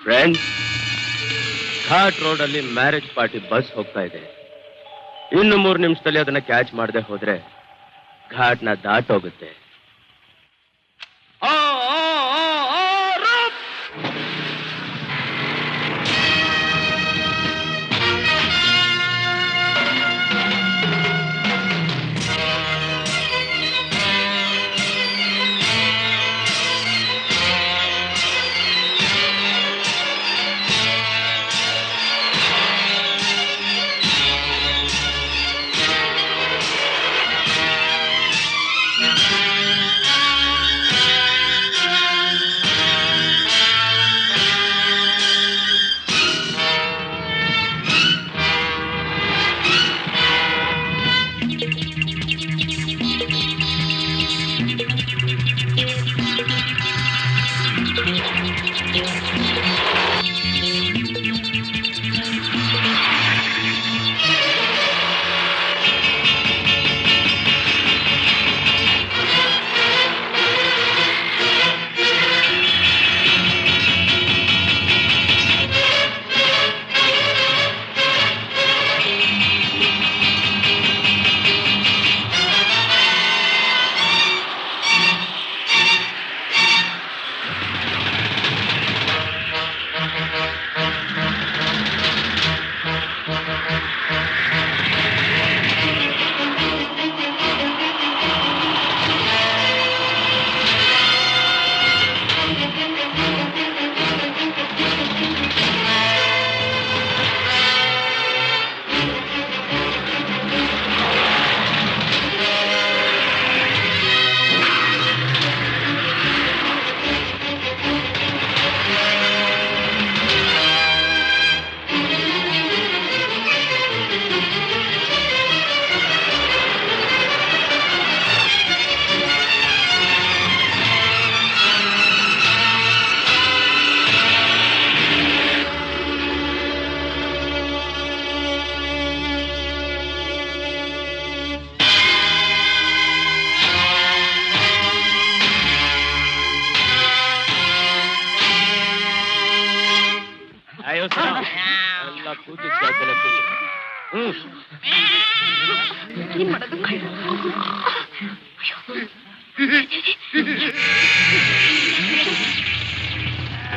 Friend, ghat road ಅಲ್ಲಿ marriage party bus ಹೋಗ್ತಾ ಇದೆ. ಇನ್ನು 3 ನಿಮಿಷದಲ್ಲಿ ಅದನ್ನ ಕ್ಯಾಚ್ ಮಾಡದೆ ಹೋದ್ರೆ ಘಾಟ್ನ ದಾಟೋಗುತ್ತೆ.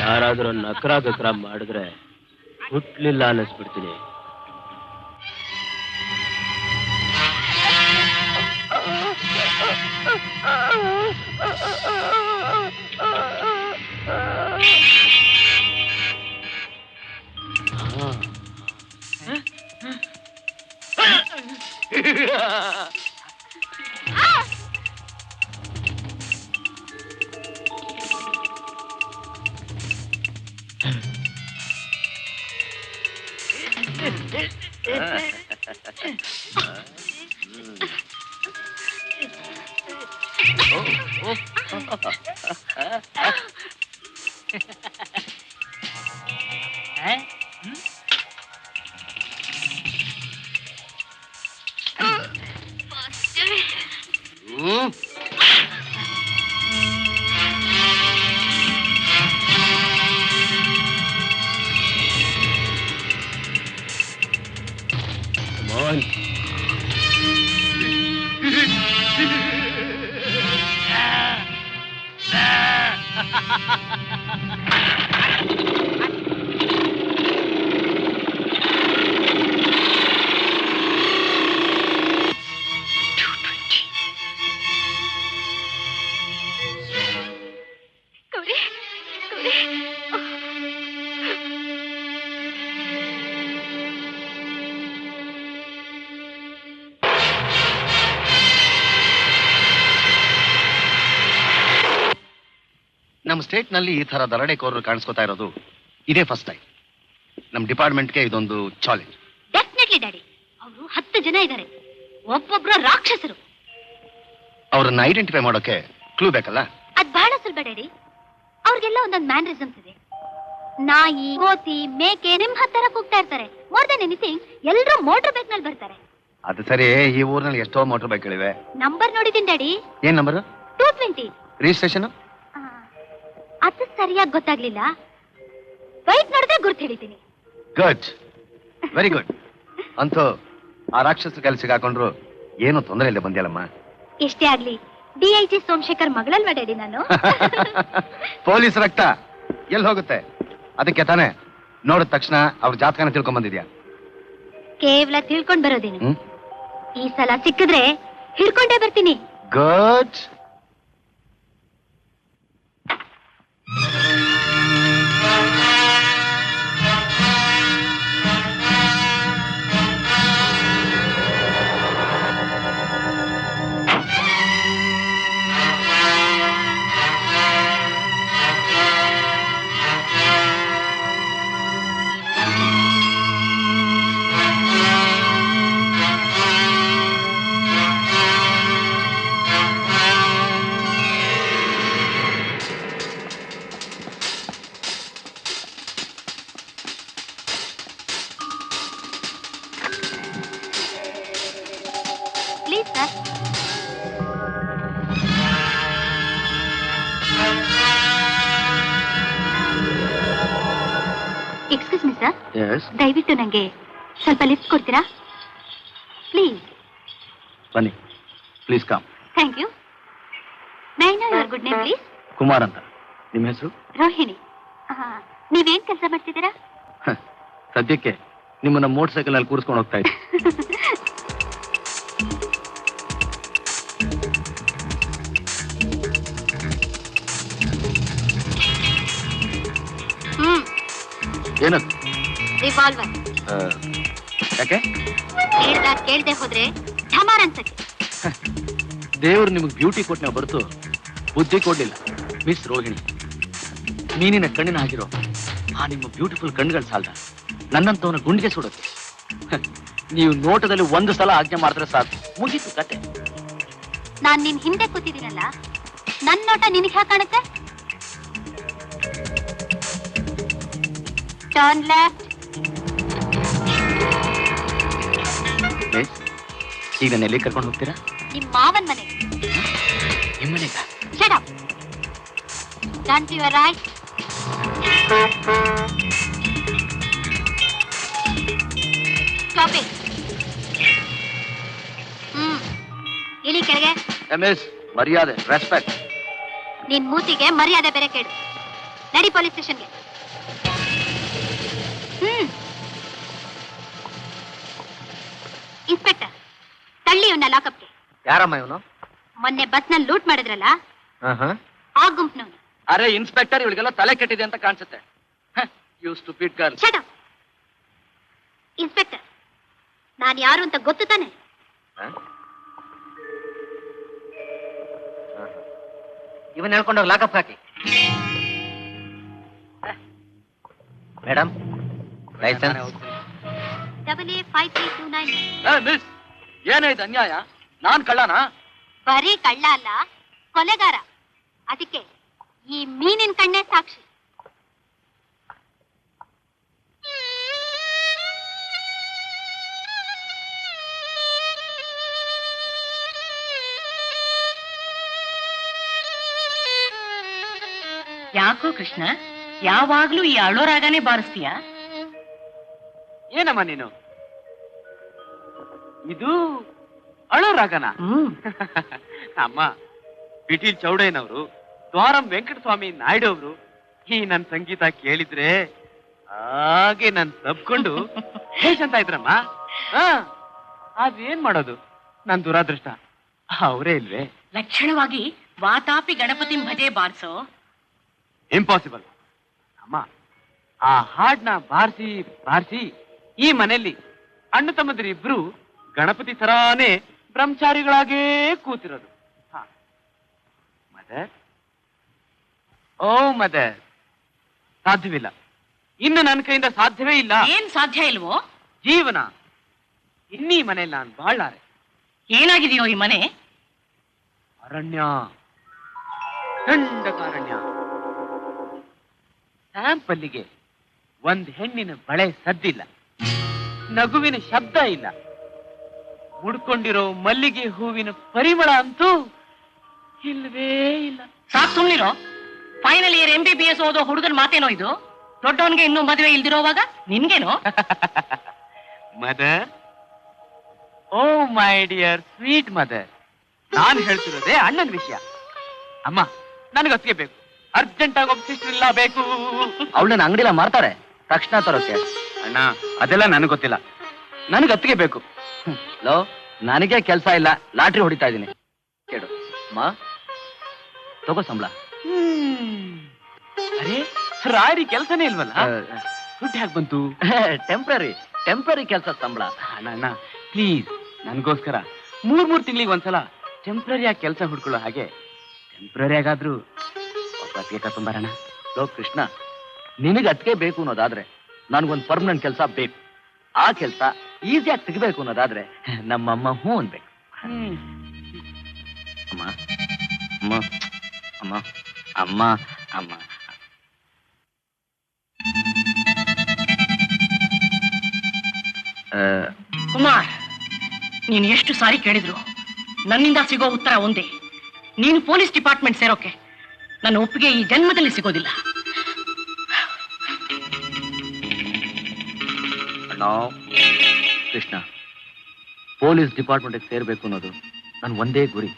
ಯಾರಾದ್ರೂ ನಕರ ಮಾಡಿದ್ರೆ ಹುಟ್ಲಿಲ್ಲ ಅನ್ನಿಸ್ಬಿಡ್ತೀನಿ. ನಮ್ಮ ಸ್ಟೇಟ್ ನಲ್ಲಿ ಈ ತರ ದರೋಡೆಕೋರರು ಕಾಣಿಸ್ಕೊತಾ ಇರೋದು ಇದೇ ಫಸ್ಟ್ ಟೈಮ್. ನಮ್ಮ ಡಿಪಾರ್ಟ್ಮೆಂಟ್ಗೆ ಇದೊಂದು ಚಾಲೆಂಜ್. ಡೆಫಿನೆಟ್ಲಿ ಅಷ್ಟೇ ಡ್ಯಾಡಿ, ಅವರು 10 ಜನ ಇದ್ದಾರೆ, ಒಬ್ಬೊಬ್ರು ರಾಕ್ಷಸರು. ಅವ್ರನ್ನ ಐಡೆಂಟಿಫೈ ಮಾಡೋಕೆ ಕ್ಲೂ ಬೇಕಲ್ಲ? ಅದ್ ಬಹಳ ಸುಲಭ ಡ್ಯಾಡಿ. ಅವ್ರಿಗೆಲ್ಲ ಒಂದೊಂದು ಮ್ಯಾನರಿಸಮ್ಸ್ ಇದೆ. ನಾಯಿ, ಕೋತಿ, ಮೇಕೆ ನಿಮ್ ಹತ್ತರ ಕೂಗ್ತಾ ಇರ್ತಾರೆ. ಮೋರ್ ದನ್ ಎನಿಥಿಂಗ್ ಎಲ್ಲರೂ ಮೋಟರ್ ಬೈಕ್ ನಲ್ಲಿ ಬರ್ತಾರೆ. ಅದು ಸರಿ, ಈ ಊರಿನಲ್ಲಿ ಎಷ್ಟೋ ಮೋಟರ್ ಬೈಕ್ಗಳಿವೆ. ನಂಬರ್ ನೋಡಿದೀನಿ ಡ್ಯಾಡಿ. ಏನ್ ನಂಬರ್? 220. ರಿಜಿಸ್ಟ್ರೇಷನ್? ಅದು ಸರಿಯಾಗಿ ಗೊತ್ತಾಗ್ಲಿಲ್ಲ. ಬೈಕ್ ನೋಡಿದ್ರೆ ಗುರ್ತು ಹಿಡಿತೀನಿ. Good, very good. ಅಂತೂ ಆ ರಾಕ್ಷಸ ಕೆಲಸ ಹಾಕೊಂಡ್ರು ಏನು ತೊಂದರೆ ಇಲ್ಲ ಬಂದಿಯಲ್ಲಮ್ಮ. ಎಷ್ಟೇ ಆಗ್ಲಿ DIG ಸೋಮಶೇಖರ್ ಮಗಳಲ್ವಾ ಡ್ಯಾಡಿ ನಾನು? ಪೊಲೀಸ್ ರಕ್ತ ಎಲ್ಲಿ ಹೋಗುತ್ತೆ? ಅದಕ್ಕೆ ತಾನೇ ನೋಡಿದ ತಕ್ಷಣ ಅವ್ರ ಜಾತಕನ ತಿಳ್ಕೊಂಡ್ ಬಂದಿದ್ಯಾ? ಕೇವಲ ತಿಳ್ಕೊಂಡ್ ಬರೋದೇನು, ಈ ಸಲ ಸಿಕ್ಕಿದ್ರೆ ಹಿಡ್ಕೊಂಡೇ ಬರ್ತೀನಿ. Good. Please sir. Excuse me sir, ದಯವಿಟ್ಟು ನಂಗೆ ಸ್ವಲ್ಪ ಲಿಫ್ಟ್ ಕೊಡ್ತೀರಾ ಪ್ಲೀಸ್? ಬನ್ನಿ, please come. Thank you. My no your good name please? Kumar ಅಂತ. ನಿಮ್ಮ ಹೆಸರು? ರೋಹಿಣಿ. ನೀವೇನ್ ಕೆಲಸ ಮಾಡ್ತಿದ್ದೀರಾ? ಸದ್ಯಕ್ಕೆ ನಿಮ್ಮನ್ನ ಮೋಟರ್ ಸೈಕಲ್ ಅಲ್ಲಿ ಕೂರಿಸ್ಕೊಂಡು ಹೋಗ್ತಾ ಇದ್ದೆ. ಏನದು? ರಿವಾಲ್ವರ್. ಯಾಕೆ? ಕೇಳ್ದೆ ಹೋದ್ರೆ ಢಮಾರ್ ಅನ್ಸಕ್ಕೆ. ದೇವ್ರು ನಿಮಗೆ ಬ್ಯೂಟಿ ಕೊಟ್ಟನ ಹೊರತು ಬುದ್ಧಿ ಕೊಡ್ಲಿಲ್ಲ. ಮಿಸ್ ರೋಹಿಣಿ, ಮೀನಿನ ಕಣ್ಣಿನ ಆಗಿರೋ ಆ ನಿಮ್ಮ ಬ್ಯೂಟಿಫುಲ್ ಕಣ್ಣುಗಳು ಸಾಲ್ದ ನನ್ನಂತವನ ಗುಂಡಿಗೆ ಸುಡುತ್ತೆ. ನೀವು ನೋಟದಲ್ಲಿ ಒಂದು ಸಲ ಆಜ್ಞೆ ಮಾಡಿದ್ರೆ ಸಾಕು, ಮುಗೀತು ಕತೆ. ನಾನ್ ನಿನ್ ಹಿಂದೆ ಕೂತಿದ್ದೀನಲ್ಲ, ನನ್ ನೋಟ ನಿನಗೆ ಹ್ಯಾಕ್ ಕಾಣುತ್ತೆ? Turn left. ಈಗ ನನ್ನ ಎಲ್ಲಿ ಕರ್ಕೊಂಡು ಹೋಗ್ತೀರಾ? ನಿಮ್ ಮಾವನ್ ಮನೆ. ನಿಮ್ಮ ಮನೆಗ? Shut up. Turn to your right. Stop it. ಇಳಿ ಕೆಳಗೆ. ಮಿಸ್, ಮರ್ಯಾದೆ, ರೆಸ್ಪೆಕ್ಟ್. ನಿನ್ ಮೂತಿಗೆ ಮರ್ಯಾದೆ ಬೇರೆ ಕೇಳು. ನಡಿ ಪೊಲೀಸ್ ಸ್ಟೇಷನ್ಗೆ. ಇನ್ಸ್ಪೆಕ್ಟರ್, ತಳ್ಳಿ ಇವನ್ನ ಲಾಕಪ್ಗೆ. ಯಾರಮ್ಮ ಇವನು? ಮೊನ್ನೆ ಬಸ್ ನಲ್ಲಿ ಲೂಟ್ ಮಾಡಿದ್ರಲ್ಲ, ಆ ಗುಂಪ್ನವನು. ಅರೆ ಇನ್ಸ್ಪೆಕ್ಟರ್, ಇವಳಿಗೆಲ್ಲ ತಲೆ ಕೆಟ್ಟಿದೆ ಅಂತ ಕಾಣಿಸುತ್ತೆ. You stupid girl. Shut up. Inspector, ನಾನು ಯಾರು ಅಂತ ಗೊತ್ತು ತಾನೆ? ಇವನ್ ಹೇಳ್ಕೊಂಡೋಗಿ ಲಾಕಪ್ ಹಾಕಿ. Madam, licence? AA5329. ಮಿಸ್, ಏನಾಯ್ತು ಅನ್ಯಾಯ? ನಾನ್ ಕಳ್ಳನಾ? ಬರೀ ಕಳ್ಳ ಅಲ್ಲ, ಕೊಲೆಗಾರ. ಅದಕ್ಕೆ ಈ ಮೀನಿನ ಕಣ್ಣೇ ಸಾಕ್ಷಿ. ಯಾಕೋ ಕೃಷ್ಣ, ಯಾವಾಗ್ಲೂ ಈ ಅಳೋ ರಾಗನೇ ಬಾರಿಸ್ತೀಯ? ಏನಮ್ಮ ನೀನು? ಇದು ಅಳೋ ರಾಗನ? ಅಮ್ಮ, ಪಿಟೀಲ್ ಚೌಡಯ್ಯನವರು, ದ್ವಾರಂ ವೆಂಕಟಸ್ವಾಮಿ ನಾಯ್ಡು ಅವರು ಈ ನನ್ ಸಂಗೀತ ಕೇಳಿದ್ರೆ ಹಾಗೆ ನನ್ ತಬ್ಕೊಂಡು ಅಂತ ಇದ್ರಮ್ಮ. ಅದೇನ್ ಮಾಡೋದು, ನನ್ ದುರಾದೃಷ್ಟ. ಅವರೇ ಇಲ್ವೇ? ಲಕ್ಷಣವಾಗಿ ವಾತಾಪಿ ಗಣಪತಿ ಭಜೆ ಬಾರಿಸೋ. ಇಂಪಾಸಿಬಲ್ ಅಮ್ಮ. ಆ ಹಾಡ್ನ ಬಾರಿಸಿ ಬಾರಿಸಿ ಈ ಮನೆಯಲ್ಲಿ ಅಣ್ಣ ತಮ್ಮಂದಿರು ಇಬ್ರು ಗಣಪತಿ ತರಾನೇ ಬ್ರಹ್ಮಚಾರಿಗಳಾಗೇ ಕೂತಿರೋದು. ಮದರ್, ಓ ಮದರ್, ಸಾಧ್ಯವಿಲ್ಲ. ಇನ್ನು ನನ್ನ ಕೈಯಿಂದ ಸಾಧ್ಯವೇ ಇಲ್ಲ. ಏನ್ ಸಾಧ್ಯ ಇಲ್ವೋ? ಜೀವನ ಇನ್ನೀ ಮನೇಲಿ ನಾನು ಬಾಳಾರೆ. ಏನಾಗಿದೆಯೋ ಈ ಮನೆ? ಅರಣ್ಯ, ದಂಡಕಾರಣ್ಯ. ಸ್ಯಾಂಪಲ್ಲಿಗೆ ಒಂದ್ ಹೆಣ್ಣಿನ ಬಳೆ ಸದ್ದಿಲ್ಲ, ನಗುವಿನ ಶಬ್ದ ಇಲ್ಲ, ಮುಡ್ಕೊಂಡಿರೋ ಮಲ್ಲಿಗೆ ಹೂವಿನ ಪರಿಮಳ ಅಂತೂ ಇಲ್ಲವೇ ಇಲ್ಲ. ಸಾಕ್ ಸುಮ್ನಿರೋ. ಫೈನಲ್ ಇಯರ್ MBBS ಓದೋ ಹುಡುಗನ ಮಾತೇನೋ ಇದು? ದೊಡ್ಡವನ್ಗೆ ಇನ್ನೂ ಮದುವೆ ಇಲ್ದಿರೋವಾಗ ನಿನ್ಗೇನೋ? Mother, oh my dear sweet mother, ನಾನು ಹೇಳ್ತಿರೋದೇ ಅಣ್ಣನ ವಿಷಯ. ಅಮ್ಮ, ನನಗತ್ತಿಗೆ ಬೇಕು, ಅರ್ಜೆಂಟ್ ಆಗಿ ಒಬ್ಬ ಸಿಸ್ಟರ್ ಇಲ್ಲ ಬೇಕು. ಅವಳನ್ನ ಅಂಗಡಿಲ ಮಾರ್ತಾರೆ, ತಕ್ಷಣ ತರೋಕೆ. ಅಣ್ಣ, ಅದೆಲ್ಲ ನನಗೆ ಗೊತ್ತಿಲ್ಲ, ನನಗೆ ಅತ್ತಿಗೆ ಬೇಕು. ಲೋ, ನನಗೆ ಕೆಲಸ ಇಲ್ಲ, ಲಾಟ್ರಿ ಹೊಡಿತಾ ಇದ್ದೀನಿ. ಕೇಳು ಅಮ್ಮ, ತಗೋ ಸಂಬಳ. ಅರೆ, ರಾರಿ ಕೆಲಸನೇ ಇಲ್ವಲ್ಲ, ದುಡ್ಡು ಹೇಗೆ ಬಂತು? ಟೆಂಪ್ರರಿ ಕೆಲಸ ಸಂಬಳ. ಅಣ್ಣ ಅಣ್ಣ, ಪ್ಲೀಸ್ ನನಗೋಸ್ಕರ 3 ತಿಂಗಳಿಗೆ ಒಂದ್ಸಲ ಟೆಂಪ್ರರಿ ಆಗಿ ಕೆಲಸ ಹುಡ್ಕೊಳ್ಳೋ ಹಾಗೆ ಟೆಂಪ್ರರಿ ಆಗಾದ್ರೂ ಅತ್ತಿಗೆ ಕರ್ಕೊಂಬರೋಣ. ಲೋ ಕೃಷ್ಣ, ನಿನಗೆ ಅತ್ತಿಗೆ ಬೇಕು ಅನ್ನೋದಾದ್ರೆ ನನ್ಗೊಂದು ಪರ್ಮನೆಂಟ್ ಕೆಲಸ ಬೇಕು. ಆ ಕೆಲಸ ಈಸಿಯಾಗಿ ತೆಗಿಬೇಕು ಅನ್ನೋದಾದ್ರೆ ನಮ್ಮಮ್ಮ ಹ್ಞೂ ಅನ್ಬೇಕು. ಅಮ್ಮ ಅಮ್ಮ ಅಮ್ಮ ಅಮ್ಮ ಅಮ್ಮ ಕುಮಾರ್, ನೀನು ಎಷ್ಟು ಸಾರಿ ಕೇಳಿದ್ರು ನನ್ನಿಂದ ಸಿಗೋ ಉತ್ತರ ಒಂದೇ. ನೀನು ಪೊಲೀಸ್ ಡಿಪಾರ್ಟ್ಮೆಂಟ್ ಸೇರೋಕೆ ನನ್ನ ಒಪ್ಪಿಗೆ ಈ ಜನ್ಮದಲ್ಲಿ ಸಿಗೋದಿಲ್ಲ. ಅಣ್ಣ ಕೃಷ್ಣ, ಪೊಲೀಸ್ ಡಿಪಾರ್ಟ್ಮೆಂಟ್ಗೆ ಸೇರ್ಬೇಕು ಅನ್ನೋದು ನನ್ನ ಒಂದೇ ಗುರಿ.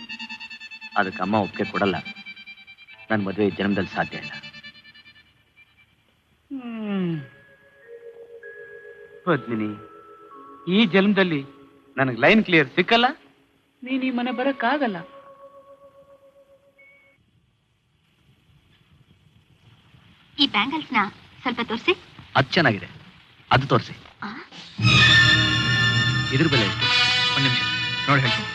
ಅದಕ್ಕೆ ಅಮ್ಮ ಒಪ್ಪಿಗೆ ಕೊಡಲ್ಲ. ನನ್ನ ಮದುವೆ ಜನ್ಮದಲ್ಲಿ ಸಾಧ್ಯ ಇಲ್ಲ. ಪದ್ಮಿನಿ, ಈ ಜನ್ಮದಲ್ಲಿ ನನಗೆ ಲೈನ್ ಕ್ಲಿಯರ್ ಸಿಕ್ಕಲ್ಲ, ನೀನ್ ಈ ಮನೆ ಬರಕ್ಕಾಗಲ್ಲ. ಈ ಬ್ಯಾಂಗಲ್ಸ್ ನ ಸ್ವಲ್ಪ ತೋರಿಸಿ. ಅದು ಚೆನ್ನಾಗಿದೆ, ಅದು ತೋರಿಸಿ. ಇದ್ರ ಬೆಲೆ ಎಷ್ಟು? ಒಂದು ನಿಮಿಷ ನೋಡಿ ಹೇಳ್ತೀನಿ.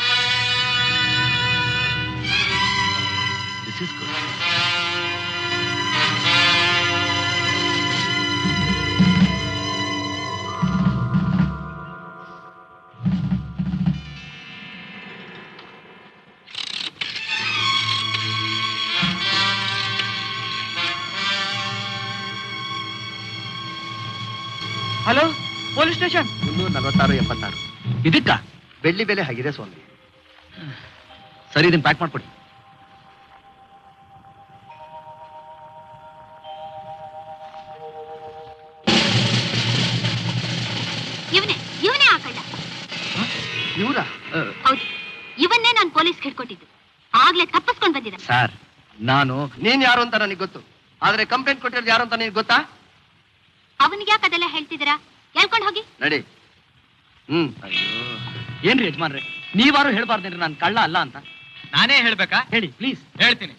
This is good. Hello, police station. 346 ಇದಕ್ಕ ಬೆಳ್ಳಿ ಬೆಲೆ ಆಗಿದೆ ಸ್ವಾಮಿ. ಸರಿ, ಇದನ್ನ ಪ್ಯಾಕ್ ಮಾಡ್ಕೊಡಿ. ಇವನೇ ಆ ಕಳ್ಳ. ಇವರ? ಹೌದು, ಇವನ್ನೇ ನಾನು ಪೊಲೀಸ್ ಹಿಡ್ಕೊಟ್ಟಿದ್ದು. ಆಗ್ಲೇ ತಪ್ಪಿಸ್ಕೊಂಡ್ ಬಂದಿದ್ದ. ಸರ್, ನೀನ್ ಯಾರು ಅಂತ ನನಗೆ ಗೊತ್ತು, ಆದ್ರೆ ಕಂಪ್ಲೇಂಟ್ ಕೊಟ್ಟಿರೋದು ಯಾರು ಅಂತ ನಿನಗೆ ಗೊತ್ತಾ? ಅವನಿಗೆ ಯಾಕೆ ಅದೆಲ್ಲ ಹೇಳ್ತಿದ್ದೀರಾ? ಹೇಳ್ಕೊಂಡು ಹೋಗಿ. ನಡಿ. ಅಯ್ಯೋ, ಏನ್ರಿ ಯಜಮಾನ್ರೆ, ನೀವಾರು ಹೇಳ್ಬಾರ್ದೇನ್ರಿ ನಾನು ಕಳ್ಳ ಅಲ್ಲ ಅಂತ? ನಾನೇ ಹೇಳ್ಬೇಕಾ? ಹೇಳಿ ಪ್ಲೀಸ್. ಹೇಳ್ತೀನಿ.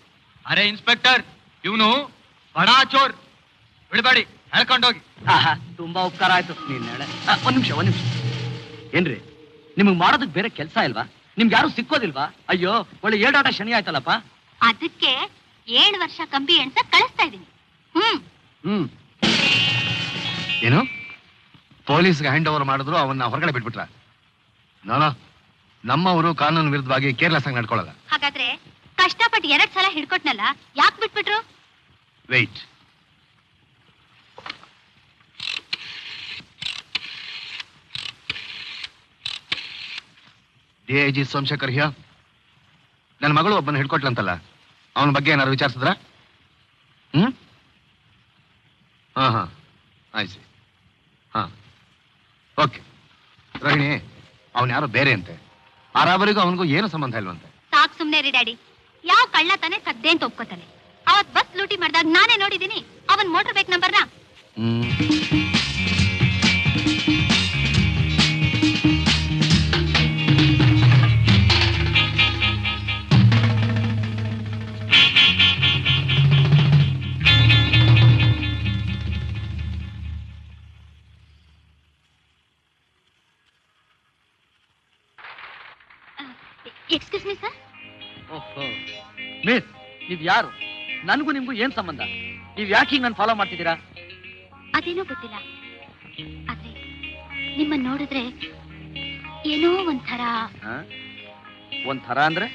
ಅರೆ ಇನ್ಸ್ಪೆಕ್ಟರ್, ಇವನು ಬಡಾ ಚೋರ್, ಬಿಡಬೇಡಿ, ಹೇಳ್ಕೊಂಡೋಗಿ. ತುಂಬಾ ಉಪಕಾರ ಆಯ್ತು. ನೀನ್ ಹೇಳ. ಒಂದ್ ನಿಮಿಷ. ಏನ್ರಿ, ನಿಮಗ್ ಮಾಡೋದಕ್ ಬೇರೆ ಕೆಲಸ ಇಲ್ವಾ? ನಿಮ್ಗೆ ಯಾರು ಸಿಕ್ಕೋದಿಲ್ವಾ? ಅಯ್ಯೋ, ಒಳ್ಳೆ ಏಡಾಟ ಶನಿ ಆಯ್ತಲ್ಲಪ್ಪ. ಅದಕ್ಕೆ 7 ವರ್ಷ ಕಂಬಿ ಎಣ್ಸ ಕಳಿಸ್ತಾ ಇದೀನಿ. ಏನು ಪೊಲೀಸ್ಗೆ ಹ್ಯಾಂಡ್ ಓವರ್ ಮಾಡಿದ್ರು, ಅವನ್ನ ಹೊರಗಡೆ ಬಿಟ್ಬಿಟ್ರ? ನೋನೋ, ನಮ್ಮವರು ಕಾನೂನು ವಿರುದ್ಧವಾಗಿ ಕೇರ್ಲೆಸ್ ಆಗಿ ನಡ್ಕೊಳ್ಳಲ್ಲ. ಹಾಗಾದ್ರೆ ಕಷ್ಟಪಟ್ಟು 2 ಸಲ ಹಿಡ್ಕೊಟ್ನಲ್ಲ, ಯಾಕೆ ಬಿಟ್ಬಿಟ್ರು? ವೆಯ್ಟ್. DIG Somashekar here. ನನ್ನ ಮಗಳು ಒಬ್ಬನ ಹಿಡ್ಕೊಟ್ಲಂತಲ್ಲ, ಅವನ ಬಗ್ಗೆ ಏನಾದ್ರು ವಿಚಾರಿಸಿದ್ರ? ಹಾ ಆಯ್ತು. ಹಾ, ಓಕೆ. ರೋಹಿಣಿ, ಅವನ್ ಯಾರೋ ಬೇರೆ ಅಂತೆ. ಆ ರಾಬರಿಗೂ ಅವನಿಗೂ ಏನು ಸಂಬಂಧ ಇಲ್ವಂತೆ. ಸಾಕ್ ಸುಮ್ನೆ ರೀ ಡ್ಯಾಡಿ. ಯಾವ ಕಳ್ಳ ತಾನೆ ಕದ್ದೆ ಅಂತ ಒಪ್ಕೋತಾನೆ? ಅವತ್ ಬಸ್ ಲೂಟಿ ಮಾಡಿದಾಗ ನಾನೇ ನೋಡಿದೀನಿ ಅವನ್ ಮೋಟರ್ ಬೈಕ್ ನಂಬರ್ನ. Excuse me sir. ಓಹೋ ಮಿಸ್, ನೀವ್ ಯಾರು? ನನಗೂ ನಿಮ್ಗೂ ಏನ್ ಸಂಬಂಧ? ನೀವ್ ಯಾಕೆ ಹಿಂಗ್ ನಾನು ಫಾಲೋ ಮಾಡ್ತಿದ್ದೀರಾ? ಅದೇನೋ ಗೊತ್ತಿಲ್ಲ, ಆದ್ರೆ ನಿಮ್ಮನ್ನ ನೋಡಿದ್ರೆ ಏನೋ ಒಂಥರ ಒಂಥರ ಅಂದ್ರೆ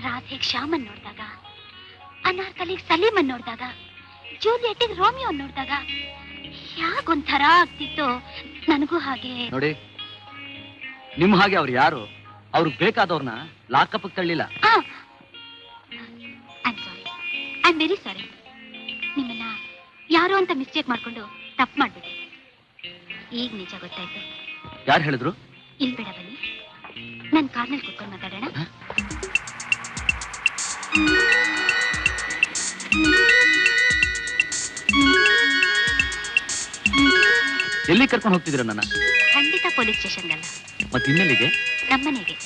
ರಾಧೆಗ್ ಶ್ಯಾಮನ್ ನೋಡಿದಾಗ, ಅನಾರ್ಕಲಿಗ್ ಸಲೀಮನ್ ನೋಡಿದಾಗ, ಜೂಲಿಯೆಟ್ಟಿಗ್ ರೋಮಿಯೋ ನೋಡಿದಾಗ ಯಾಕೊಂಥರ ಆಗ್ತಿತ್ತು ನನಗೂ ಹಾಗೆ. ನೋಡಿ, ನಿಮ್ ಹಾಗೆ ಅವ್ರು ಯಾರು ಅವ್ರಿಗೆ ಬೇಕಾದವ್ರನ್ನ ಲಾಕಪ್ ತಳ್ಳಿಲ್ಲ. I am very sorry. ನಿಮ್ಮನ್ನ ಯಾರೋ ಅಂತ ಮಿಸ್ಟೇಕ್ ಮಾಡ್ಕೊಂಡು ತಪ್ಪು ಮಾಡ್ಬಿಟ್ಟೆ. ಈಗ ನಿಜ ಗೊತ್ತಾಯ್ತು. ಯಾರು ಹೇಳಿದ್ರು? ಇಲ್ಲಿ ಬೇಡ, ಬನ್ನಿ, ನನ್ನ ಕಾರ್ನಲ್ಲಿ ಕುತ್ಕೊಂಡು ಮಾತಾಡೋಣ. ಎಲ್ಲಿ ಕರ್ಕೊಂಡು ಹೋಗ್ತಿದ್ರ ನನ್ನ? ಖಂಡಿತ ಪೊಲೀಸ್ ಸ್ಟೇಷನ್ಗಲ್ಲ. ಮತ್ತೆ ಇನ್ನೆಲ್ಲಿಗೆ? ನಮ್ಮನೆಗೆ.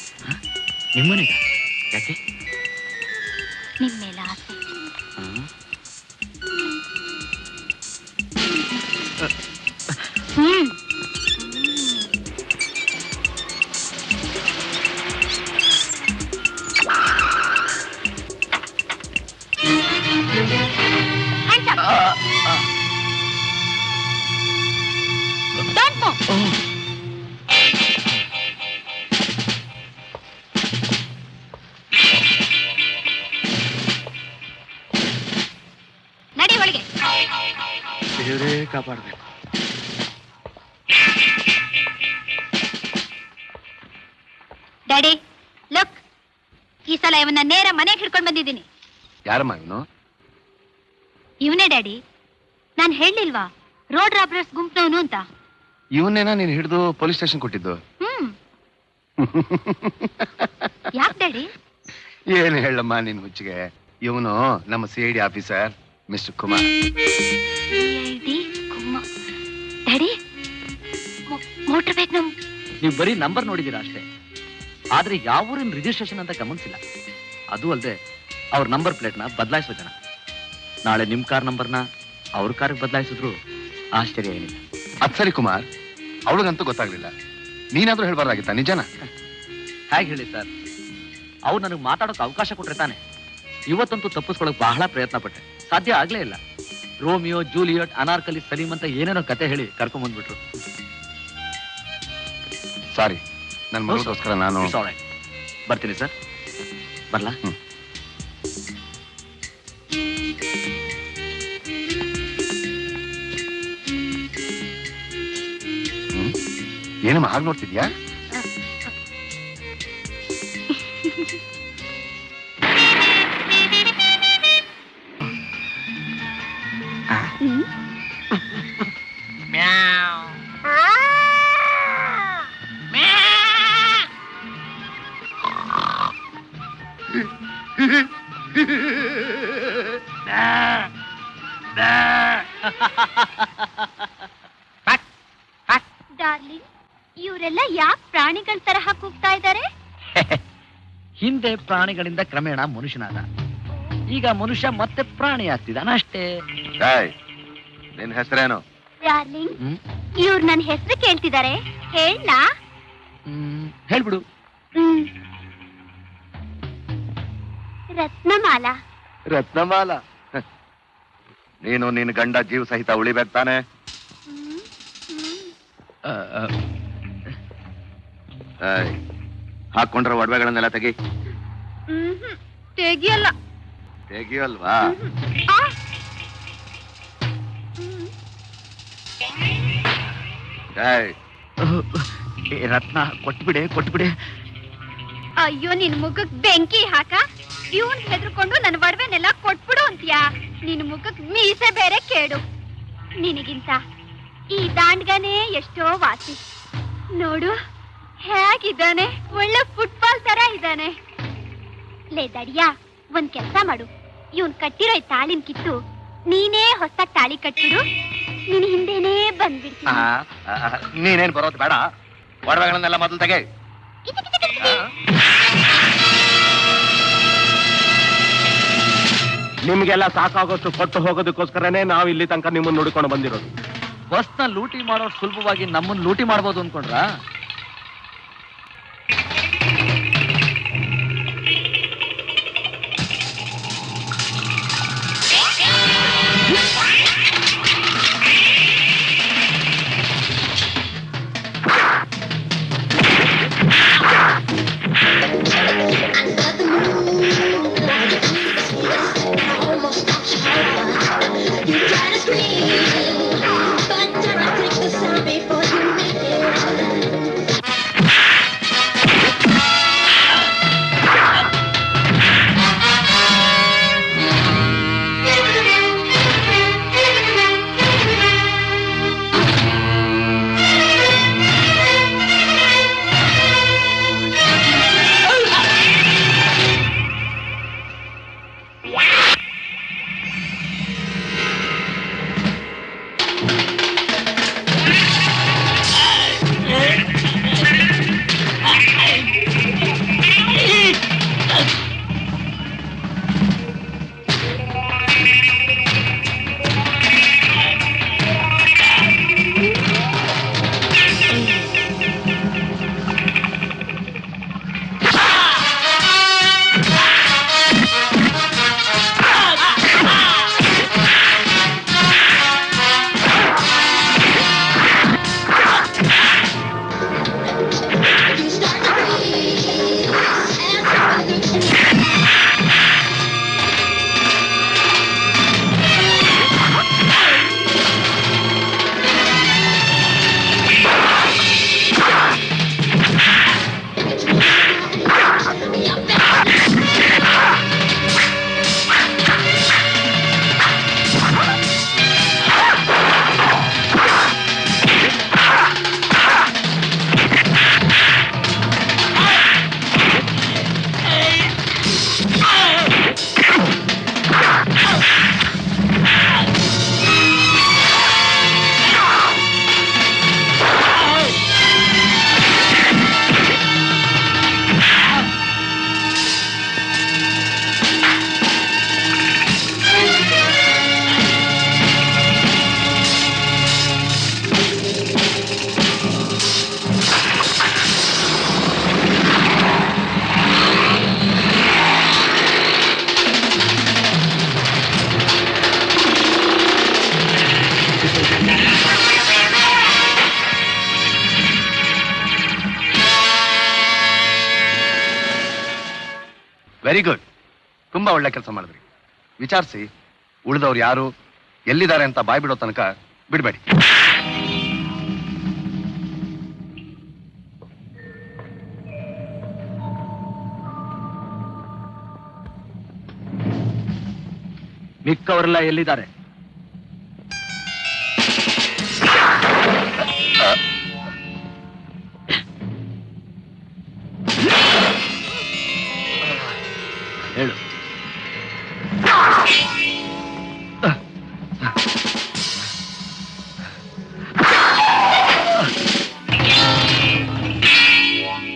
ನಿಮ್ಮನೆಗೆ? ಯಾಕೆ? ನಿಮ್ ಮೇಲೆ ಆಸೆ. ನಡಿ ಒಳಗೆ. ದೇವರೇ ಕಾಪಾಡಬೇಕು. ಡ್ಯಾಡಿ, ಲುಕ್, ಈ ಸಲ ಇವನ್ನ ನೇರ ಮನೆಗೆ ಹಿಡ್ಕೊಂಡು ಬಂದಿದ್ದೀನಿ. ಯಾರಮ್ಮ ಇವನು? ಇವನೇ ಡ್ಯಾಡಿ. ನಾನು ಹೇಳಿಲ್ವಾ ರೋಡ್ ರಾಬರ್ಸ್ ಗುಂಪ್ನವನು ಅಂತ? ಇವನ್ನೇನಾ ನೀನು ಹಿಡಿದು ಪೊಲೀಸ್ ಸ್ಟೇಷನ್ ಕೊಟ್ಟಿದ್ದು? ಯಾಕೆ ಡ್ಯಾಡಿ? ಏನು ಹೇಳಮ್ಮ ನಿನ್ ಹುಚ್ಚಿಗೆ. ಇವನು ನಮ್ಮ CID officer mister Kumar. Daddy, motor bike ನೀವು ಬರೀ ನಂಬರ್ ನೋಡಿದೀರಾ ಅಷ್ಟೇ, ಆದ್ರೆ ಯಾವ ಊರಿನ ರಿಜಿಸ್ಟ್ರೇಷನ್ ಅಂತ ಗಮನಿಸಿಲ್ಲ. ಅದು ಅಲ್ಲದೆ ಅವ್ರ ನಂಬರ್ ಪ್ಲೇಟ್ನ ಬದಲಾಯಿಸೋ ಜನ. ನಾಳೆ ನಿಮ್ ಕಾರ್ ನಂಬರ್ನ ಅವ್ರ ಕಾರ್ಗೆ ಬದಲಾಯಿಸಿದ್ರು ಆಶ್ಚರ್ಯ ಏನಿಲ್ಲ. ಅದ್ ಸರಿ ಕುಮಾರ್, ಅವಳಿಗಂತೂ ಗೊತ್ತಾಗ್ಲಿಲ್ಲ. ನೀನಾದ್ರೂ ಹೇಳ್ಬಾರ್ದಾಗಿತ್ತ? ನಿಜನಾ? ಹೇಗೆ ಹೇಳಿ ಸರ್, ಅವ್ರು ನನಗೆ ಮಾತಾಡೋಕೆ ಅವಕಾಶ ಕೊಟ್ರೆ ತಾನೆ. ಇವತ್ತಂತೂ ತಪ್ಪಿಸ್ಕೊಳಕ್ ಬಹಳ ಪ್ರಯತ್ನ ಪಟ್ಟೆ, ಸಾಧ್ಯ ಆಗ್ಲೇ ಇಲ್ಲ. ರೋಮಿಯೋ, ಜೂಲಿಯಟ್, ಅನಾರ್ಕಲಿ, ಸಲೀಮ್ ಅಂತ ಏನೇನೋ ಕತೆ ಹೇಳಿ ಕರ್ಕೊಂಡ್ ಬಂದ್ಬಿಟ್ರು. ಸಾರಿ, ನನ್ನ ಮಗಳಿಗೋಸ್ಕರ ನಾನು ಬರ್ತೀನಿ ಸರ್. ಬರ್ಲಾ? ಏನಮ್ಮ ಹಾಗೆ ನೋಡ್ತಿದ್ಯಾ? ಡಾರ್ಲಿಂಗ್, ಇವರೆಲ್ಲ ಯಾಕೆ ಪ್ರಾಣಿಗಳ ತರಹ ಕೂಗ್ತಾ ಇದ್ದಾರೆ? ಹಿಂದೆ ಪ್ರಾಣಿಗಳಿಂದ ಕ್ರಮೇಣ ಮನುಷ್ಯನಾದ, ಈಗ ಮನುಷ್ಯ ಮತ್ತೆ ಪ್ರಾಣಿ ಆಗ್ತಿದ್ದಾನ ಅಷ್ಟೇ. ನಿನ್ ಹೆಸರೇನು? ಡಾರ್ಲಿಂಗ್, ಇವ್ರು ನನ್ನ ಹೆಸರು ಕೇಳ್ತಿದ್ದಾರೆ, ಹೇಳಲಾ? ಹೇಳ್ಬಿಡು. ರತ್ನಮಾಲಾ. ರತ್ನಮಾಲಾ? ನೀನು ನಿನ್ನ ಗಂಡ ಜೀವ ಸಹಿತ ಉಳಿಬೇಕು ತಾನೆ? ಹಾಕೊಂಡ್ರ ಒಡವೆಗಳನ್ನೆಲ್ಲ ತೆಗಿ. ತೆಗಿಯಲ್ಲ. ತೆಗಿಯಲ್ವಾ? ರತ್ನ ಕೊಟ್ಬಿಡೆ, ಕೊಟ್ಬಿಡೆ. ಅಯ್ಯೋ, ನಿನ್ ಮುಖಕ್ ಬೆಂಕಿ ಹಾಕ. ಇವನ್ ಹೆದರ್ಕೊಂಡು ನನ್ನ ಒಡವೆನೆಲ್ಲ ಕೊಟ್ಬಿಡು ಅಂತೀಯಾ? ನಿನ್ ಮುಖಕ್ ಮೀಸೆ ಬೇರೆ ಕೇಡು. ನಿನಗಿಂತ ಈ ದಾಂಡ್ಗನೇ ಎಷ್ಟೋ ವಾಸಿ. ನೋಡು ಹೇಗಿದ್ದಾನೆ, ಒಳ್ಳೆ ಫುಟ್ಬಾಲ್ ತರ ಇದ್ದಾನೆ. ಲೇ ದಡಿಯಾ, ಒಂದ್ ಕೆಲ್ಸ ಮಾಡು, ಇವನ್ ಕಟ್ಟಿರೋ ಈ ತಾಳಿನ ಕಿತ್ತು ನೀನೇ ಹೊಸ ತಾಳಿ ಕಟ್ಬಿಡು. ನಿನ್ ಹಿಂದೆನೇ ಬಂದ್ಬಿಡ್ತೀನಿ. ನೀನೇನ್ ಬರೋದು ಬೇಡ, ಒಡವೆಗಳನ್ನೆಲ್ಲ ಮೊದಲು ತೆಗೆ. ನಿಮ್ಗೆಲ್ಲ ಸಾಕಾಗೋಷ್ಟು ಕೊಟ್ಟು ಹೋಗೋದಕ್ಕೋಸ್ಕರನೇ ನಾವು ಇಲ್ಲಿ ತನಕ ನಿಮ್ಮನ್ನು ನೋಡಿಕೊಂಡು ಬಂದಿರೋದು. ಬಸ್ನ ಲೂಟಿ ಮಾಡೋರು ಸುಲಭವಾಗಿ ನಮ್ಮನ್ನ ಲೂಟಿ ಮಾಡ್ಬೋದು ಅನ್ಕೊಂಡ್ರಾ? Very good. ತುಂಬಾ ಒಳ್ಳೆ ಕೆಲಸ ಮಾಡಿದ್ರಿ. ವಿಚಾರಿಸಿ ಉಳಿದವ್ರು ಯಾರು ಎಲ್ಲಿದ್ದಾರೆ ಅಂತ ಬಾಯ್ ಬಿಡೋ ತನಕ ಬಿಡಬೇಡಿ. ಮಿಕ್ಕವರೆಲ್ಲ ಎಲ್ಲಿದ್ದಾರೆ? ಹೇಳು.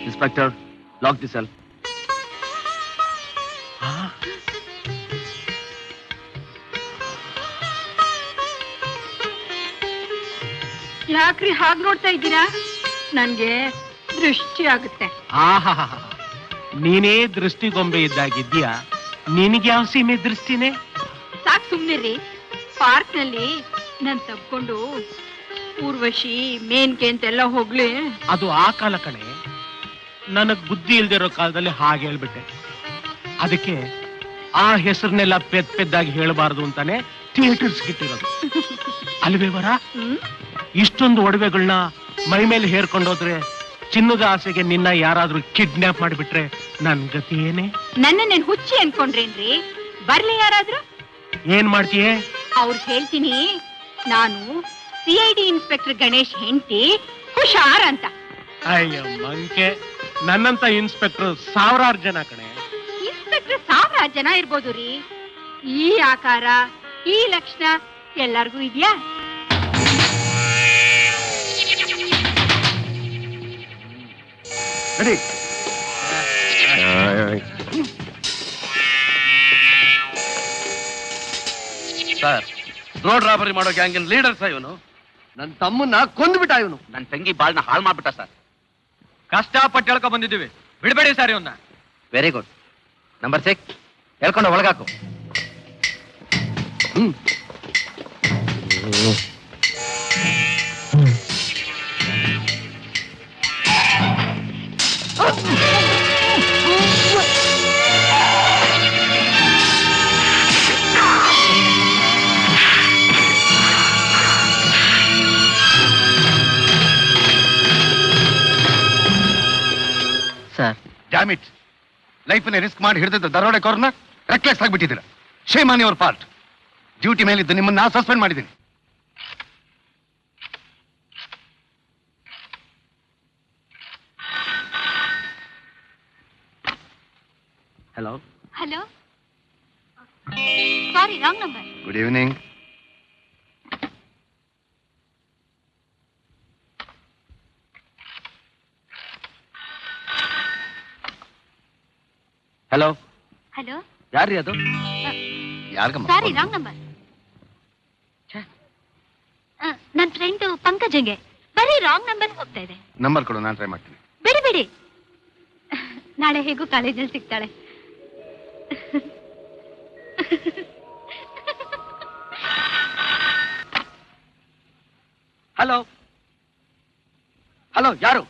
Inspector, lock the cell. ಯಾಕ್ರಿ ಹಾಗೆ ನೋಡ್ತಾ ಇದ್ದೀರಾ? ನನ್ಗೆ ದೃಷ್ಟಿ ಆಗುತ್ತೆ. ಆಹಾ, ನೀನೇ ದೃಷ್ಟಿಗೊಂಬೆ ಇದ್ದಾಗಿದ್ಯಾ? ನಿನಗೆ ಯಾವ ಸೀಮೆ ದೃಷ್ಟಿನೇ? ಸಾಕ್ ಸುಮ್ನಿರಿ. ಪಾರ್ಕ್ ನಲ್ಲಿ ನಾನ್ ತಪ್ಕೊಂಡು ಊರ್ವಶಿ ಮೇನ್ಕೆ ಅಂತೆಲ್ಲ ಹೋಗ್ಲಿ. ಅದು ಆ ಕಾಲ ಕಣೆ. ನನಗ್ ಬುದ್ಧಿ ಇಲ್ದಿರೋ ಕಾಲದಲ್ಲಿ ಹಾಗೆ ಹೇಳ್ಬಿಟ್ಟೆ. ಅದಕ್ಕೆ ಆ ಹೆಸರನ್ನೆಲ್ಲ ಪೆದ್ದಾಗಿ ಹೇಳಬಾರ್ದು ಅಂತಾನೆ ಥಿಯೇಟರ್ಸ್ ಗಿಟ್ಟಿರೋದು ಅಲ್ವೇ ವರ? ಇಷ್ಟೊಂದು ಒಡವೆಗಳನ್ನ ಮೈ ಮೇಲೆ ಹೇರ್ಕೊಂಡೋದ್ರೆ ಚಿನ್ನದ ಆಸೆಗೆ ನಿನ್ನ ಯಾರಾದ್ರೂ ಕಿಡ್ನಾಪ್ ಮಾಡಿಬಿಟ್ರೆ ನನ್ ಗತಿ ಏನೇ? ನನ್ನನ್ನೇನ್ ಹುಚ್ಚಿ ಅನ್ಕೊಂಡ್ರೇನ್ರಿ? ಬರ್ಲಿ ಯಾರಾದ್ರೂ? ಏನ್ ಮಾಡ್ತೀಯೇ? ಅವ್ರು ಹೇಳ್ತೀನಿ, ನಾನು CID ಇನ್ಸ್ಪೆಕ್ಟರ್ ಗಣೇಶ್ ಹೆಂಡತಿ ಹುಷಾರ್ ಅಂತ. ಅಯ್ಯೋ ಮಂಕೆ, ನನ್ನಂತ ಇನ್ಸ್ಪೆಕ್ಟರ್ ಸಾವಿರಾರು ಜನ ಕಣೆ. ಇನ್ಸ್ಪೆಕ್ಟರ್ ಸಾವಿರಾರು ಜನ ಇರ್ಬೋದು ರೀ. ಈ ಆಕಾರ, ಈ ಲಕ್ಷಣ ಎಲ್ಲರಿಗೂ ಇದೆಯಾ? ರೆಡಿ? ಸರ್, ರೋಡ್ ರಾಬರಿ ಮಾಡೋ ಗ್ಯಾಂಗಿನ ಲೀಡರ್ ಸರ್ ಇವನು. ನನ್ನ ತಮ್ಮನ್ನ ಕೊಂದ್ಬಿಟ್ಟ ಇವನು. ನನ್ನ ತಂಗಿ ಬಾಳ್ನ ಹಾಳು ಮಾಡ್ಬಿಟ್ಟ ಸರ್. ಕಷ್ಟಪಟ್ಟು ಹೇಳ್ಕೊ ಬಂದಿದ್ದೀವಿ, ಬಿಡಬೇಡಿ ಸರ್ ಇವನ್ನ. Very good. ನಂಬರ್ 6 ಹೇಳ್ಕೊಂಡು ಒಳಗಾಕು. ಸರ್, ಡ್ಯಾಮ್ ಇಟ್, ಲೈಫನ್ನ ರಿಸ್ಕ್ ಮಾಡಿ ಹಿಡಿದಿದ್ದ ದರೋಡೆಕೋರ್ನ ರೆಕ್ಲೆಸ್ ಆಗಿಬಿಟ್ಟಿದ್ದೀರಾ. Shame on your part. Duty ಮೇಲಿದ್ದು ನಿಮ್ಮನ್ನ ಸಸ್ಪೆಂಡ್ ಮಾಡಿದ್ದೀನಿ. Hello. Hello, sorry, wrong number. Good evening. Hello. Hello, ಯಾರ್ರೀ ಅದು? ಯಾರಿಗಮ್ಮ? Sorry, wrong number. ನನ್ನ ಫ್ರೆಂಡ್ ಪಂಕಜಂಗೆ ಬರೀ ರಾಂಗ್ ನಂಬರ್ ಹೋಗ್ತಾ ಇದೆ. ನಂಬರ್ ಕೊಡು, ನಾನು ಟ್ರೈ ಮಾಡ್ತೀನಿ. ಬಿಡಿ ಬಿಡಿ, ನಾಳೆ ಹೇಗೂ ಕಾಲೇಜಲ್ಲಿ ಸಿಗ್ತಾಳೆ. ಹಲೋ ಹಲೋ, ಯಾರು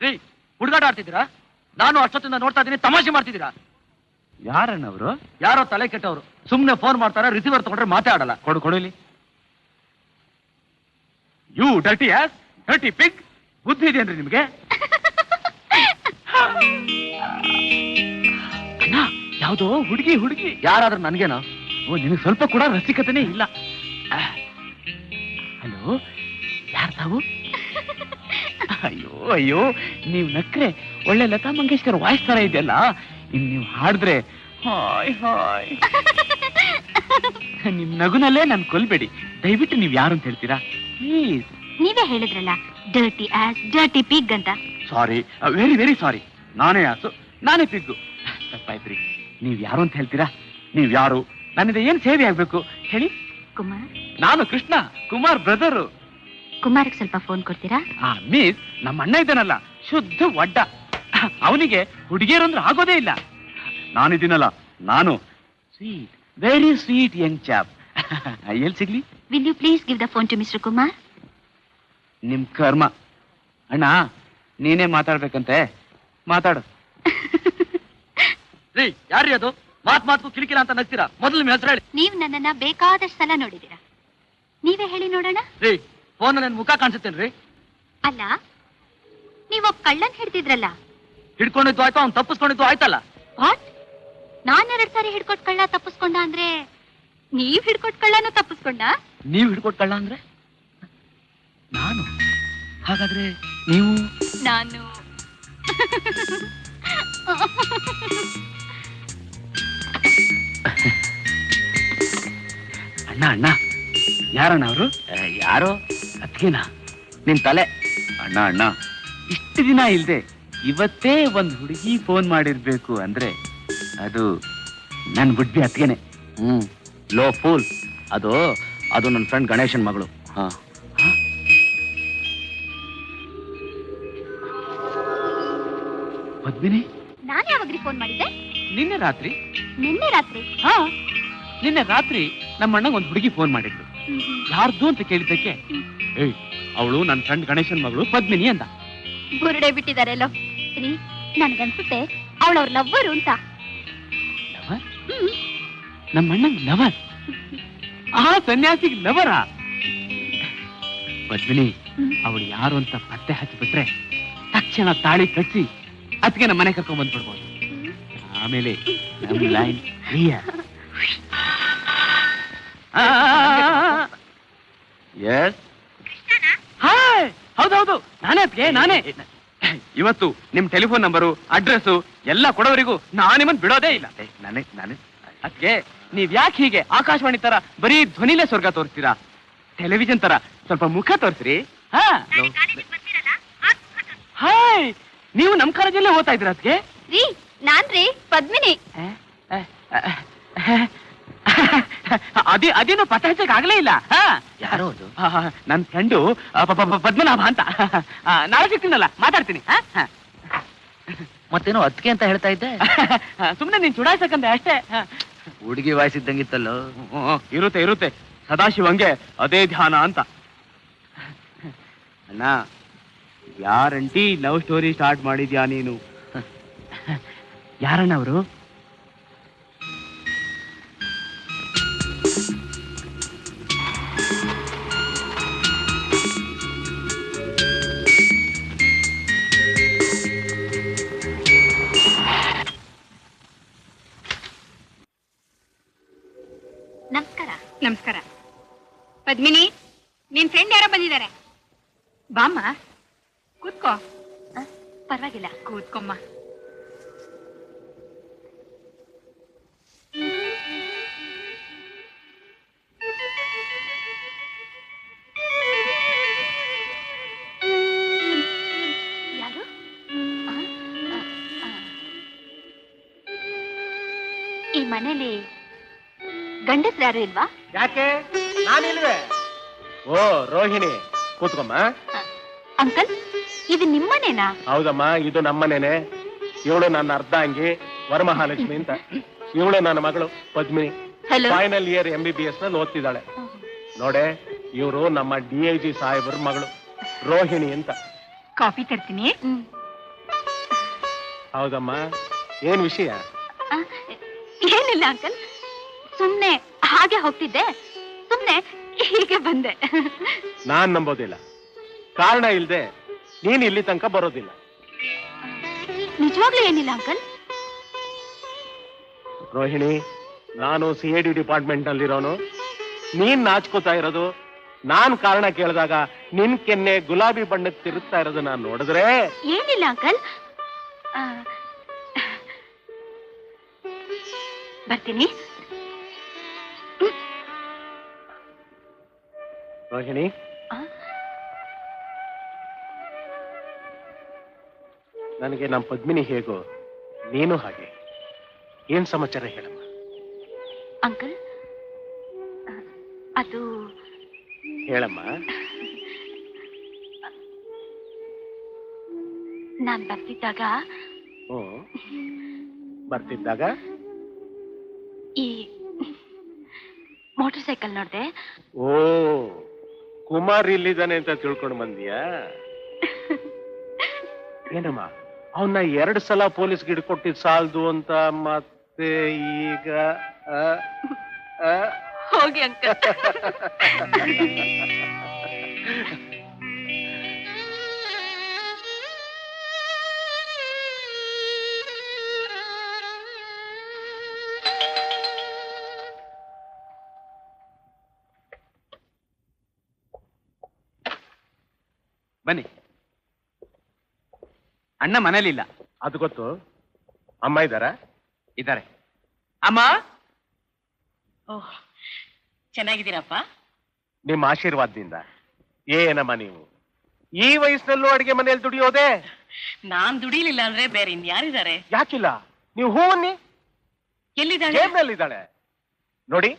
ರೀ? ಹುಡುಗಾಟ ಆಡ್ತಿದ್ದೀರಾ? ನಾನು ಅಷ್ಟೊತ್ತಿಂದ ನೋಡ್ತಾ ಇದ್ದೀನಿ, ತಮಾಷೆ ಮಾಡ್ತಿದ್ದೀರಾ? ಯಾರಣ್ಣವರು? ಯಾರೋ ತಲೆ ಕೆಟ್ಟವರು. ಸುಮ್ನೆ ಫೋನ್ ಮಾಡ್ತಾರೆ, ರಿಸೀವರ್ ತಗೊಂಡ್ರೆ ಮಾತಾಡಲ್ಲ. ಕೊಡು ಕೊಡುಲಿ. You dirty ass, dirty pig. ಬುದ್ಧಿ ಇದೆಯೇನ್ರಿ ನಿಮ್ಗೆ? ಅಣ್ಣ, ಯಾವ್ದೋ ಹುಡುಗಿ. ಯಾರಾದ್ರೂ ನನ್ಗೇನೋ? ಓ, ನಿನಗೆ ಸ್ವಲ್ಪ ಕೂಡ ರಸಿಕತೆನೇ ಇಲ್ಲ. ಹಲೋ, ಯಾರು ತಾವು? ಅಯ್ಯೋ, ನೀವು ನಕ್ರೆ ಒಳ್ಳೆ ಲತಾ ಮಂಗೇಶ್ಕರ್ ವಾಯ್ಸ್ ತರ ಇದೆಯಲ್ಲ. ಇನ್ ನೀವು ಹಾಡಿದ್ರೆ ಹಾಯ್ ಹಾಯ್. ನಿಮ್ ನಗುನಲ್ಲೇ ನನ್ ಕೊಲ್ಬೇಡಿ ದಯವಿಟ್ಟು. ನೀವ್ ಯಾರು ಅಂತ ಹೇಳ್ತೀರಾ ಪ್ಲೀಸ್? ನೀವೇ ಹೇಳಿದ್ರಲ್ಲ, ಡರ್ಟಿ ಆಸ್, ಡರ್ಟಿ ಪಿಗ್ ಅಂತ. ಸಾರಿ, ವೆರಿ ವೆರಿ ಸಾರಿ. ನಾನೇ ಆಸು, ನಾನೇ ಪಿಗ್ಗು. ತಪ್ಪಾಯ್ತ್ರಿ. ನೀವ್ ಯಾರು ಅಂತ ಹೇಳ್ತೀರಾ? ನೀವ್ ಯಾರು? ನನ್ನಿಂದ ಏನ್ ಸೇವೆ ಆಗ್ಬೇಕು ಹೇಳಿ? ಕುಮಾರ್. ನಾನು ಕೃಷ್ಣ, ಕುಮಾರ್ ಬ್ರದರು. ಕುಮಾರ್ಗೆ ಸ್ವಲ್ಪ ಫೋನ್ ಕೊಡ್ತೀರಾ? ಮಿಸ್, ನಮ್ಮ ಅಣ್ಣ ಇದ್ದಾನಲ್ಲ, ಶುದ್ಧ ಒಡ್ಡ. ಅವನಿಗೆ ಹುಡುಗಿಯರಂದ್ರೆ ಆಗೋದೇ ಇಲ್ಲ. ನಾನಿದ್ದೀನಲ್ಲ, ನಾನು sweet, very sweet young chap. ಎಲ್ಲಿ ಸಿಗ್ಲಿ? Will you please give the phone to mister Kumar? ನಿಮ್ ಕರ್ಮ. ಅಣ್ಣ, ನೀನೇ ಮಾತಾಡ್ಬೇಕಂತೆ, ಮಾತಾಡು. ರೀ ಯಾರ್ರೀ ಅದು ಮಾತ್ಗೂ ಕಿರಿಕಿರ ಅಂತ ನಗ್ತೀರಾ? ಮೊದಲು ನಿಮ್ಮ ಹೆಸರು ಹೇಳಿ. ನೀವ್ ನನ್ನನ್ನ ಬೇಕಾದಷ್ಟು ಸಲ ನೋಡಿದೀರಾ, ನೀವೇ ಹೇಳಿ ನೋಡೋಣ. ರೀ ಫೋನ್ ನನ್ ಮುಖ ಕಾಣಿಸುತ್ತೇನ್ರಿ? ಅಲ್ಲ, ನೀವೊಬ್ಬ ಕಳ್ಳನ್ ಹಿಡ್ದಿದ್ರಲ್ಲ, ಹಿಡ್ಕೊಂಡಿದ್ದು ಆಯ್ತು, ಅವ್ನು ತಪ್ಪಿಸ್ಕೊಂಡಿದ್ದು ಆಯ್ತಲ್ಲ. ವಾಟ್? ನಾನ್ 2 ಸಾರಿ ಹಿಡ್ಕೊಟ್ ಕಳ್ಳ ತಪ್ಪಿಸ್ಕೊಂಡ ಅಂದ್ರೆ ನೀವ್ ಹಿಡ್ಕೊಟ್ ಕಳ್ಳನು ತಪ್ಪಿಸ್ಕೊಂಡ? ನೀವು ಹಿಡ್ಕೊಟ್ ಕಳ್ಳ ಅಂದ್ರೆ ನಾನು? ಹಾಗಾದ್ರೆ ನೀವು? ನಾನು ಅಣ್ಣ ಅಣ್ಣ ಯಾರಣ್ಣ ಅವರು? ಯಾರೋ ಅದ್ಕೇನಾ ನಿನ್ ತಲೆ? ಅಣ್ಣ ಅಣ್ಣ ಇಷ್ಟು ದಿನ ಇಲ್ದೆ ಇವತ್ತೇ ಒಂದ್ ಹುಡುಗಿ ಫೋನ್ ಮಾಡಿರ್ಬೇಕು ಅಂದ್ರೆ ಅದು ನನ್ ಬುಡ್ಡಿ ಅತ್ಗೆನೆ. ಲೋ ಫೂಲ್, ಅದು ನನ್ನ ಫ್ರೆಂಡ್ ಗಣೇಶನ್ ಮಗಳು. ಪದ್ಮಿನಿ, ನಾನ್ ಯಾವಾಗ್ರಿ ಫೋನ್ ಮಾಡಿದ್ದೆ? ನಿನ್ನೆ ರಾತ್ರಿ. ನಿನ್ನೆ ರಾತ್ರಿ? ಹಾ, ನಿನ್ನೆ ರಾತ್ರಿ ನಮ್ಮ ಅಣ್ಣಂಗ್ ಒಂದ್ ಹುಡುಗಿ ಫೋನ್ ಮಾಡಿದ್ಲು. ಯಾರ್ದು ಅಂತ ಕೇಳಿದ್ದಕ್ಕೆ ಏಯ್ ಅವಳು ನನ್ನ ಫ್ರೆಂಡ್ ಗಣೇಶನ್ ಮಗಳು ಪದ್ಮಿನಿ ಅಂತ. ಬುರುಡೆ ಬಿಟ್ಟಿದಾರೆಲ್ಲೋ. ರೀ, ನನ್ಗನ್ಸುತ್ತೆ ಅವಳವ್ರ ಲವ್ವರು ಅಂತ. ಲವರ್? ನಮ್ಮ ಅಣ್ಣಂಗ್ ಲವರ್? ಆ ಸನ್ಯಾಸಿಗೆ ಲವರ? ಪದ್ಮಿನಿ, ಅವಳು ಯಾರು ಅಂತ ಪತ್ತೆ ಹಚ್ಚಿಬಿಟ್ರೆ ತಕ್ಷಣ ತಾಳಿ ಕಟ್ಟಿ ಅದಕ್ಕೆ ನಮ್ಮ ಮನೆ ಕರ್ಕೊಂಡ್ ಬಂದ್ಬಿಡ್ಬೋದು. ಆಮೇಲೆ ನಮ್ ಲೈನ್ ಕ್ಲಿಯರ್. ಎಸ್, ಹಾಯ್, ಹೌದೌದು, ನಾನೇ ಅದ್ಕೆ, ನಾನೇ. ಇವತ್ತು ನಿಮ್ ಟೆಲಿಫೋನ್ ನಂಬರು ಅಡ್ರೆಸ್ ಎಲ್ಲ ಕೊಡೋವರಿಗೂ ನಾನಿಮ್ಮನ್ ಬಿಡೋದೇ ಇಲ್ಲ. ನಾನೇ ಅದ್ಕೆ ನೀವ್ ಯಾಕೆ ಹೀಗೆ ಆಕಾಶವಾಣಿ ತರ ಬರೀ ಧ್ವನಿಲೇ ಸ್ವರ್ಗ ತೋರಿಸ್ತೀರಾ? ಟೆಲಿವಿಷನ್ ತರ ಸ್ವಲ್ಪ ಮುಖ ತೋರಿಸ್ರಿ. ಹಾಯ್, ನೀವು ನಮ್ ಕಾಲೇಜಲ್ಲೇ ಓದ್ತಾ ಇದ್ದೀರಾ? ಅದ್ಕೆ ರೀ, ನಾನ್ರಿ ಪದ್ಮಿನಿ. ಅದೇನು ಪತ್ತೆ ಹಚ್ಚಕ್ ಆಗ್ಲೇ ಇಲ್ಲ. ಯಾರೋ ಅದು? ನನ್ ಫ್ರೆಂಡು ಪದ್ಮನಾಭ ಅಂತ. ನಾಳೆ ಸಿಗ್ತೀನಲ್ಲ, ಮಾತಾಡ್ತೀನಿ. ಮತ್ತೇನೋ ಅದಕ್ಕೆ ಅಂತ ಹೇಳ್ತಾ ಇದ್ದೆ. ಸುಮ್ನೆ ನೀನ್ ಚುಡಾಯಿಸಕಂದೆ ಅಷ್ಟೇ. ಹುಡುಗಿ ವಾಯ್ಸಿದ್ದಂಗಿತ್ತಲ್ಲೋ. ಇರುತ್ತೆ ಇರುತ್ತೆ, ಸದಾಶಿವಂಗೆ ಅದೇ ಧ್ಯಾನ ಅಂತ. ಅಣ್ಣ, ಯಾರಂಟಿ ಲವ್ ಸ್ಟೋರಿ ಸ್ಟಾರ್ಟ್ ಮಾಡಿದ್ಯಾ ನೀನು? ಯಾರಣ್ಣ ಅವರು? ನಮಸ್ಕಾರ. ನಮಸ್ಕಾರ. ಪದ್ಮಿನಿ, ನಿನ್ ಫ್ರೆಂಡ್ ಯಾರೋ ಬಂದಿದ್ದಾರೆ. ಬಾಮ್ಮ, ಕೂತ್ಕೋ. ಪರವಾಗಿಲ್ಲ, ಕೂತ್ಕೊಮ್ಮ. ಯಾರು? ಈ ಮನೇಲಿ ಗಂಡಸ್ರು ಯಾರು ಇಲ್ವಾ? ಯಾಕೆ? ನಾನಿಲ್ವೇ? ಓ ರೋಹಿಣಿ, ಕೂತ್ಕೊಮ್ಮ. ಅಂಕಲ್, ಇದು ನಿಮ್ಮನೇನಾ? ಹೌದಮ್ಮ, ಇದು ನಮ್ಮನೇನೆ. ಇವಳು ನನ್ನ ಅರ್ಧಾಂಗಿ ವರಮಹಾಲಕ್ಷ್ಮಿ ಅಂತ. ಇವಳು ನನ್ನ ಮಗಳು Padmini. Hello. Final year MBBS ನಲ್ಲಿ ಓದ್ತಿದ್ದಾಳೆ. ನೋಡೆ, ಇವರು ನಮ್ಮ DIG ಸಾಹೇಬ್ರ ಮಗಳು ರೋಹಿಣಿ ಅಂತ. ಕಾಫಿ ತರ್ತೀನಿ. ಹೌದಮ್ಮ, ಏನ್ ವಿಷಯ? ಏನಿಲ್ಲ ಅಂಕಲ್, ಸುಮ್ನೆ ಹಾಗೆ ಹೋಗ್ತಿದ್ದೆ, ಸುಮ್ನೆ ಹೀಗೆ ಬಂದೆ. ನಾನ್ ನಂಬೋದಿಲ್ಲ. ಕಾರಣ ಇಲ್ದೆ ನೀನ್ ಇಲ್ಲಿ ತನಕ ಬರೋದಿಲ್ಲ. ನಿಜವಾಗ್ಲೂ ಏನಿಲ್ಲ ಅಂಕಲ್. ರೋಹಿಣಿ, ನಾನು CID ಡಿಪಾರ್ಟ್ಮೆಂಟ್ ನಲ್ಲಿರೋನು. ನೀನ್ ನಾಚ್ಕೋತಾ ಇರೋದು, ನಾನ್ ಕಾರಣ ಕೇಳಿದಾಗ ನಿನ್ ಕೆನ್ನೆ ಗುಲಾಬಿ ಬಣ್ಣಕ್ಕೆ ತಿರುಗ್ತಾ ಇರೋದು ನಾನ್ ನೋಡಿದ್ರೆ. ಏನಿಲ್ಲ ಅಂಕಲ್, ಬರ್ತೀನಿ. ರೋಹಿಣಿ, ನನಗೆ ನಮ್ಮ ಪದ್ಮಿನಿ ಹೇಗೋ ನೀನು ಹಾಗೆ. ಏನ್ ಸಮಾಚಾರ ಹೇಳಮ್ಮ? ಅಂಕಲ್, ಅದು ಹೇಳಮ್ಮ. ನಾನ್ ಬರ್ತಿದ್ದಾಗ ಬರ್ತಿದ್ದಾಗ ಈ ಮೋಟರ್ ಸೈಕಲ್ ನೋಡ್ದೆ. ಓ, ಕುಮಾರ್ ಇಲ್ಲಿದ್ದಾನೆ ಅಂತ ತಿಳ್ಕೊಂಡು ಬಂದಿಯಾ? ಏನಮ್ಮ, ಅವನ್ನ 2 ಸಲ ಪೊಲೀಸ್ಗೆ ಹಿಡ್ಕೊಟ್ಟಿದ್ ಸಾಲದು ಅಂತ ಮತ್ತೆ ಈಗ ಹೋಗಿ ಅಂಕಲ್. ಬನ್ನಿ. ಅಣ್ಣ ಮನೇಲಿಲ್ಲ. ಅದು ಗೊತ್ತು. ಅಮ್ಮ ಇದ್ದಾರೆ. ಅಮ್ಮ, ಓಹ್, ಚೆನ್ನಾಗಿದ್ದೀರಪ್ಪ? ನಿಮ್ಮ ಆಶೀರ್ವಾದದಿಂದ. ಏನಮ್ಮ ನೀವು ಈ ವಯಸ್ಸಿನಲ್ಲೂ ಅಡಿಗೆ ಮನೆಯಲ್ಲಿ ದುಡಿಯೋದೆ? ನಾನ್ ದುಡಿಲಿಲ್ಲ ಅಂದ್ರೆ ಬೇರೆ ಇನ್ಯಾರಿದ್ದಾರೆ? ಯಾಕಿಲ್ಲ? ನೀವು ಹೂವನ್ನಿ. ಎಲ್ಲಿದ್ದಾಳೆ? ಜೇಬ್ನಲ್ಲಿದ್ದಾಳೆ ನೋಡಿ.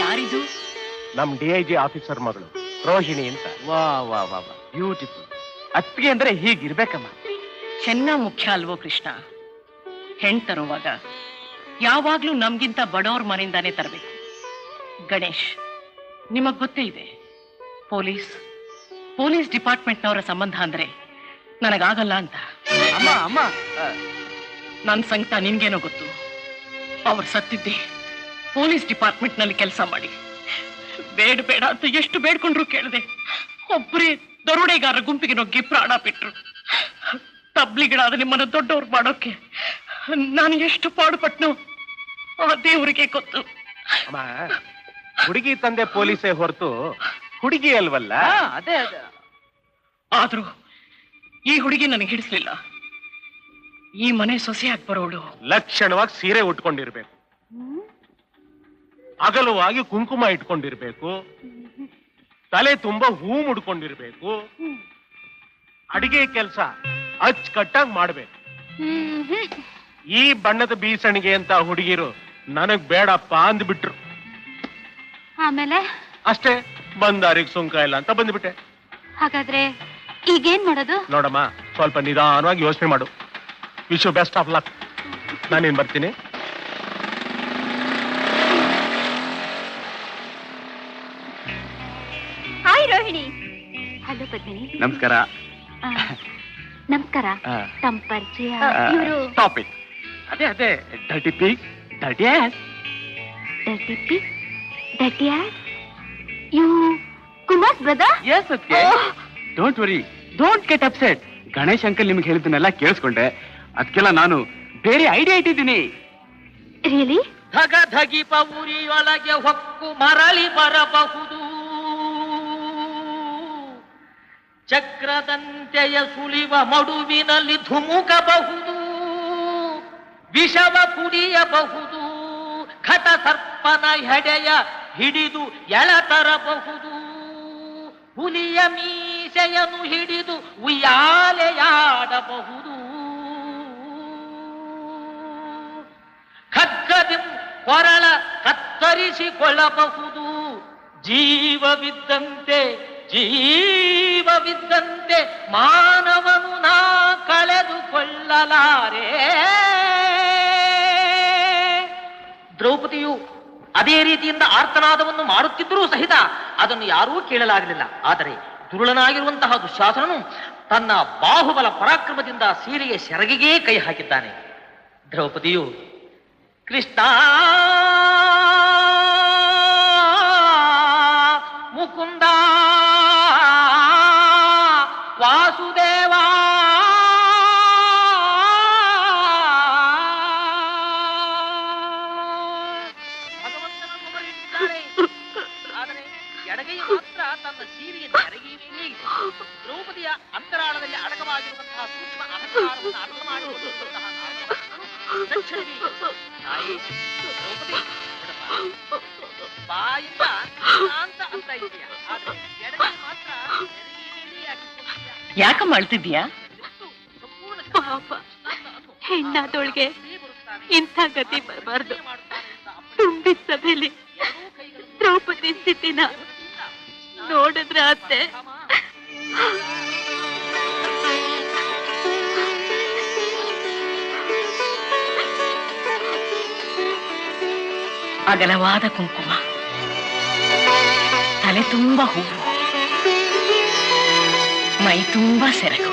ಯಾರಿದು? ನಮ್ DIG ಆಫೀಸರ್ ಮಗಳು ರೋಹಿಣಿ ಅಂತ. ವಾ ವಾ ವಾ ವಾ, ಬ್ಯೂಟಿಫುಲ್. ಅತ್ತಿಗೆ ಅಂದ್ರೆ ಹೀಗಿರ್ಬೇಕಮ್ಮ. ಚೆನ್ನ ಮುಖ್ಯ ಅಲ್ವೋ ಕೃಷ್ಣ? ಹೆಣ್ ತರುವಾಗ ಯಾವಾಗ್ಲೂ ನಮ್ಗಿಂತ ಬಡವ್ರ ಮನೆಯಿಂದಾನೇ ತರಬೇಕು. ಗಣೇಶ್, ನಿಮಗ್ ಗೊತ್ತೇ ಇದೆ, ಪೊಲೀಸ್ ಡಿಪಾರ್ಟ್ಮೆಂಟ್ನವರ ಸಂಬಂಧ ಅಂದ್ರೆ ನನಗಾಗಲ್ಲ ಅಂತ. ಅಮ್ಮ ಅಮ್ಮ, ನನ್ ಸಂಕಟ ನಿನ್ಗೇನೋ ಗೊತ್ತು. ಅವ್ರು ಸತ್ತಿದ್ದೆ ಪೊಲೀಸ್ ಡಿಪಾರ್ಟ್ಮೆಂಟ್ ನಲ್ಲಿ ಕೆಲಸ ಮಾಡಿ. ಬೇಡ ಬೇಡ ಅಂತ ಎಷ್ಟು ಬೇಡ್ಕೊಂಡ್ರು ಕೇಳದೆ ಒಬ್ಬರೇ ದರೋಡೆಗಾರರ ಗುಂಪಿಗೆ ನುಗ್ಗಿ ಪ್ರಾಣ ಬಿಟ್ರು. ತಬ್ಲಿಗಳಾದ ನಿಮ್ಮನ್ನ ದೊಡ್ಡವ್ರು ಮಾಡೋಕೆ ನಾನು ಎಷ್ಟು ಪಾಡುಪಟ್ನು ಆ ದೇವರಿಗೆ ಗೊತ್ತು. ಅಮ್ಮ, ಹುಡುಗಿ ತಂದೆ ಪೊಲೀಸೇ ಹೊರತು ಹುಡುಗಿ ಅಲ್ವಲ್ಲ? ಅದೇ. ಆದ್ರೂ ಈ ಹುಡುಗಿ ನನಗೆ ಹಿಡಿಸ್ಲಿಲ್ಲ. ಈ ಮನೆ ಸೊಸೆಯಾಗಿ ಬರೋಳು ಲಕ್ಷಣವಾಗಿ ಸೀರೆ ಉಟ್ಕೊಂಡಿರ್ಬೇಕು, ಅಗಲವಾಗಿ ಕುಂಕುಮ ಇಟ್ಕೊಂಡಿರ್ಬೇಕು, ತಲೆ ತುಂಬಾ ಹೂ ಮುಡ್ಕೊಂಡಿರ್ಬೇಕು, ಅಡಿಗೆ ಕೆಲಸ ಅಚ್ಚುಕಟ್ಟಾಗಿ ಮಾಡ್ಬೇಕು. ಈ ಬಣ್ಣದ ಬೀಸಣಿಗೆ ಅಂತ ಹುಡುಗಿರು ನನಗ್ ಬೇಡಪ್ಪ ಅಂದ್ಬಿಟ್ರು. ಆಮೇಲೆ ಅಷ್ಟೇ, ಬಂದಾರಿಗೆ ಸುಂಕ ಇಲ್ಲ ಅಂತ ಬಂದ್ಬಿಟ್ಟೆ. ಹಾಗಾದ್ರೆ ಈಗೇನ್ ಮಾಡೋದು? ನೋಡಮ್ಮ, ಸ್ವಲ್ಪ ನಿಧಾನವಾಗಿ ಯೋಚನೆ ಮಾಡು. Wish you best of luck. ನಾನೇನ್ ಬರ್ತೀನಿ. ಹಾಯ್ ರೋಹಿಣಿ. ಹಲೋ ಪದ್ಮಿನಿ. ನಮಸ್ಕಾರ. ನಮಸ್ಕಾರ. ತಮ್ಮ ಪರಿಚಯ? ಇವರು ಸ್ಟಾಪ್ ಇಟ್. ಅದೇ dirty pig, dirty ass. Dirty pig, dirty ass. You Kumar brother? Yes okay. Don't worry, don't get upset. Ganesh uncle ನಿಮ್ಗೆ ಹೇಳಿದ್ದನ್ನೆಲ್ಲ ಕೇಳಿಸ್ಕೊಂಡೆ. ಅದಕ್ಕೆಲ್ಲ ನಾನು ಬೇರೆ ಐಡಿಯಾ ಇಟ್ಟಿದ್ದೀನಿ. ರಿಯಲಿ? ಧಗ ಧಗಿಪ ಉರಿಯೊಳಗೆ ಹೊಕ್ಕು ಮರಳಿ ಬರಬಹುದು. ಚಕ್ರದಂತೆಯ ಸುಳಿವ ಮಡುವಿನಲ್ಲಿ ಧುಮುಕಬಹುದು. ವಿಷವ ಕುಡಿಯಬಹುದು. ಘಟ ಸರ್ಪನ ಹೆಡೆಯ ಹಿಡಿದು ಎಳತರಬಹುದು. ಹುಲಿಯ ಮೀಸೆಯನ್ನು ಹಿಡಿದು ಉಯ್ಯಾಲೆಯಾಡಬಹುದು. ಖಡ್ಗದಿ ಕೊರಳ ಕತ್ತರಿಸಿಕೊಳ್ಳಬಹುದು. ಜೀವವಿದ್ದಂತೆ ಮಾನವನು ನಾ ಕಳೆದುಕೊಳ್ಳಲಾರೆ. ದ್ರೌಪದಿಯು ಅದೇ ರೀತಿಯಿಂದ ಆರ್ತನಾದವನ್ನು ಮಾಡುತ್ತಿದ್ದರೂ ಸಹಿತ ಅದನ್ನು ಯಾರೂ ಕೇಳಲಾಗಲಿಲ್ಲ. ಆದರೆ ದುರುಳನಾಗಿರುವಂತಹ ದುಶ್ಯಾಸನನು ತನ್ನ ಬಾಹುಬಲ ಪರಾಕ್ರಮದಿಂದ ಸೀರೆಯ ಸೆರಗಿಗೆ ಕೈ ಹಾಕಿದ್ದಾನೆ. ದ್ರೌಪದಿಯು ಕೃಷ್ಣ ಮುಕುಂದ ವಾಸುದೇವ ಭಗವಂತನನ್ನು ಬರೆದಿದ್ದಾಳೆ. ಆದರೆ ಎಡಗೈ ಮಾತ್ರ ತನ್ನ ಸೀರೆಯ ಸೆರಗಿಯೇ ಇದೆ. ದ್ರೌಪದಿಯ ಅಂತರಾಳದಲ್ಲಿ ಅಡಕವಾಗಿರುವಂತಹ ಸೂಕ್ಷ್ಮ ಅಹಂಕಾರವನ್ನು ಅರ್ಥ ಮಾಡಿಕೊಳ್ಳುವಂತಹ ಬಾಯಿಂದ ಅಂತ ಇದೆಯಾ, ಆದ್ರೆ ಎಡಗೈ ಮಾತ್ರ ಯಾಕಮ್ಮ ಅಳ್ತಿದ್ಯಾ? ಪಾಪ, ಹೆಣ್ಣಾದೊಳಗೆ ಇಂಥ ಗತಿ ಬರಬಾರ್ದು. ತುಂಬಿದ ಸಭೆಯಲ್ಲಿ ದ್ರೌಪದಿ ಸ್ಥಿತಿನ ನೋಡಿದ್ರ ಅತ್ತೆ. ಅಗಲವಾದ ಕುಂಕುಮ, ತಲೆ ತುಂಬ ಹೂವು, ಮೈ ತುಂಬಾ ಸೆರಗು.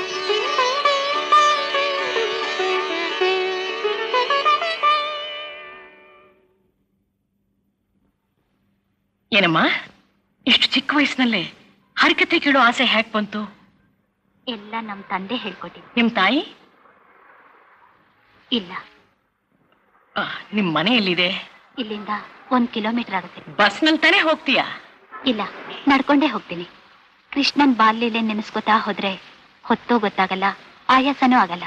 ಏನಮ್ಮ, ಇಷ್ಟು ಚಿಕ್ಕ ವಯಸ್ಸಿನಲ್ಲೇ ಹರಕತೆ ಕೇಳೋ ಆಸೆ ಹ್ಯಾಕ್ ಬಂತು? ಎಲ್ಲ ನಮ್ ತಂದೆ ಹೇಳ್ಕೊಟ್ಟಿದ್ದು. ನಿಮ್ ತಾಯಿ? ಇಲ್ಲ. ನಿಮ್ ಮನೆ ಎಲ್ಲಿದೆ? ಇಲ್ಲಿಂದ 1 ಕಿಲೋಮೀಟರ್ ಆಗುತ್ತೆ. ಬಸ್ನಲ್ಲಿ ತಾನೇ ಹೋಗ್ತೀಯಾ? ಇಲ್ಲ, ನಡ್ಕೊಂಡೇ ಹೋಗ್ತೀನಿ. ಕೃಷ್ಣನ್ ಬಾಲ್ಯಲೆ ನೆನೆಸ್ಕೊತಾ ಹೋದ್ರೆ ಹೊತ್ತೋ ಗೊತ್ತಾಗಲ್ಲ, ಆಯಾಸನೂ ಆಗಲ್ಲ.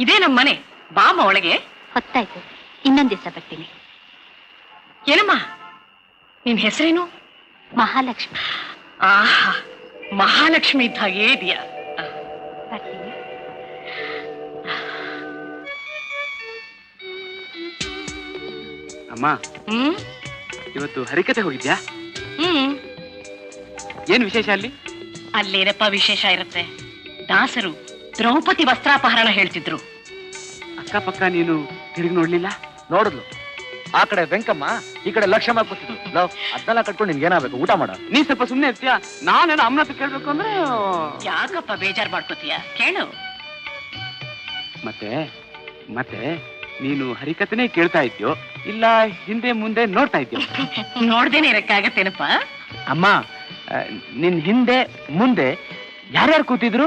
ಇದೇ ನಮ್ ಮನೆ. ಬಾಮ ಒಳಗೆ. ಹೊತ್ತಾಯ್ತು, ಇನ್ನೊಂದ್ ದಿವಸ ಬರ್ತೀನಿ. ಏನಮ್ಮ ನಿನ್ ಹೆಸರೇನು? ಮಹಾಲಕ್ಷ್ಮಿ. ಆಹಾ, ಮಹಾಲಕ್ಷ್ಮಿ ಇದ್ದ ಹಾಗೆ ಇದೆಯಾ? ಬರ್ತೀನಿ. ಅಮ್ಮ, ಇವತ್ತು ಹರಿಕತೆ ಹೋಗಿದ್ಯಾ? ಏನ್ ವಿಶೇಷ ಅಲ್ಲಿ? ಅಲ್ಲೇನಪ್ಪ ವಿಶೇಷ ಇರುತ್ತೆ. ದಾಸರು ದ್ರೌಪದಿ ವಸ್ತ್ರಾಪಹರಣ ಹೇಳ್ತಿದ್ರು. ಅಕ್ಕಪಕ್ಕ ನೀನು ತಿರುಗಿ ನೋಡ್ಲಿಲ್ಲ? ನೋಡಿದ್ಲು. ಆ ಕಡೆ ವೆಂಕಮ್ಮ, ಈ ಕಡೆ ಲಕ್ಷ್ಮ ಕೂತಿದ್ಲು. ಅದನ್ನೆಲ್ಲ ಕಟ್ಕೊಂಡು ನಿನ್ಗೇನಾಗಬೇಕು? ಊಟ ಮಾಡ. ನೀ ಸ್ವಲ್ಪ ಸುಮ್ಮನೆ ಇರ್ತೀಯಾ? ನಾನೇನೋ ಅಮ್ಮನ ಹತ್ರ ಕೇಳ್ಬೇಕು ಅಂದ್ರೆ. ಯಾಕಪ್ಪ ಬೇಜಾರ್ ಮಾಡ್ಕೋತೀಯ? ಕೇಳು. ಮತ್ತೆ ಮತ್ತೆ ನೀನು ಹರಿಕತೆನೇ ಕೇಳ್ತಾ ಇದ್ಯೋ ಇಲ್ಲ ಹಿಂದೆ ಮುಂದೆ ನೋಡ್ತಾ ಇದ್ಯೋ? ನೋಡ್ದೇನೆ ಇರಕ್ಕಾಗತ್ತೇನಪ್ಪ? ಅಮ್ಮ, ನಿನ್ ಹಿಂದೆ ಮುಂದೆ ಯಾರ್ಯಾರು ಕೂತಿದ್ರು?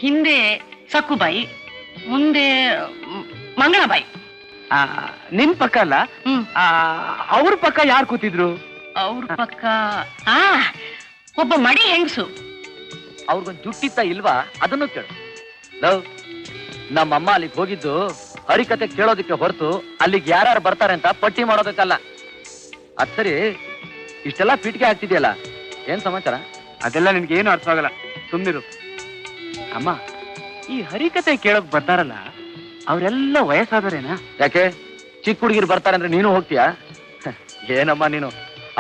ಹಿಂದೆ ಸಕ್ಕುಬಾಯಿ, ಮುಂದೆ ಮಂಗಳಬಾಯಿ. ನಿನ್ ಪಕ್ಕ ಅಲ್ಲ, ಅವ್ರ ಪಕ್ಕ ಯಾರು ಕೂತಿದ್ರು? ಅವ್ರ ಪಕ್ಕ ಒಬ್ಬ ಮಡಿ ಹೆಂಗಸು. ಅವ್ರಿಗೊಂದು ಜುಟ್ಟಿತ್ತ ಇಲ್ವಾ? ಅದನ್ನು ಕೇಳು. ಲವ್, ನಮ್ಮಮ್ಮ ಅಲ್ಲಿಗೆ ಹೋಗಿದ್ದು ಹರಿಕತೆ ಕೇಳೋದಕ್ಕೆ ಹೊರತು ಅಲ್ಲಿಗೆ ಯಾರ್ಯಾರು ಬರ್ತಾರೆ ಅಂತ ಪಟ್ಟಿ ಮಾಡೋದಕ್ಕಲ್ಲ. ಅದ್ ಸರಿ, ಇಷ್ಟೆಲ್ಲ ಪೀಟಿಗೆ ಆಗ್ತಿದೆಯಲ್ಲ, ಏನ್ ಸಮಾಚಾರ? ಅದೆಲ್ಲ ನಿನ್ಗೆ ಏನು ಅರ್ಥ ಆಗಲ್ಲ, ಸುಮ್ನಿರು. ಅಮ್ಮ, ಈ ಹರಿಕತೆ ಕೇಳೋಕ್ ಬರ್ತಾರಲ್ಲ ಅವರೆಲ್ಲ ವಯಸ್ಸಾದರೇನಾ? ಯಾಕೆ ಚಿಕ್ಕ ಹುಡುಗಿರು ಬರ್ತಾರೆ ಅಂದ್ರೆ ನೀನು ಹೋಗ್ತೀಯಾ? ಏನಮ್ಮ ನೀನು,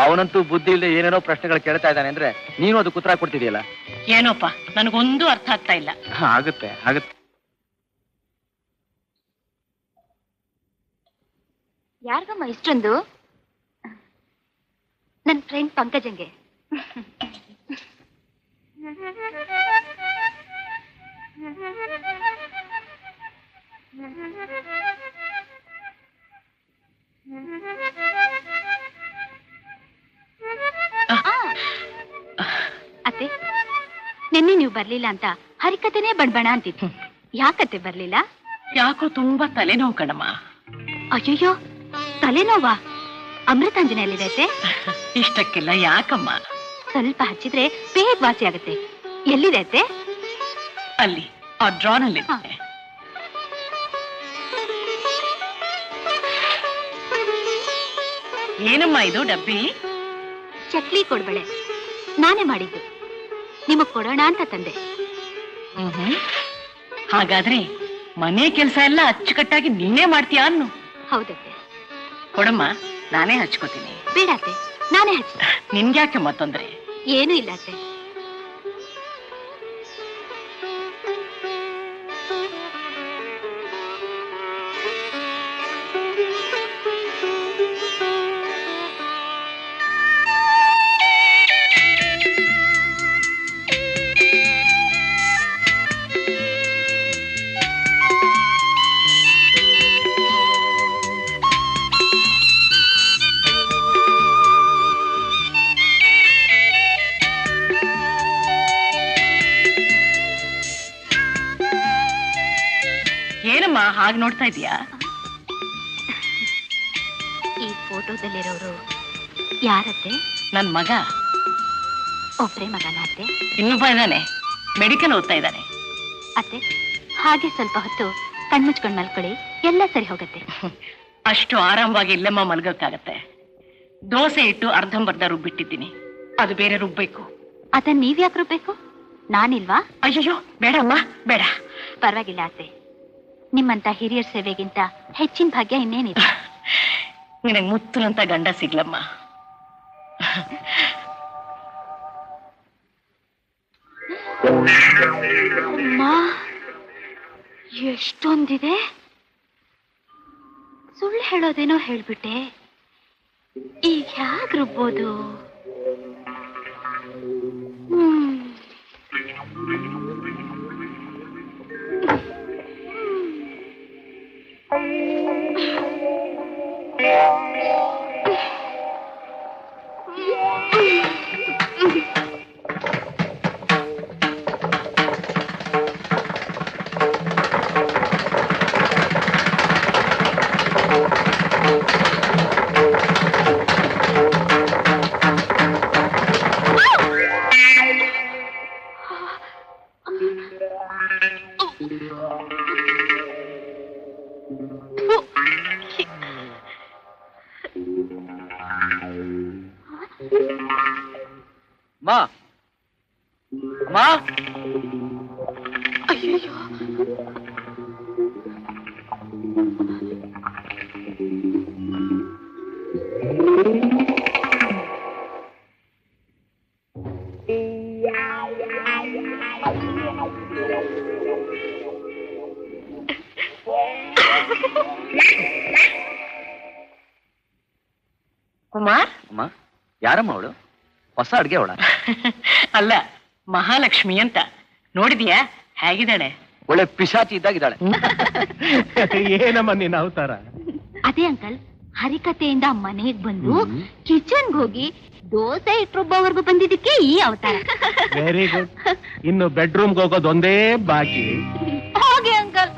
ಅವನಂತೂ ಬುದ್ಧಿ ಇಲ್ಲದೆ ಏನೇನೋ ಪ್ರಶ್ನೆಗಳು ಕೇಳ್ತಾ ಇದ್ದಾನೆ ಅಂದ್ರೆ ನೀನು ಅದಕ್ಕೆ ಉತ್ತರ ಕೊಡ್ತಿದೀಯಲ್ಲ. ಏನೋಪ್ಪ, ನನಗೊಂದು ಅರ್ಥ ಆಗ್ತಾ ಇಲ್ಲ. ಆಗುತ್ತೆ ಆಗುತ್ತೆ. ಯಾರಿಗಮ್ಮ ಇಷ್ಟೊಂದು? ನನ್ನ ಫ್ರೆಂಡ್ ಪಂಕಜಂಗೆ. ಅತ್ತೆ, ನಿನ್ನೆ ನೀವು ಬರ್ಲಿಲ್ಲ ಅಂತ ಹರಿಕತೆನೇ ಬಣ್ಬಣ ಅಂತಿತ್ತು. ಯಾಕತ್ತೆ ಬರ್ಲಿಲ್ಲ? ಯಾಕೋ ತುಂಬಾ ತಲೆನೋವು ಕಣಮ್ಮ. ಅಯ್ಯಯ್ಯೋ, ತಲೆನೋವಾ? ಅಮೃತಾಂಜನೆಯಲ್ಲಿದೆ. ಇಷ್ಟಕ್ಕೆಲ್ಲ ಯಾಕಮ್ಮ? ಸ್ವಲ್ಪ ಹಚ್ಚಿದ್ರೆ ಬೇಗ ವಾಸಿ ಆಗುತ್ತೆ. ಎಲ್ಲಿದೆ ಅತ್ತೆ? ಅಲ್ಲಿ ಆ ಡ್ರಾನಲ್ಲಿ. ಏನಮ್ಮ ಇದು ಡಬ್ಬಿ? ಚಕ್ಲಿ ಕೊಡ್ಬೇಳೆ, ನಾನೇ ಮಾಡಿದ್ದು. ನಿಮಗ್ ಕೊಡೋಣ ಅಂತ ತಂದೆ. ಹಾಗಾದ್ರೆ ಮನೆ ಕೆಲಸ ಎಲ್ಲ ಅಚ್ಚುಕಟ್ಟಾಗಿ ನೀನೇ ಮಾಡ್ತೀಯಾ ಅನ್ನು? ಹೌದತ್ತೆ. ಕೊಡಮ್ಮ, ನಾನೇ ಹಚ್ಕೋತೀನಿ. ಬೇಡತ್ತೆ, ನಾನೇ ಹಚ್ಚ. ನಿನ್ಗ್ಯಾಕೆ ಮತ್ತೊಂದ್ರೆ? ಏನೂ ಇಲ್ಲ ಅತ್ತೆ. ಏನಮ್ಮ ಹಾಗೆ ನೋಡ್ತಾ ಇದೀಯಾ? ಈ ಫೋಟೋದಲ್ಲಿರೋರು ಯಾರತ್ತೆ? ನನ್ ಮಗ. ಒಬ್ರೇ ಮಗನ ಅತ್ತೆ? ಇನ್ನೊಬ್ಬ ಇದ್ದಾನೆ, ಮೆಡಿಕಲ್ ಓದ್ತಾ ಇದ್ದಾನೆ. ಅತ್ತೆ, ಹಾಗೆ ಸ್ವಲ್ಪ ಹೊತ್ತು ಕಣ್ಮುಚ್ಕೊಂಡ್ ಮಲ್ಕೊಳ್ಳಿ, ಎಲ್ಲ ಸರಿ ಹೋಗತ್ತೆ. ಅಷ್ಟು ಆರಾಮವಾಗಿ ಇಲ್ಲಮ್ಮ ಮಲ್ಗಕ್ಕಾಗತ್ತೆ. ದೋಸೆ ಇಟ್ಟು ಅರ್ಧಂಬರ್ಧ ರುಬ್ಬಿಟ್ಟಿದ್ದೀನಿ, ಅದು ಬೇರೆ ರುಬ್ಬೇಕು. ಅದನ್ನ ನೀವ್ಯಾಕೆ ರುಬ್ಬೇಕು? ನಾನಿಲ್ವಾ? ಅಯ್ಯೋ ಬೇಡಮ್ಮ, ಬೇಡ. ಪರವಾಗಿಲ್ಲ ಅತ್ತೆ, ನಿಮ್ಮಂತ ಹಿರಿಯರ ಸೇವೆಗಿಂತ ಹೆಚ್ಚಿನ ಭಾಗ್ಯ ಇನ್ನೇನಿದೆ. ನಿನಗೆ ಮುತ್ತುನಂತ ಗಂಡ ಸಿಗ್ಲಮ್ಮ. ಅಮ್ಮ, ಎಷ್ಟೊಂದಿದೆ. ಸುಳ್ಳು ಹೇಳೋದೇನೋ ಹೇಳ್ಬಿಟ್ಟೆ. ಈಗ ಹ್ಯಾಗ್ ರುಬ್ಬೋದು? ಮಾ ಮಾ ಅಯ್ಯಯ್ಯೋ ಕುಮಾರ್ ಅಮ್ಮ ಯಾರಮ್ಮ ಅವಳು? ಹೊಸ ಅಡ್ಗೆ ಅವಳ? ಅಲ್ಲ, ಮಹಾಲಕ್ಷ್ಮಿ ಅಂತ. ನೋಡಿದ್ಯಾ ಹೇಗಿದ್ದಾಳೆ? ಒಳ್ಳೆ ಪಿಶಾಚಿ ಇದ್ದಾಗಿದ್ದಾಳೆ. ಏನಮ್ಮ ನಿನ್ನ ಅವತಾರ? ಅದೇ ಅಂಕಲ್, ಹರಿಕತೆಯಿಂದ ಮನೆಗ್ ಬಂದು ಕಿಚನ್ಗೆ ಹೋಗಿ ದೋಸೆ ಇಟ್ಟೊಬ್ಬವರೆಗೂ ಬಂದಿದ್ದಕ್ಕೆ ಈ ಅವತಾರ. Very good. ಇನ್ನು ಬೆಡ್ರೂಮ್ಗೆ ಹೋಗೋದು ಒಂದೇ ಬಾಕಿ. ಹೋಗಿ uncle.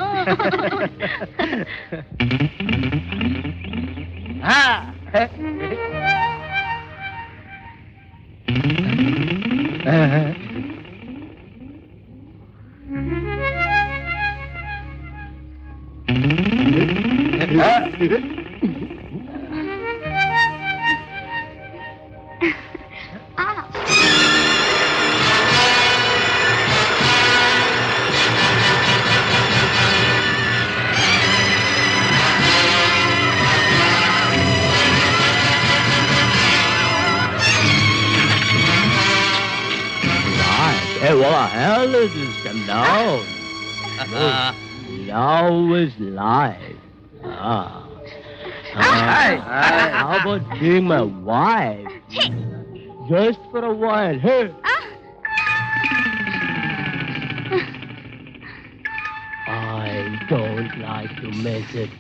Hey, what the hell is this? Come down. Now is live. How about being my wife? Just for a while. Hey. I don't like to miss it.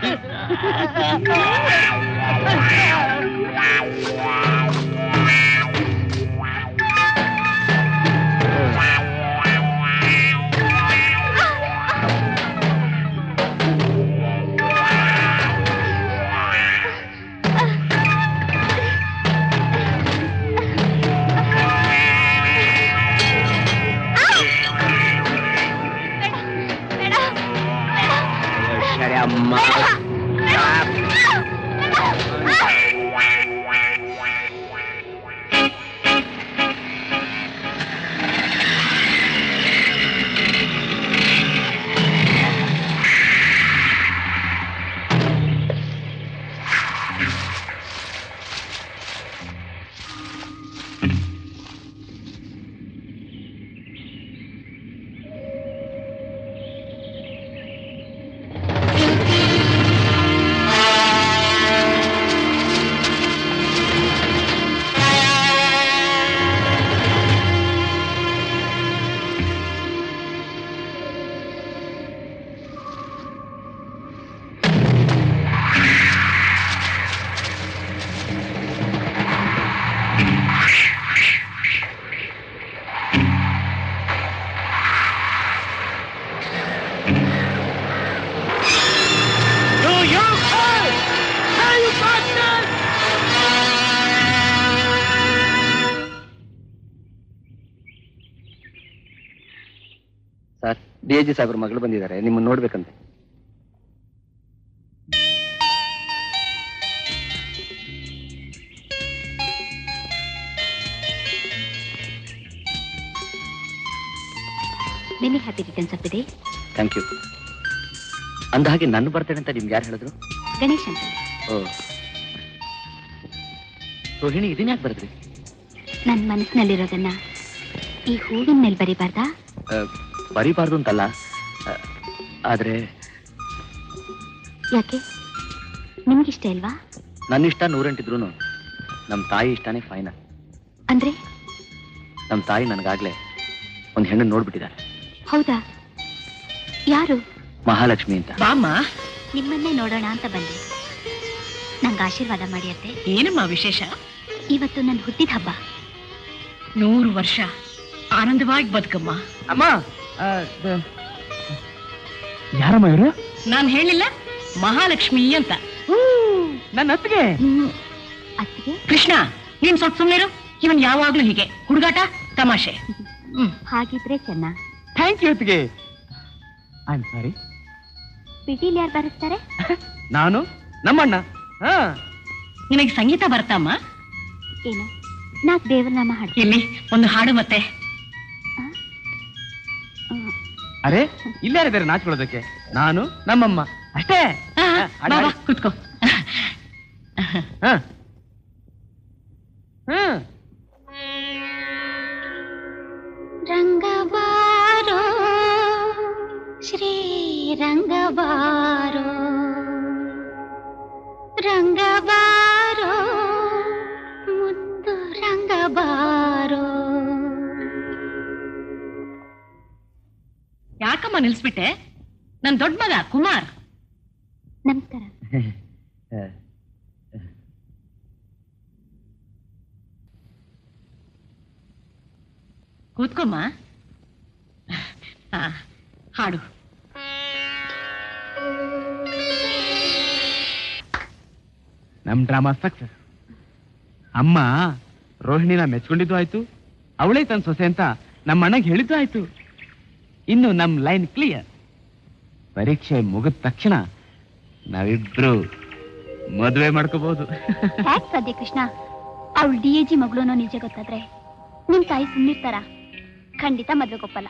Sir, DIG ಸಾಹೇಬ್ರ ಮಗಳು ಬಂದಿದ್ದಾರೆ, ನಿಮ್ಮನ್ನು ನೋಡ್ಬೇಕಂತೆ. Many happy returns of the day. Thank you. ಅಂದ ಹಾಗೆ ನನ್ನ ಬರ್ತೇನೆ ಅಂತ ನಿಮ್ಗೆ ಯಾರು ಹೇಳಿದ್ರು? ಗಣೇಶ್ ಅಂತ. ಓ, ರೋಹಿಣಿ, ಇದನ್ನ ಯಾಕೆ ಬರೆದ್ರಿ? ನನ್ನ ಮನಸ್ಸಿನಲ್ಲಿರೋದನ್ನ ಈ ಹೂವಿನ ಮೇಲೆ ಬರೀಬಾರ್ದಾ? ಬರೀಬಾರ್ದು ಅಂತಲ್ಲ, ಆದ್ರೆ ಯಾಕೆ, ನಿಮ್ಗಿಷ್ಟ ಇಲ್ವಾ? ನನ್ನ ಇಷ್ಟ 108 ನಮ್ಮ ತಾಯಿ ಇಷ್ಟನೇ ಫೈನಲ್. ಅಂದ್ರೆ ನಮ್ಮ ತಾಯಿ ನನಗಾಗ್ಲೇ ಒಂದು ಹೆಣ್ಣನ್ನು ನೋಡ್ಬಿಟ್ಟಿದ್ದಾರೆ. ಹೌದಾ? ಯಾರು? ಮಹಾಲಕ್ಷ್ಮಿ ಅಂತ. ಬಾಮ್ಮ, ನಿಮ್ಮನ್ನೇ ನೋಡೋಣ ಅಂತ ಬಂದೆ. ನಂಗೆ ಆಶೀರ್ವಾದ ಮಾಡಿ ಅತ್ತೆ. ಏನಮ್ಮ ವಿಶೇಷ? ಇವತ್ತು ನನ್ನ ಹುಟ್ಟಿದ ಹಬ್ಬ. 100 ವರ್ಷ ಆನಂದವಾಗಿ ಬದುಕಮ್ಮ. ಅಮ್ಮ, ಯಾರಮ್ಮ ಇವರು? ನಾನ್ ಹೇಳಿಲ್ಲ, ಮಹಾಲಕ್ಷ್ಮಿ ಅಂತ. ನನ್ನ ಅತ್ತಿಗೆ. ಅತ್ತಿಗೆ? ಕೃಷ್ಣ, ನೀನ್ ಸ್ವಲ್ಪ ಸುಮ್ಮನಿರು. ಇವನ್ ಯಾವಾಗ್ಲೂ ಹೀಗೆ ಹುಡುಗಾಟ ತಮಾಷೆ. ಹಾಗಿದ್ರೆ ಚೆನ್ನ. ಥ್ಯಾಂಕ್ ಯು ಅತ್ತಿಗೆ. I am sorry. ಪಿಟೀಲ್ ಯಾರು ಬರೆಸ್ತಾರೆ? ನಾನು, ನಮ್ಮಣ್ಣ. ನಿನಗೆ ಸಂಗೀತ ಬರ್ತಾಮ್ಮ? ಏನು, 4 ದೇವರನಾಮ ಹಾಡು. ಇಲ್ಲಿ ಒಂದು ಹಾಡು ಮತ್ತೆ. ಅರೆ, ಇಲ್ಲಾರಿದ್ದಾರೆ ನಾಚ್ಕೊಳ್ಳೋದಕ್ಕೆ? ನಾನು, ನಮ್ಮಮ್ಮ ಅಷ್ಟೇ. ಕೂತ್ಕೋ. ರಂಗಬಾರೋ ಶ್ರೀರಂಗಬಾರೋ, ರಂಗಬಾರೋ ಮುದ್ದು ರಂಗಬಾರೋ. ಯಾಕಮ್ಮ ನಿಲ್ಸ್ಬಿಟ್ಟೆ? ನನ್ ದೊಡ್ಡ ಮಗ ಕುಮಾರ್. ನಮಸ್ಕಾರ. ಕೂತ್ಕೊಮ್ಮ. ಹಾಡು. ನಮ್ ಡ್ರಾಮಾ ಸಕ್ಸಸ್. ಅಮ್ಮ ರೋಹಿಣಿನ ಮೆಚ್ಕೊಂಡಿದ್ದು ಆಯ್ತು, ಅವಳೇ ತನ್ನ ಸೊಸೆ ಅಂತ ನಮ್ಮ ಅಣ್ಣಗೆ ಹೇಳಿದ್ದು ಆಯ್ತು. ಇನ್ನು ನಮ್ ಲೈನ್ ಕ್ಲಿಯರ್. ಪರೀಕ್ಷೆ ಮುಗಿದ ತಕ್ಷಣ ನಾವಿಬ್ರು ಮದುವೆ ಮಾಡ್ಕೋಬಹುದು. ಯಾಕೆ ಸಾಧ್ಯ ಕೃಷ್ಣ? ಅವಳು ಡಿಎಜಿ ಮಗಳು ಅನ್ನೋ ನಿಜ ಗೊತ್ತಾದ್ರೆ ನಿಮ್ ತಾಯಿ ಸುಮ್ಮನಿರ್ತಾರ? ಖಂಡಿತ ಮದ್ವೆಗೊಪ್ಪಲ್ಲ.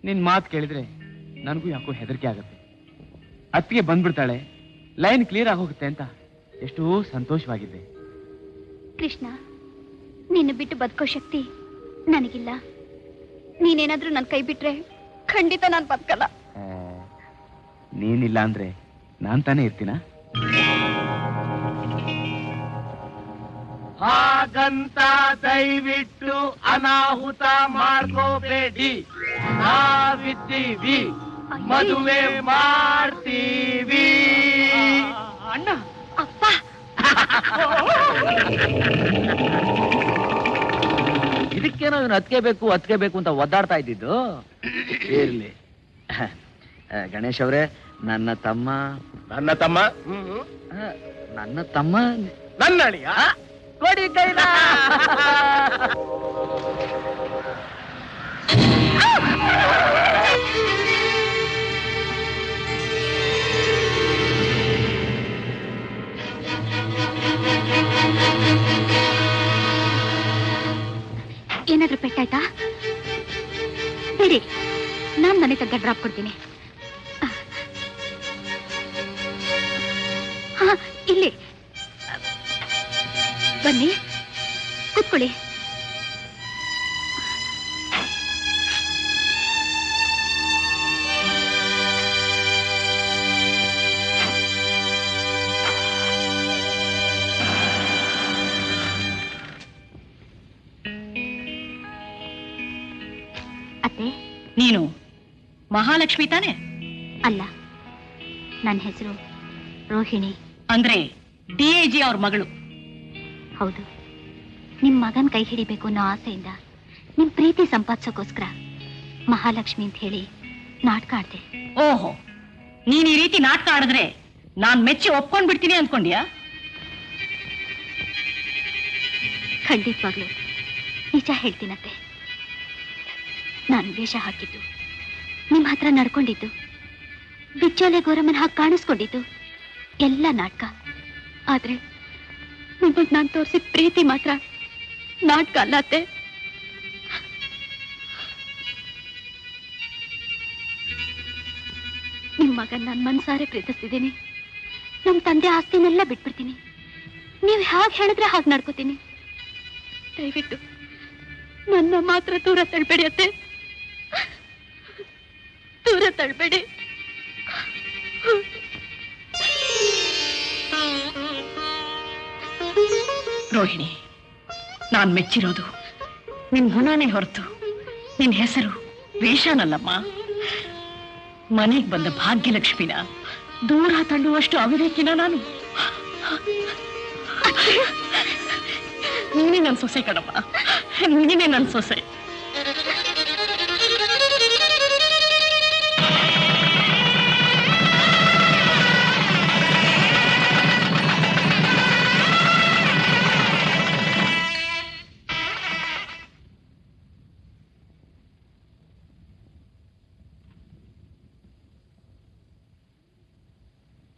ನಿನ್ ಮಾತು ಕೇಳಿದ್ರೆ ನನಗೂ ಯಾಕೋ ಹೆದರಿಕೆ ಆಗುತ್ತೆ. ಅತ್ತಿಗೆ ಬಂದ್ಬಿಡ್ತಾಳೆ, ಲೈನ್ ಕ್ಲಿಯರ್ ಆಗೋಗುತ್ತೆ ಅಂತ ಎಷ್ಟೋ ಸಂತೋಷವಾಗಿದ್ದೆ. ಕೃಷ್ಣ, ನಿನ್ನ ಬಿಟ್ಟು ಬದುಕೋ ಶಕ್ತಿ ನನಗಿಲ್ಲ. ನೀನೇನಾದ್ರೂ ನನ್ನ ಕೈ ಬಿಟ್ರೆ ಖಂಡಿತ ನಾನು ಬದುಕಲ್ಲ. ನೀನಿಲ್ಲ ಅಂದ್ರೆ ನಾನ್ ತಾನೇ ಇರ್ತೀನ? ಹಾಗಂತ ದಯವಿಟ್ಟು ಅನಾಹುತ ಮಾಡ್ಕೋಬೇಡಿ. ನಾವಿದ್ದೀವಿ, ಮದುವೆ ಮಾಡ್ತೀವಿ. ಅಣ್ಣ ಅಪ್ಪ ಇದಕ್ಕೇನೋ ಇವನು ಅತ್ಕೆ ಬೇಕು ಅಂತ ಒದ್ದಾಡ್ತಾ ಇದ್ದಿದ್ದು. ಇರ್ಲಿ. ಗಣೇಶ್ ಅವರೇ, ನನ್ನ ತಮ್ಮ ನನ್ನ ನನ್ನ ಅಳಿಯ ಕೊಡಿ ಕೈಲ. ಏನಾದ್ರೂ ಪೆಟ್ಟಾಯ್ತಾ? ಬಿಡಿ, ನಾನ್ ಮನೆ ತಗ್ಗ ಡ್ರಾಪ್ ಕೊಡ್ತೀನಿ. ಹಾ, ಇಲ್ಲಿ ಬನ್ನಿ, ಕೂತ್ಕೊಳ್ಳಿ. ಅತ್ತೆ, ನೀನು ಮಹಾಲಕ್ಷ್ಮಿ ತಾನೆ? ಅಲ್ಲ, ನನ್ನ ಹೆಸರು ರೋಹಿಣಿ. ಅಂದ್ರೆ DIG ಅವ್ರ ಮಗಳು. ಹೌದು. ನಿಮ್ ಮಗನ್ ಕೈ ಹಿಡಿಬೇಕು ಅನ್ನೋ ಆಸೆಯಿಂದ ನಿಮ್ ಪ್ರೀತಿ ಸಂಪಾದಿಸೋಕೋಸ್ಕರ ಮಹಾಲಕ್ಷ್ಮಿ ಅಂತ ಹೇಳಿ ನಾಟಕ ಆಡ್ದೆ. ಓಹೋ, ನೀನ್ ಈ ರೀತಿ ನಾಟಕ ಆಡಿದ್ರೆ ನಾನ್ ಮೆಚ್ಚಿ ಒಪ್ಕೊಂಡ್ ಬಿಡ್ತೀನಿ ಅನ್ಕೊಂಡ್ಯಾ? ಖಂಡಿತವಾಗ್ಲು ನಿಜ ಹೇಳ್ತೀನತ್ತೆ. ನಾನು ವೇಷ ಹಾಕಿದ್ದು, ನಿಮ್ ಹತ್ರ ನಡ್ಕೊಂಡಿದ್ದು, ಬಿಚ್ಚೋಲೆ ಗೋರಮ್ಮನ ಹಾಕಿ ಕಾಣಿಸ್ಕೊಂಡಿದ್ದು ಎಲ್ಲ ನಾಟಕ. ಆದ್ರೆ ನಿಮಗ್ ನಾನ್ ತೋರಿಸಿದ ಪ್ರೀತಿ ಮಾತ್ರ ನಾಟಕ ಅಲ್ಲತ್ತೆ. ನಿಮ್ ಮಗನ್ ನಾನ್ ಮನ್ಸಾರೆ ಪ್ರೀತಿಸ್ತಿದ್ದೀನಿ. ನಮ್ ತಂದೆ ಆಸ್ತಿನೆಲ್ಲ ಬಿಟ್ಬಿಡ್ತೀನಿ. ನೀವ್ ಹೇಗೆ ಹೇಳಿದ್ರೆ ಹಾಗೆ ನಡ್ಕೋತೀನಿ. ದಯವಿಟ್ಟು ನನ್ನ ಮಾತ್ರ ದೂರ ತಳ್ಬೇಡಿ ಅತ್ತೆ, ದೂರ ತಳ್ಬೇಡಿ. ರೋಹಿಣಿ, ನಾನ್ ಮೆಚ್ಚಿರೋದು ನಿನ್ ಗುಣನೇ ಹೊರತು ನಿನ್ ಹೆಸರು ವೇಷನಲ್ಲಮ್ಮ. ಮನೆಗೆ ಬಂದ ಭಾಗ್ಯಲಕ್ಷ್ಮಿನ ದೂರ ತಳ್ಳುವಷ್ಟು ಅವಿವೇಕಿನ ನಾನು. ನೀನೇ ನನ್ ಸೊಸೆ ಕಣಮ್ಮ, ನೀನೇ ನನ್ ಸೊಸೆ.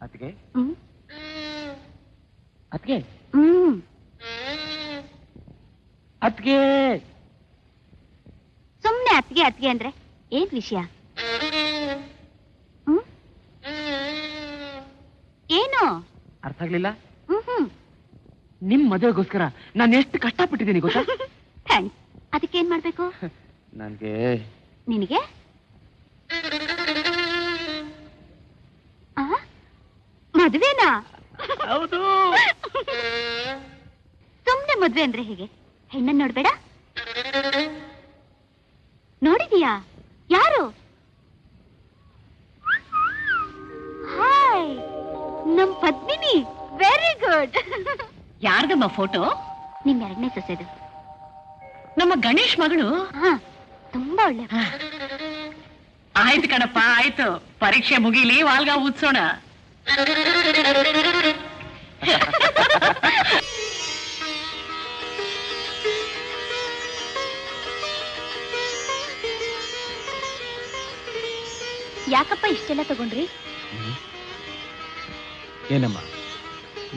ಅತ್ಗೆ ಹ್ಮ್ ಅತ್ಗೆ ಹ್ಮ್ ಅತ್ಗೆ ಸುಮ್ನೆ ಅತ್ಗೆ ಅತ್ಗೆ ಅಂದ್ರೆ ಏನ್ ವಿಷಯ? ಹ್ಮ್ ಏನು ಅರ್ಥ ಆಗ್ಲಿಲ್ಲ? ಹ್ಮ್ ನಿಮ್ ಮದುವೆಗೋಸ್ಕರ ನಾನು ಎಷ್ಟು ಕಷ್ಟಪಟ್ಟಿದ್ದೀನಿ ಗೊತ್ತಾ? ಥ್ಯಾಂಕ್ಸ್. ಅದಕ್ಕೇನ್ ಮಾಡ್ಬೇಕು? ನನ್ಗೆ ನಿನಗೆ ಮದ್ವೆನಾ? ಹೌದು. ಸುಮ್ನೆ ಮದ್ವೆ ಅಂದ್ರೆ ಹೇಗೆ? ಹೆಣ್ಣನ್ ನೋಡ್ಬೇಡ. ನೋಡಿದೀಯಾ? ಯಾರು? ಹಾಯ್, ನಮ್ ಪದ್ಮಿನಿ. Very good. ಯಾರ್ದಮ್ಮ ಫೋಟೋ? ನಿಮ್ ಎರಡನೇ ಸೊಸೆದು. ನಮ್ಮ ಗಣೇಶ್ ಮಗಳು. ಹಾ, ತುಂಬಾ ಒಳ್ಳೆ. ಆಯ್ತು ಕಣಪ್ಪ, ಆಯ್ತು. ಪರೀಕ್ಷೆ ಮುಗಿಲಿ, ವಾಲ್ಗ ಊದ್ಸೋಣ. ಯಾಕಪ್ಪ ಇಷ್ಟೆಲ್ಲ ತಗೊಂಡ್ರಿ? ಏನಮ್ಮ,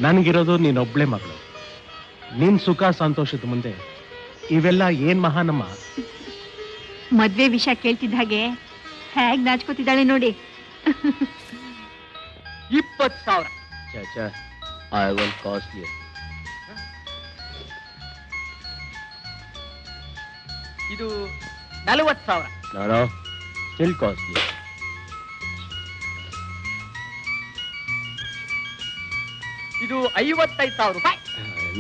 ನನಗಿರೋದು ನೀನೊಬ್ಳೆ ಮಗಳು. ನಿನ್ ಸುಖ ಸಂತೋಷದ ಮುಂದೆ ಇವೆಲ್ಲ ಏನ್ ಮಹಾನಮ್ಮ. ಮದ್ವೆ ವಿಷಯ ಕೇಳ್ತಿದ್ದ ಹಾಗೆ ಹೇಗ್ ನಾಚ್ಕೋತಿದ್ದಾಳೆ ನೋಡಿ. 20,000. ಚಾಚಾ, ಐ ವಿಲ್ ಕಾಸ್ಟ್ ಯು. ಇದು 40,000. ನಾನು ಸ್ಟಿಲ್ ಕಾಸ್ಟ್ ಯು. ಇದು 55,000 ರೂಪಾಯಿ.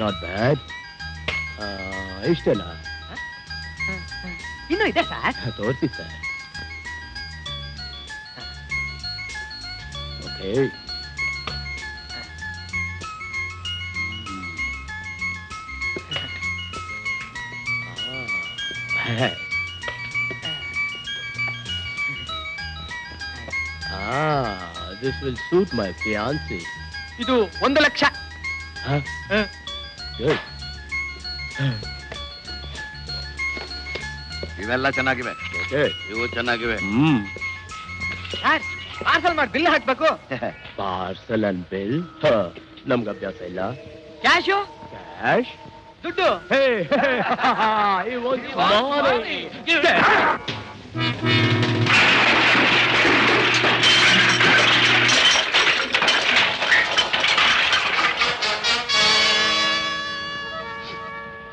Not bad. ಇಷ್ಟೇನಾ? ಇನ್ನೂ ಇದೆ ಸರ್. ತೋರಿಸಿ sir. Okay. This will suit my fiancée. ಇದು 1 ಲಕ್ಷ. Good. ಇವೆಲ್ಲ ಚೆನ್ನಾಗಿವೆ. Okay. ಇವು ಚೆನ್ನಾಗಿವೆ. ಸರ್ ಪಾರ್ಸಲ್ ಮಾಡಿ ಬಿಲ್ ಹಾಕ್ಬೇಕು. ಪಾರ್ಸಲ್ ಅಂಡ್ ಬಿಲ್ ನಮ್ಗೆ ಅಭ್ಯಾಸ ಇಲ್ಲ. ಕ್ಯಾಶು ಕ್ಯಾಶ್ ದುಡ್ಡು.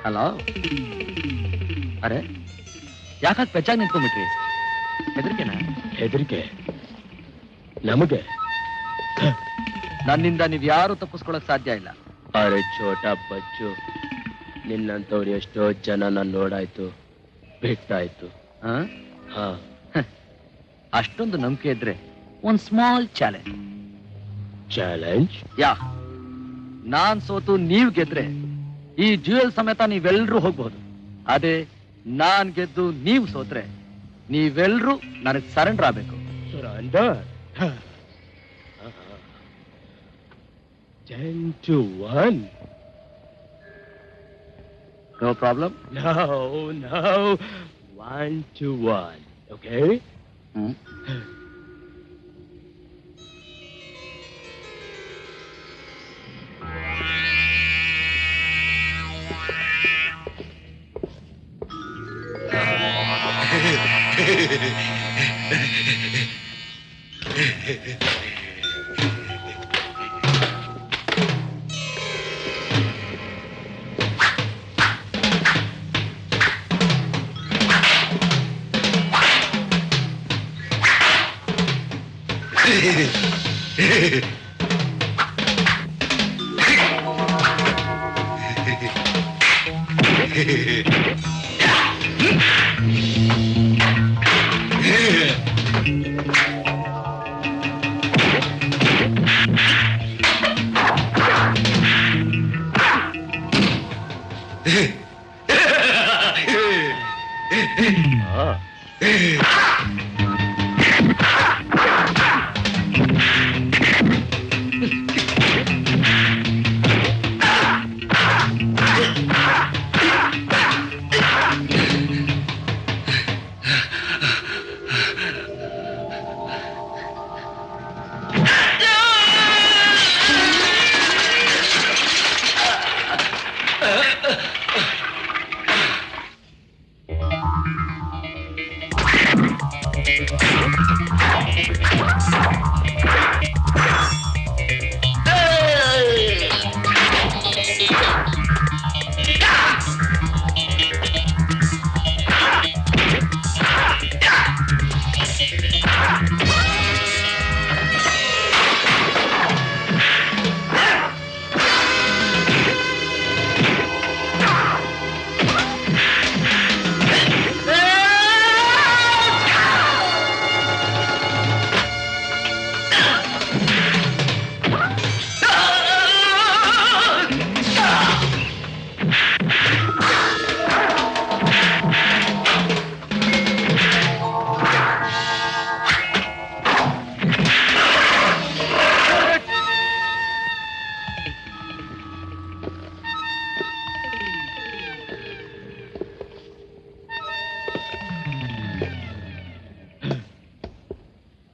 ಹಲೋ, ಅರೆ ಯಾಕಾಗ ಪೆಚ್ಚಾಗಿ ನಿಂತ್ಕೊಂಡ್ಬಿಟ್ರಿ? ಹೆದರಿಕೆನಾ? ಹೆದರಿಕೆ ನಮಗೆ? ನನ್ನಿಂದ ನೀವ್ ಯಾರು ತಪ್ಪಿಸ್ಕೊಳಕ್ ಸಾಧ್ಯ ಇಲ್ಲ. ಅರೆ ಛೋಟಾ ಬಚ್ಚು, ನಿನ್ನಂತವ್ರು ಎಷ್ಟೋ ಜನ ನಾನು ನೋಡಾಯ್ತು, ಬಿಟ್ಟಾಯ್ತು. ಹಾ, ಅಷ್ಟೊಂದು ನಂಬಿಕೆ ಇದ್ರೆ ಒಂದ್ ಸ್ಮಾಲ್ ಚಾಲೆಂಜ್. ಚಾಲೆಂಜ್? ಯಾ, ನಾನ್ ಸೋತು ನೀವ್ ಗೆದ್ರೆ ಈ ಜ್ಯುವೆಲ್ ಸಮೇತ ನೀವೆಲ್ರೂ ಹೋಗ್ಬಹುದು. ಅದೇ ನಾನ್ ಗೆದ್ದು ನೀವು ಸೋತ್ರೆ ನೀವೆಲ್ರೂ ನನಗ್ ಸರೆಂಡರ್ ಆಗ್ಬೇಕು. Surrender? 10-1. No problem. No. 1-1. Okay?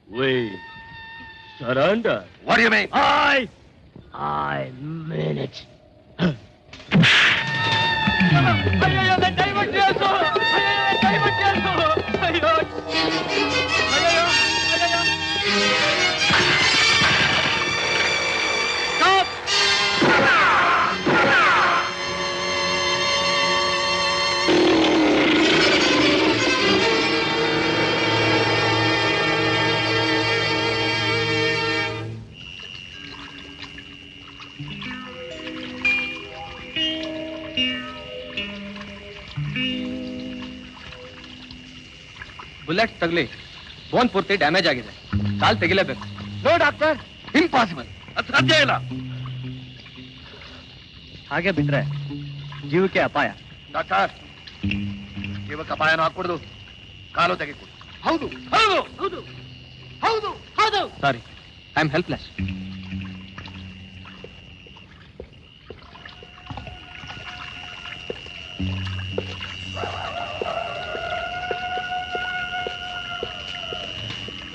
We surrender. What do you mean? I mean it. Bullet ತಗಲಿ, ಬೋನ್ ಪೂರ್ತಿ ಡ್ಯಾಮೇಜ್ ಆಗಿದೆ, ಕಾಲ್ ತೆಗಿಲೇಬೇಕು. No doctor, impossible. ಅದು ಸಾಧ್ಯ ಇಲ್ಲ. ಹಾಗೆ ಬಿಟ್ರೆ ಜೀವಕ್ಕೆ ಅಪಾಯ. ಡಾಕ್ಟರ್, ಜೀವಕ್ಕೆ ಅಪಾಯನೂ ಹಾಕ್ಕೊಡುದು, ಕಾಲು ತೆಗೆದುಕೊಡು. ಹೌದು ಹೌದು ಹೌದು ಹೌದು ಹೌದು. Sorry, I am helpless.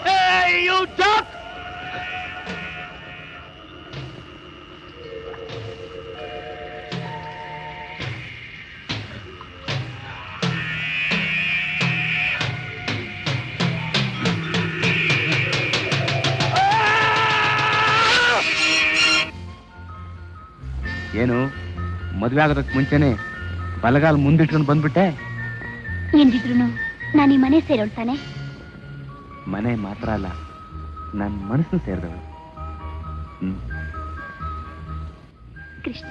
Hey, you duck! ಏನು ಮದುವೆ ಆಗೋದಕ್ಕೆ ಮುಂಚೆನೆ ಬಲಗಾಲ ಮುಂದಿಟ್ಕೊಂಡು ಬಂದ್ಬಿಟ್ಟೆ? ಎಂದಿದ್ರು ನಾನು ಈ ಮನೆ ಸೇರೋಳ್ತಾನೆ. ಮನೆ ಮಾತ್ರ ಅಲ್ಲ, ನನ್ನ ಮನಸ್ಸು ಸೇರಿದವಳು. ಕೃಷ್ಣ,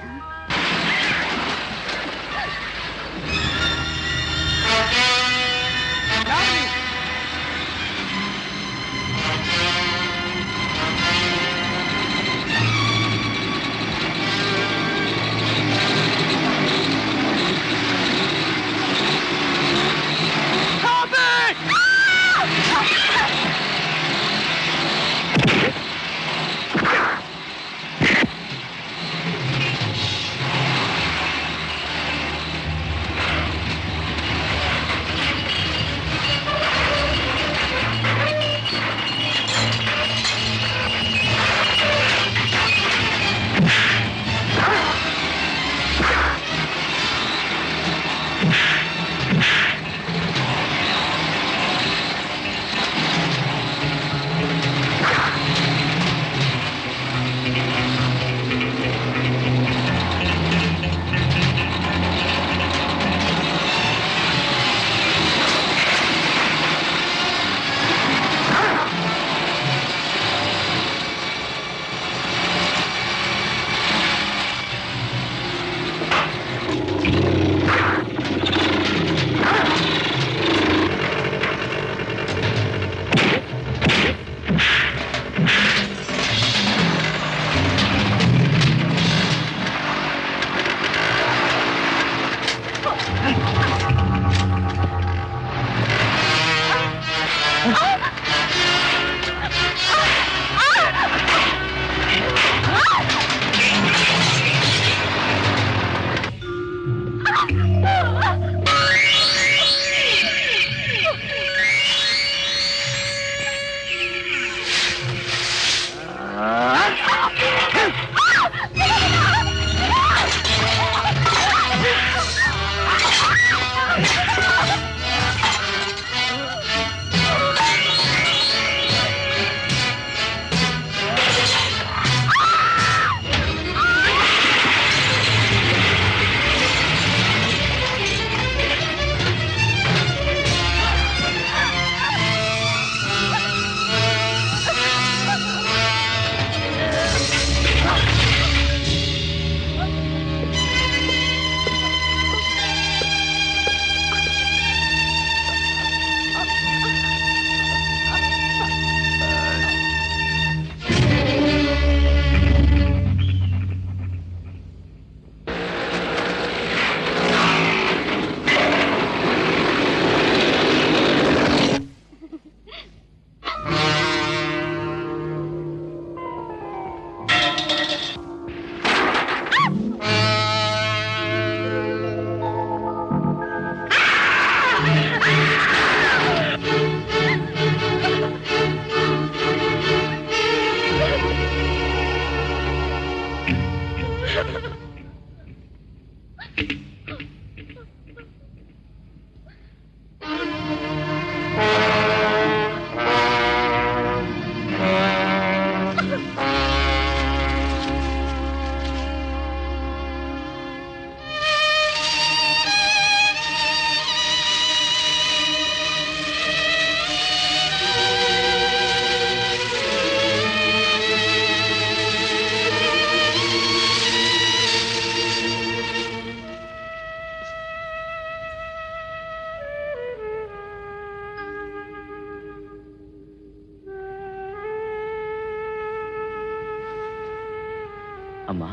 ಅಮ್ಮ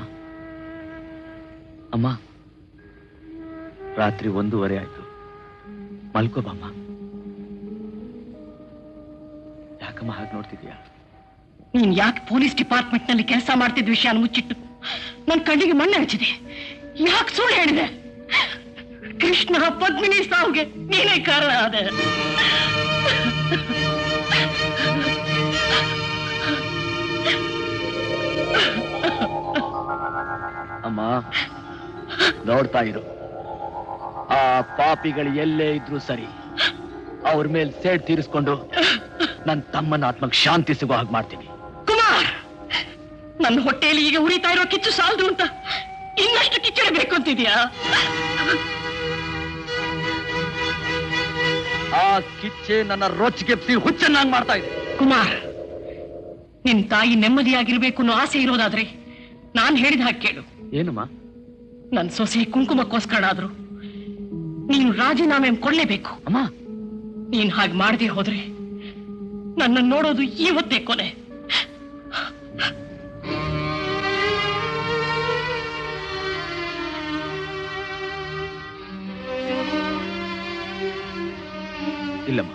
ಅಮ್ಮ, ರಾತ್ರಿ 1:30 ಆಯ್ತು, ಮಲ್ಕೋಬಮ್ಮ. ಯಾಕಮ್ಮ ಹಾಗೆ ನೋಡ್ತಿದ್ಯಾ? ನೀನ್ ಯಾಕೆ ಪೊಲೀಸ್ ಡಿಪಾರ್ಟ್ಮೆಂಟ್ ನಲ್ಲಿ ಕೆಲಸ ಮಾಡ್ತಿದ್ದ ವಿಷಯ ಮುಚ್ಚಿಟ್ಟು ನನ್ನ ಕಣ್ಣಿಗೆ ಮಣ್ಣು ಹಚ್ಚಿದೆ? ಯಾಕೆ ಸುಳ್ಳು ಹೇಳಿದೆ? ಕೃಷ್ಣ ಪದ್ಮಿನಿ ಸಾವುಗೆ ನೀನೇ ಕಾರಣ ಆದ. ಅಮ್ಮ, ನೋಡ್ತಾ ಇರು. ಆ ಪಾಪಿಗಳು ಎಲ್ಲೇ ಇದ್ರು ಸರಿ, ಅವ್ರ ಮೇಲೆ ಸೇಡ್ ತೀರಿಸ್ಕೊಂಡು ನನ್ನ ತಮ್ಮನ ಆತ್ಮಕ್ಕೆ ಶಾಂತಿ ಸಿಗೋ ಹಾಗೆ ಮಾಡ್ತೀನಿ. ಕುಮಾರ್, ನನ್ನ ಹೊಟ್ಟೆಯಲ್ಲಿ ಈಗ ಉರಿತಾ ಇರೋ ಕಿಚ್ಚು ಸಾಲದು ಅಂತ ಇನ್ನಷ್ಟು ಕಿಚ್ಚಿಡಬೇಕು ಅಂತಿದ್ಯಾ? ಆ ಕಿಚ್ಚೆ ನನ್ನ ರೊಚ್ಚಿಗೆಪ್ಸಿ ಹುಚ್ಚನ್ನಾಗಿ ಮಾಡ್ತಾ ಇದೆ. ಕುಮಾರ್, ನಿನ್ ತಾಯಿ ನೆಮ್ಮದಿಯಾಗಿರ್ಬೇಕು ಅನ್ನೋ ಆಸೆ ಇರೋದಾದ್ರೆ ನಾನ್ ಹೇಳಿದ ಹಾಗೆ ಕೇಳು. ಏನಮ್ಮ? ನನ್ ಸೊಸೆ ಕುಂಕುಮಕ್ಕೋಸ್ಕರ ಆದ್ರು ನೀನು ರಾಜೀನಾಮೆ ಕೊಡ್ಲೇಬೇಕು. ಅಮ್ಮ, ನೀನ್ ಹಾಗೆ ಮಾಡದೆ ಹೋದ್ರೆ ನನ್ನ ನೋಡೋದು ಇವತ್ತೇ ಕೊನೆ. ಇಲ್ಲಮ್ಮ,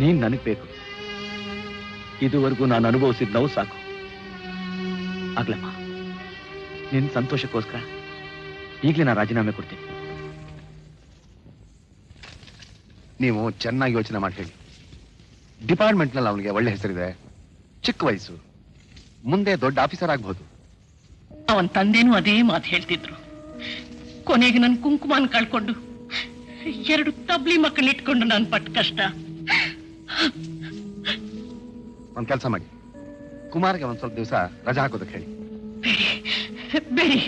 ನೀನ್ ನನಗ್ ಬೇಕು. ಇದುವರೆಗೂ ನಾನು ಅನುಭವಿಸಿದ ನೋವು ಸಾಕು. ಆಗ್ಲಮ್ಮ, ನಿನ್ ಸಂತೋಷಕ್ಕೋಸ್ಕರ ಈಗಲೇ ನಾನು ರಾಜೀನಾಮೆ ಕೊಡ್ತೀನಿ. ನೀವು ಚೆನ್ನಾಗಿ ಯೋಚನೆ ಮಾಡಿ ಹೇಳಿ. ಡಿಪಾರ್ಟ್ಮೆಂಟ್ನಲ್ಲಿ ಅವನಿಗೆ ಒಳ್ಳೆ ಹೆಸರಿದೆ, ಚಿಕ್ಕ ವಯಸ್ಸು, ಮುಂದೆ ದೊಡ್ಡ ಆಫೀಸರ್ ಆಗ್ಬಹುದು. ಅವನ್ ತಂದೆನೂ ಅದೇ ಮಾತು ಹೇಳ್ತಿದ್ರು. ಕೊನೆಗೆ ನನ್ ಕುಂಕುಮನ್ ಕಳ್ಕೊಂಡು 2 ತಬ್ಲಿ ಮಕ್ಕಳಿಟ್ಕೊಂಡು ನಾನು ಪಟ್ಟ ಕಷ್ಟ. ಒಂದ್ ಕೆಲಸ ಮಾಡಿ, ಕುಮಾರ್ಗೆ ಒಂದ್ ಸ್ವಲ್ಪ ದಿವಸ ರಜಾ ಹಾಕೋದಕ್ಕೆ ಹೇಳಿ. ಬೇಡಿ,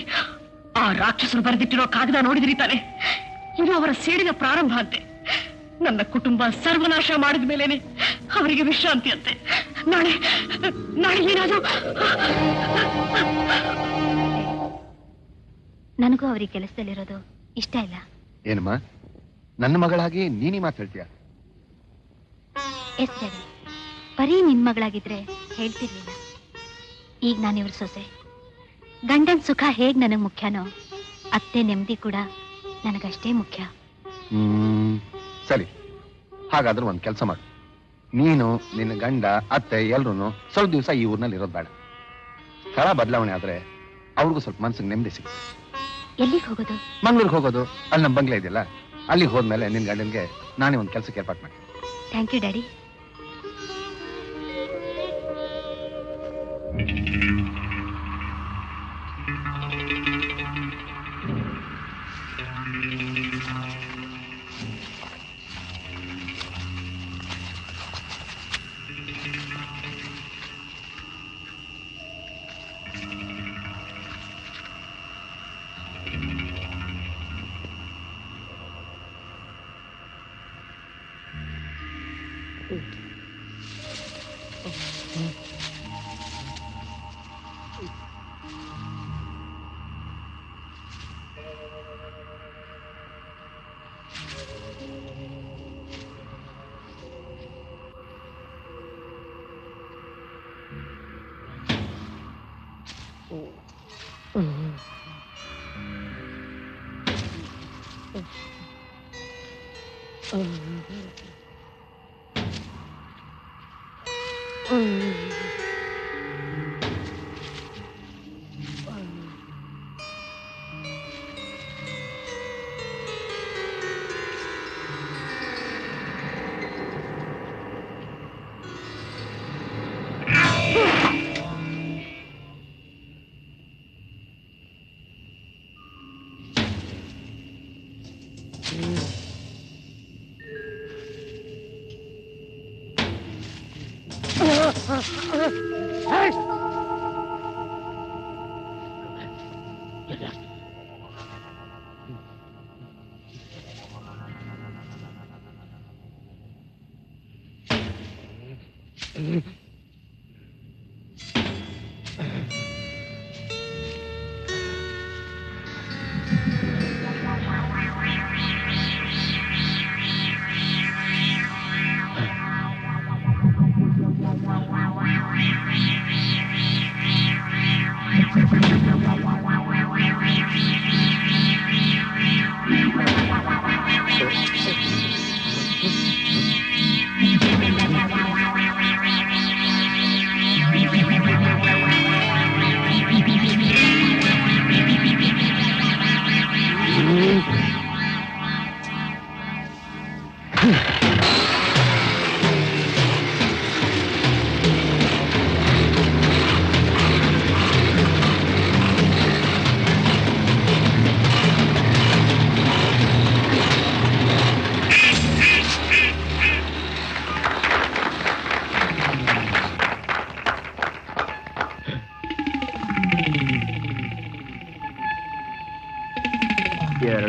ಆ ರಾಕ್ಷಸರು ಬರೆದಿಟ್ಟಿರೋ ಕಾಗದ ನೋಡಿದ್ರಿ ತಾನೆ? ಇದು ಅವರ ಸೇಡಿನ ಪ್ರಾರಂಭ ಅಂತೆ. ನನ್ನ ಕುಟುಂಬ ಸರ್ವನಾಶ ಮಾಡಿದ ಮೇಲೇನೆ ಅವರಿಗೆ ವಿಶ್ರಾಂತಿ ಅಂತೆ. ನಾಳೆ ಏನಾದ್ರು ನನಗೂ ಅವ್ರಿಗೆ ಕೆಲಸದಲ್ಲಿರೋದು ಇಷ್ಟ ಇಲ್ಲ. ಏನಮ್ಮ, ನನ್ನ ಮಗಳಾಗಿ ನೀನಿ ಮಾತು ಹೇಳ್ತೀಯ? ಎಸ್ ಡ್ಯಾಡಿ, ಬರೀ ನಿನ್ ಮಗಳಾಗಿದ್ರೆ ಹೇಳ್ತಿರ್ಲಿಲ್ಲ. ಈಗ ನಾನಿವ್ರ ಸೊಸೆ. ಗಂಡನ್ ಸುಖ ಹೇಗ್ ನನಗ್ ಮುಖ್ಯನೋ, ಅತ್ತೆ ನೆಮ್ಮದಿ ಕೂಡ ನನಗಷ್ಟೇ ಮುಖ್ಯ. ಸರಿ, ಹಾಗಾದ್ರೆ ಒಂದ್ ಕೆಲಸ ಮಾಡು. ನೀನು, ನಿನ್ನ ಗಂಡ, ಅತ್ತೆ ಎಲ್ರು ಸ್ವಲ್ಪ ದಿವಸ ಈ ಊರ್ನಲ್ಲಿ ಇರೋದು ಬೇಡ. ಸ್ಥಳ ಬದಲಾವಣೆ ಆದ್ರೆ ಅವ್ರಿಗೂ ಸ್ವಲ್ಪ ಮನ್ಸಿಗೆ ನೆಮ್ಮದಿ ಸಿಗುತ್ತೆ. ಎಲ್ಲಿಗೆ ಹೋಗೋದು? ಮಂಗ್ಳೂರ್ಗೆ ಹೋಗೋದು. ಅಲ್ಲಿ ನಮ್ಮ ಬಂಗ್ಲೆ ಇದೆಯಲ್ಲ, ಅಲ್ಲಿಗೆ ಹೋದ್ಮೇಲೆ ನಿನ್ ಗಂಡನ್ಗೆ ನಾನೇ ಒಂದ್ ಕೆಲಸಕ್ಕೆ ಏರ್ಪಾಟ್ ಮಾಡಿ. Thank you daddy.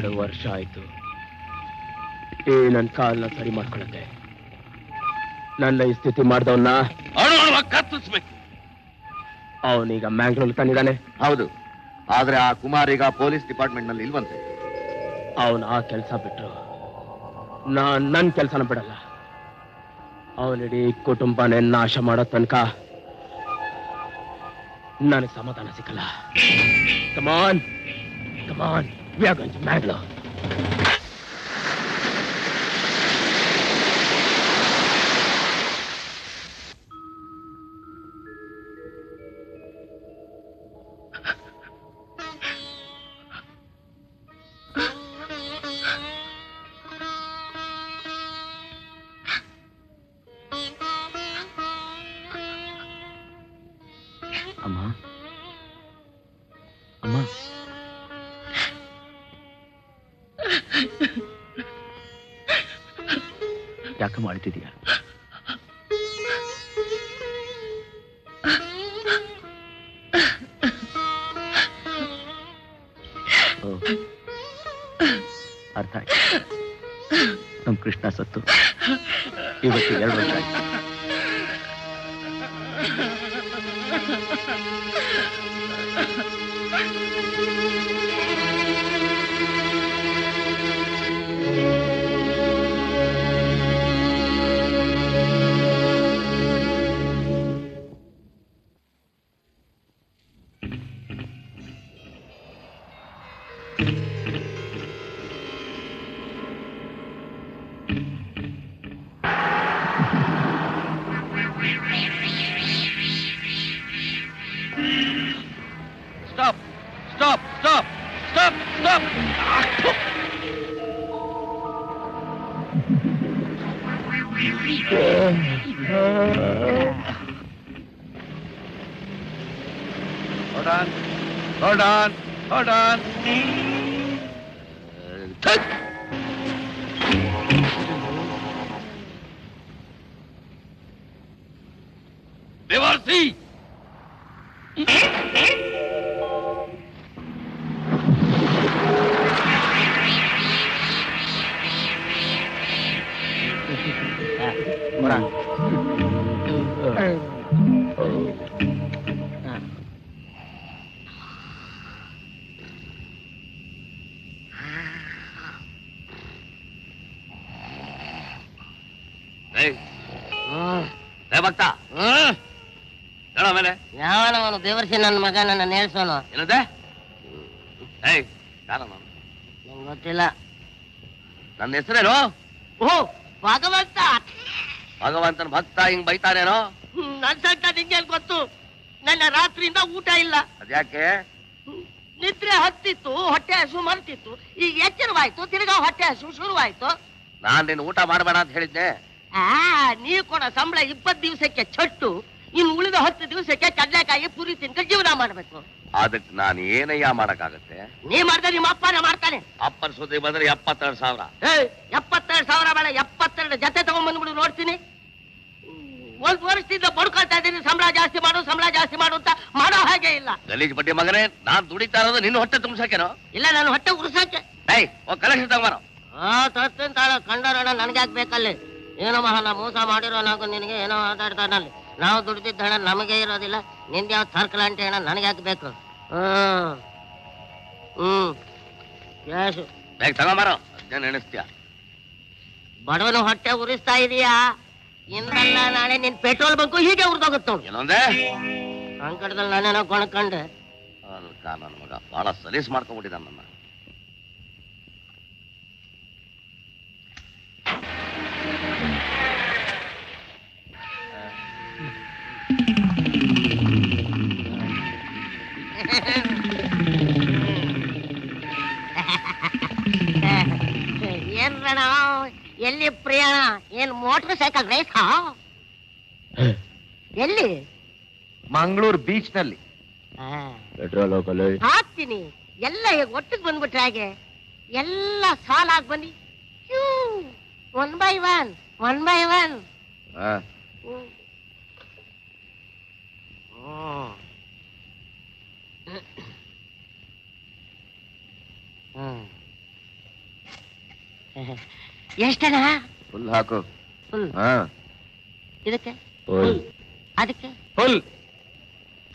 2 ವರ್ಷ ಆಯ್ತು ಈ ನನ್ನ ಕಾಲ್ನ ಸರಿ ಮಾಡ್ಕೊಳಕ್ಕೆ. ನನ್ನ ಈ ಸ್ಥಿತಿ ಮಾಡ್ದವನ್ನ ಕತ್ತಿಸ್ಬೇಕು. ಅವನೀಗ ಮ್ಯಾಂಗ್ಳೂರ್ ತಂದಿದ್ದಾನೆ. ಹೌದು, ಆದ್ರೆ ಆ ಕುಮಾರ್ ಈಗ ಪೊಲೀಸ್ ಡಿಪಾರ್ಟ್ಮೆಂಟ್ ನಲ್ಲಿ ಇಲ್ವಂತೆ. ಅವನು ಆ ಕೆಲಸ ಬಿಟ್ರು ನನ್ನ ಕೆಲಸನ ಬಿಡಲ್ಲ. ಅವನಿಡೀ ಕುಟುಂಬನೇ ನಾಶ ಮಾಡೋ ತನಕ ನನಗೆ ಸಮಾಧಾನ ಸಿಕ್ಕಲ್ಲ. Come on come on, we are going to Mangalore. ಅಮ್ಮ ಅಮ್ಮ, ಯಾಕೆ ಮಾಡ್ತಿದೀಯ? ಅರ್ಥ ಆಯ್ತು. ನಮ್ ಕೃಷ್ಣ ಸತ್ತು ಇವತ್ತು 2 ವರ್ಷ ಆಯ್ತು. Stop! Stop! Stop! Stop! Stop! Hold on. Hold on. Hold on. Bevarsi! ಭಕ್ತ ಮೇಲೆ ಯಾವನವನು ದೇವರ್ಸಿ ನನ್ನ ಮಗ ನನ್ನ ನೇಳ್ಸೋನು ಏನಂತೆ? ಯಾರಮ್ಮ? ನಂಗೆ ಗೊತ್ತಿಲ್ಲ. ನನ್ನ ಹೆಸರೇನು? ಓ ಭಗವಂತ. ಭಗವಂತನ ಭಕ್ತ ಹಿಂಗ್ ಬೈತಾನೇನೋ? ನನ್ ಸಂತ ನಿಂಗೇನ್ ಗೊತ್ತು? ನನ್ನ ರಾತ್ರಿಯಿಂದ ಊಟ ಇಲ್ಲ. ಅದ್ಯಾಕೆ? ನಿದ್ರೆ ಹತ್ತಿತ್ತು, ಹೊಟ್ಟೆ ಹಸು ಮರ್ತಿತ್ತು. ಈಗ ಎಚ್ಚರವಾಯ್ತು, ತಿರ್ಗಾ ಹೊಟ್ಟೆ ಹಸು ಶುರುವಾಯ್ತು. ನಾನ್ ನಿನ್ ಊಟ ಮಾಡಬೇಡ ಅಂತ ಹೇಳಿದ್ದೆ. ನೀವ್ ಕೊಡೋ ಸಂಬಳ 20 ದಿವಸಕ್ಕೆ ಚಟ್ಟು, ಇನ್ನು ಉಳಿದ 10 ದಿವಸಕ್ಕೆ ಕಡ್ಲೆಕಾಯಿ ಪುರಿ ತಿನ್ಕೊಂಡು ಜೀವನ ಮಾಡ್ಬೇಕು. ಅದಕ್ ನಾನು ಏನಯ್ಯ ಮಾಡಕ್ಕಾಗತ್ತೆ? ನೀ ಮಾಡ್ದೆ ನಿಮ್ಮ ಅಪ್ಪನ ಮಾಡ್ತಾನೆ. ಅಪ್ಪನ ಸುದ್ದಿ ಬಂದ್ರೆ 72,000. 72,000 ಬೇಡ, 72 ಜೊತೆ ತಗೊಂಡ್ಬಂದ್ಬಿಡು ನೋಡ್ತೀನಿ. 1 ವರ್ಷದಿಂದ ಬಡ್ಕೊಳ್ತಾ ಇದ್ದೀನಿ, ಸಂಬಳ ಜಾಸ್ತಿ ಮಾಡು ಅಂತ ಮಾಡೋ ಹಾಗೆ ಇಲ್ಲ. ಗಲೀಜ್ ಬಡ್ಡಿ ಮಗನೇ, ನಾನ್ ದುಡಿತಾ ಇರೋದು ನಿನ್ನ ಹೊಟ್ಟೆ ತುಂಬ್ಸಕ್ಕೇನೋ? ಇಲ್ಲ, ನಾನು ಹೊಟ್ಟೆ ಉರ್ಸಕ್ಕೆ. ಕಲೆಕ್ಷನ್ ತಗೊಂಬಾರೋ. ತರ್ತೀನಿ ತಾಳ, ಕಂಡೋರೋಣ ನನಗೆ ಹಾಕ್ಬೇಕಲ್ಲಿ. ಏನೋ ಮಹಾ ಮೋಸ ಮಾಡಿರೋ ನಾವು ನಿನಗೆ ಏನೋ ಮಾತಾಡ್ತಾನಲ್ಲಿ. ನಾವು ದುಡ್ದಿದ್ದ ಹಣ ನಮಗೆ ಇರೋದಿಲ್ಲ, ನಿಂದ ಯಾವ ಸರ್ಕಲಾಂಟಿ ಹಣ ನನಗೆ ಹಾಕ್ಬೇಕು. ಕ್ಯಾಶು ಬೇಗ ತಗೊಂಬಾರೋ, ಅದೇನು ಎಣಿಸ್ತೀಯ? ಬಡವನು ಹೊಟ್ಟೆ ಉರಿಸ್ತಾ ಇದೀಯಾ? ಇಂದಲ್ಲ ನಾಳೆ ನಿನ್ ಪೆಟ್ರೋಲ್ ಬಂಕು ಹೀಗೆ ಉರ್ದೋಗುತ್ತೆ. ಏನಂದೆ? ಅಂಕಡದಲ್ಲಿ ನಾನೇನೋ ಕೊಣಕೊಂಡೆ. ನನ್ನ ಮಗ ಬಹಳ ಸಲೀಸ್ ಮಾಡ್ಕೊಂಡ್ಬಿಟ್ಟಿದ್ದಾನ ನನ್ನ. ಏನ್ ರಣ, ಎಲ್ಲಿ ಪ್ರಯಾಣ? ಏನ್ ಮೋಟರ್ ಸೈಕಲ್ ರೇಸಾ? ಎಲ್ಲಿ? ಮಂಗಳೂರು ಬೀಚ್ ನಲ್ಲಿ. ಪೆಟ್ರೋಲ್ ಹೋಗಲ್ಲ ಹಾಕ್ತೀನಿ. ಎಲ್ಲ ಒಟ್ಟಿಗೆ ಬಂದ್ಬಿಟ್ರೆ ಹಾಗೆ ಎಲ್ಲ ಸಾಲಾಗಿ ಬನ್ನಿ. 1 by 1 1 by 1. ಎಷ್ಟಣ? ಫುಲ್ ಹಾಕು. ಫುಲ್. ಹಾ ಇದಕ್ಕೆ ಫುಲ್. ಅದಕ್ಕೆ ಫುಲ್.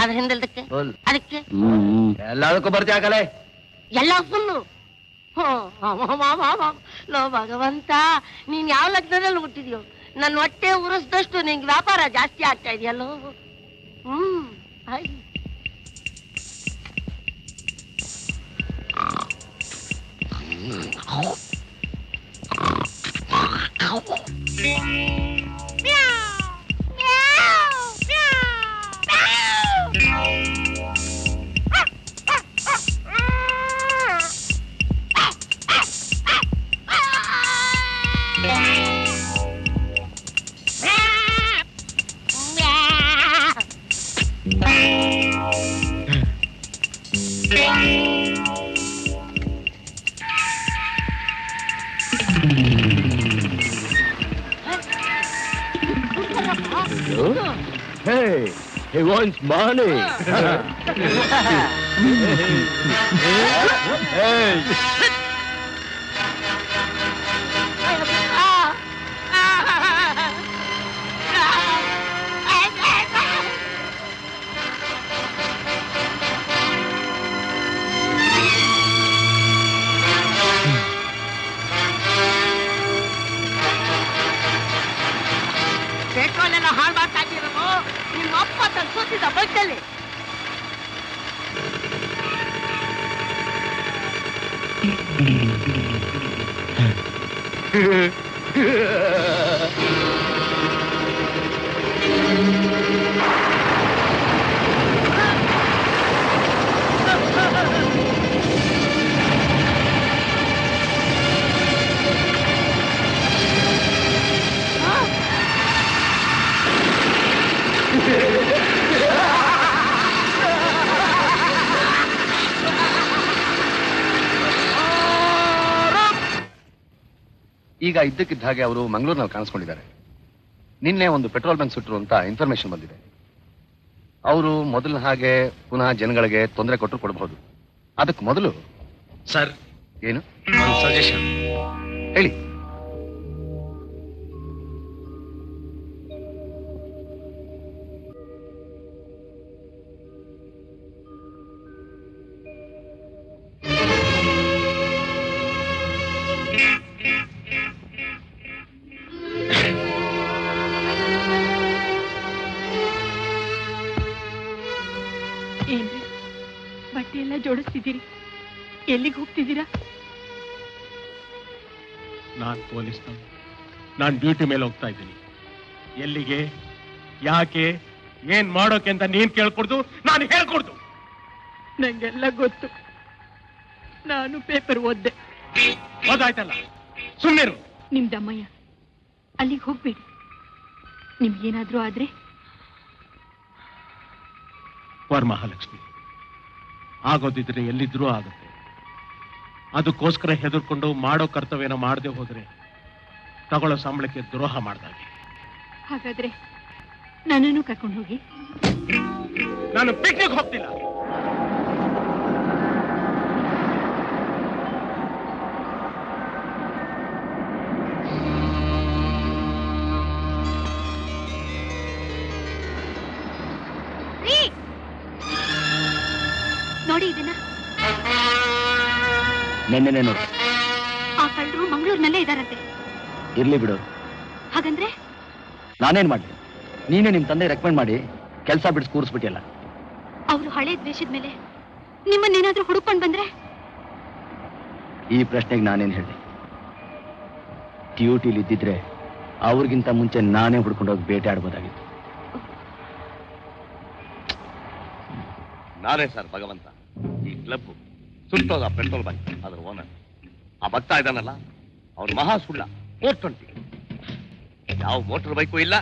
ಅದ್ರ ಹಿಂದಲ್ದಕ್ಕೆ ಫುಲ್. ಅದಕ್ಕೆ ಎಲ್ಲದಕ್ಕೂ ಬರ್ತಿ ಹಾಕಲೆ. ಎಲ್ಲ ಫುಲ್ಲು. ಲೋ ಭಗವಂತ, ನೀನ್ ಯಾವ ಲಗ್ನದಲ್ಲಿ ಹುಟ್ಟಿದ್ಯೋ? ನನ್ನ ಹೊಟ್ಟೆ ಉರಿಸ್ದಷ್ಟು ನಿಂಗೆ ವ್ಯಾಪಾರ ಜಾಸ್ತಿ ಆಗ್ತಾ ಇದೆಯಲ್ಲೋ. Hi. Hey, he wants money. Hey. Petrol ಎಲ್ಲ ಹಾಳು ಮಾಡ್ತಾ ಇದ್ದೀರೋ ನಿಮ್ಮ ಅಪ್ಪ ತಂದು ಬೈಕಲ್ಲಿ. ಈಗ ಇದ್ದಕ್ಕಿದ್ದ ಹಾಗೆ ಅವರು ಮಂಗಳೂರಿನಲ್ಲಿ ಕಾಣಿಸ್ಕೊಂಡಿದ್ದಾರೆ. ನಿನ್ನೆ ಒಂದು ಪೆಟ್ರೋಲ್ ಬಂಕ್ ಸುಟ್ಟರು ಅಂತ ಇನ್ಫಾರ್ಮೇಶನ್ ಬಂದಿದೆ. ಅವರು ಮೊದಲಿನ ಹಾಗೆ ಪುನಃ ಜನಗಳಿಗೆ ತೊಂದರೆ ಕೊಟ್ಟರು ಕೊಡಬಹುದು. ಅದಕ್ಕೆ ಮೊದಲು ಸರ್, ಏನು ಒಂದು ಸಜೆಷನ್ ಹೇಳಿ. ಏನ್ರಿ ಬಟ್ಟೆ ಎಲ್ಲ ಜೋಡಿಸ್ತಿದ್ದೀರಿ? ಎಲ್ಲಿಗೆ ಹೋಗ್ತಿದ್ದೀರಾ? ನಾನ್ ಪೊಲೀಸ್, ನಾನ್ ಡ್ಯೂಟಿ ಮೇಲೆ ಹೋಗ್ತಾ ಇದ್ದೀನಿ. ಎಲ್ಲಿಗೆ, ಯಾಕೆ, ಏನ್ ಮಾಡೋಕೆ ಅಂತ ನೀನ್ ಕೇಳ್ಕೊಡ್ದು, ನಾನು ಹೇಳ್ಕೊಡ್ದು. ನಂಗೆಲ್ಲ ಗೊತ್ತು. ನಾನು ಪೇಪರ್ ಓದ್ದೆ. ಓದಾಯ್ತಲ್ಲ, ಸುಮ್ಮನಿರು. ನಿಮ್ದಮ್ಮಯ್ಯ, ಅಲ್ಲಿಗೆ ಹೋಗ್ಬೇಡಿ. ನಿಮ್ಗೇನಾದ್ರೂ ಆದ್ರೆ ವರಮಹಾಲಕ್ಷ್ಮಿ, ಆಗೋದಿದ್ರೆ ಎಲ್ಲಿದ್ರೂ ಆಗುತ್ತೆ. ಅದಕ್ಕೋಸ್ಕರ ಹೆದರ್ಕೊಂಡು ಮಾಡೋ ಕರ್ತವ್ಯನ ಮಾಡದೆ ಹೋದ್ರೆ ತಗೊಳ್ಳೋ ಸಂಬಳಕ್ಕೆ ದ್ರೋಹ ಮಾಡ್ದಾಗೆ. ಹಾಗಾದ್ರೆ ನನ್ನನ್ನು ಕರ್ಕೊಂಡು ಹೋಗಿ. ನಾನು ಪಿಕ್ನಿಕ್ ಹೋಗ್ತಿಲ್ಲ. ನೋಡಿ ಇದನ್ನ. ನೆನ್ನೆನೆ ನೋಡಿ. ಆ ಕಳ್ಳರು ಮಂಗಳೂರಿನಲ್ಲೇ ಇದಾರಂತೆ. ಇರ್ಲಿ ಬಿಡು. ಹಾಗಂದ್ರೆ ನಾನೇನ್ ಮಾಡ್ಲಿ? ನೀನೇ ನಿಮ್ ತಂದೆ ರೆಕಮೆಂಡ್ ಮಾಡಿ ಕೆಲಸ ಬಿಡಿಸಿ ಕೂರಿಸ್ಬಿಟ್ಟಿಯಲ್ಲ. ಅವರು ಹಳೆ ದ್ವೇಷದ ಮೇಲೆ ನಿಮ್ಮನ್ನೇನಾದ್ರೂ ಹುಡುಕೊಂಡ್ ಬಂದ್ರೆ? ಈ ಪ್ರಶ್ನೆಗೆ ನಾನೇನ್ ಹೇಳಿ? ಡ್ಯೂಟಿಲಿ ಇದ್ದಿದ್ರೆ ಅವ್ರಿಗಿಂತ ಮುಂಚೆ ನಾನೇ ಹುಡ್ಕೊಂಡೋಗಿ ಬೇಟೆ ಆಡ್ಬೋದಾಗಿತ್ತು. ನಾನೇ ಸರ್ ಭಗವಂತ. ಈ ಕ್ಲಬ್ ಸುಟ್ಟೋದ ಪೆಟ್ರೋಲ್ ಬಂಕ್ ಅದ್ರ ಓನರ್. ಆ ಭಕ್ತ ಇದಾನಲ್ಲ, ಅವ್ನು ಮಹಾ ಸುಳ್ಳ. 420 ಯಾವ ಮೋಟರ್ ಬೈಕು ಇಲ್ಲ,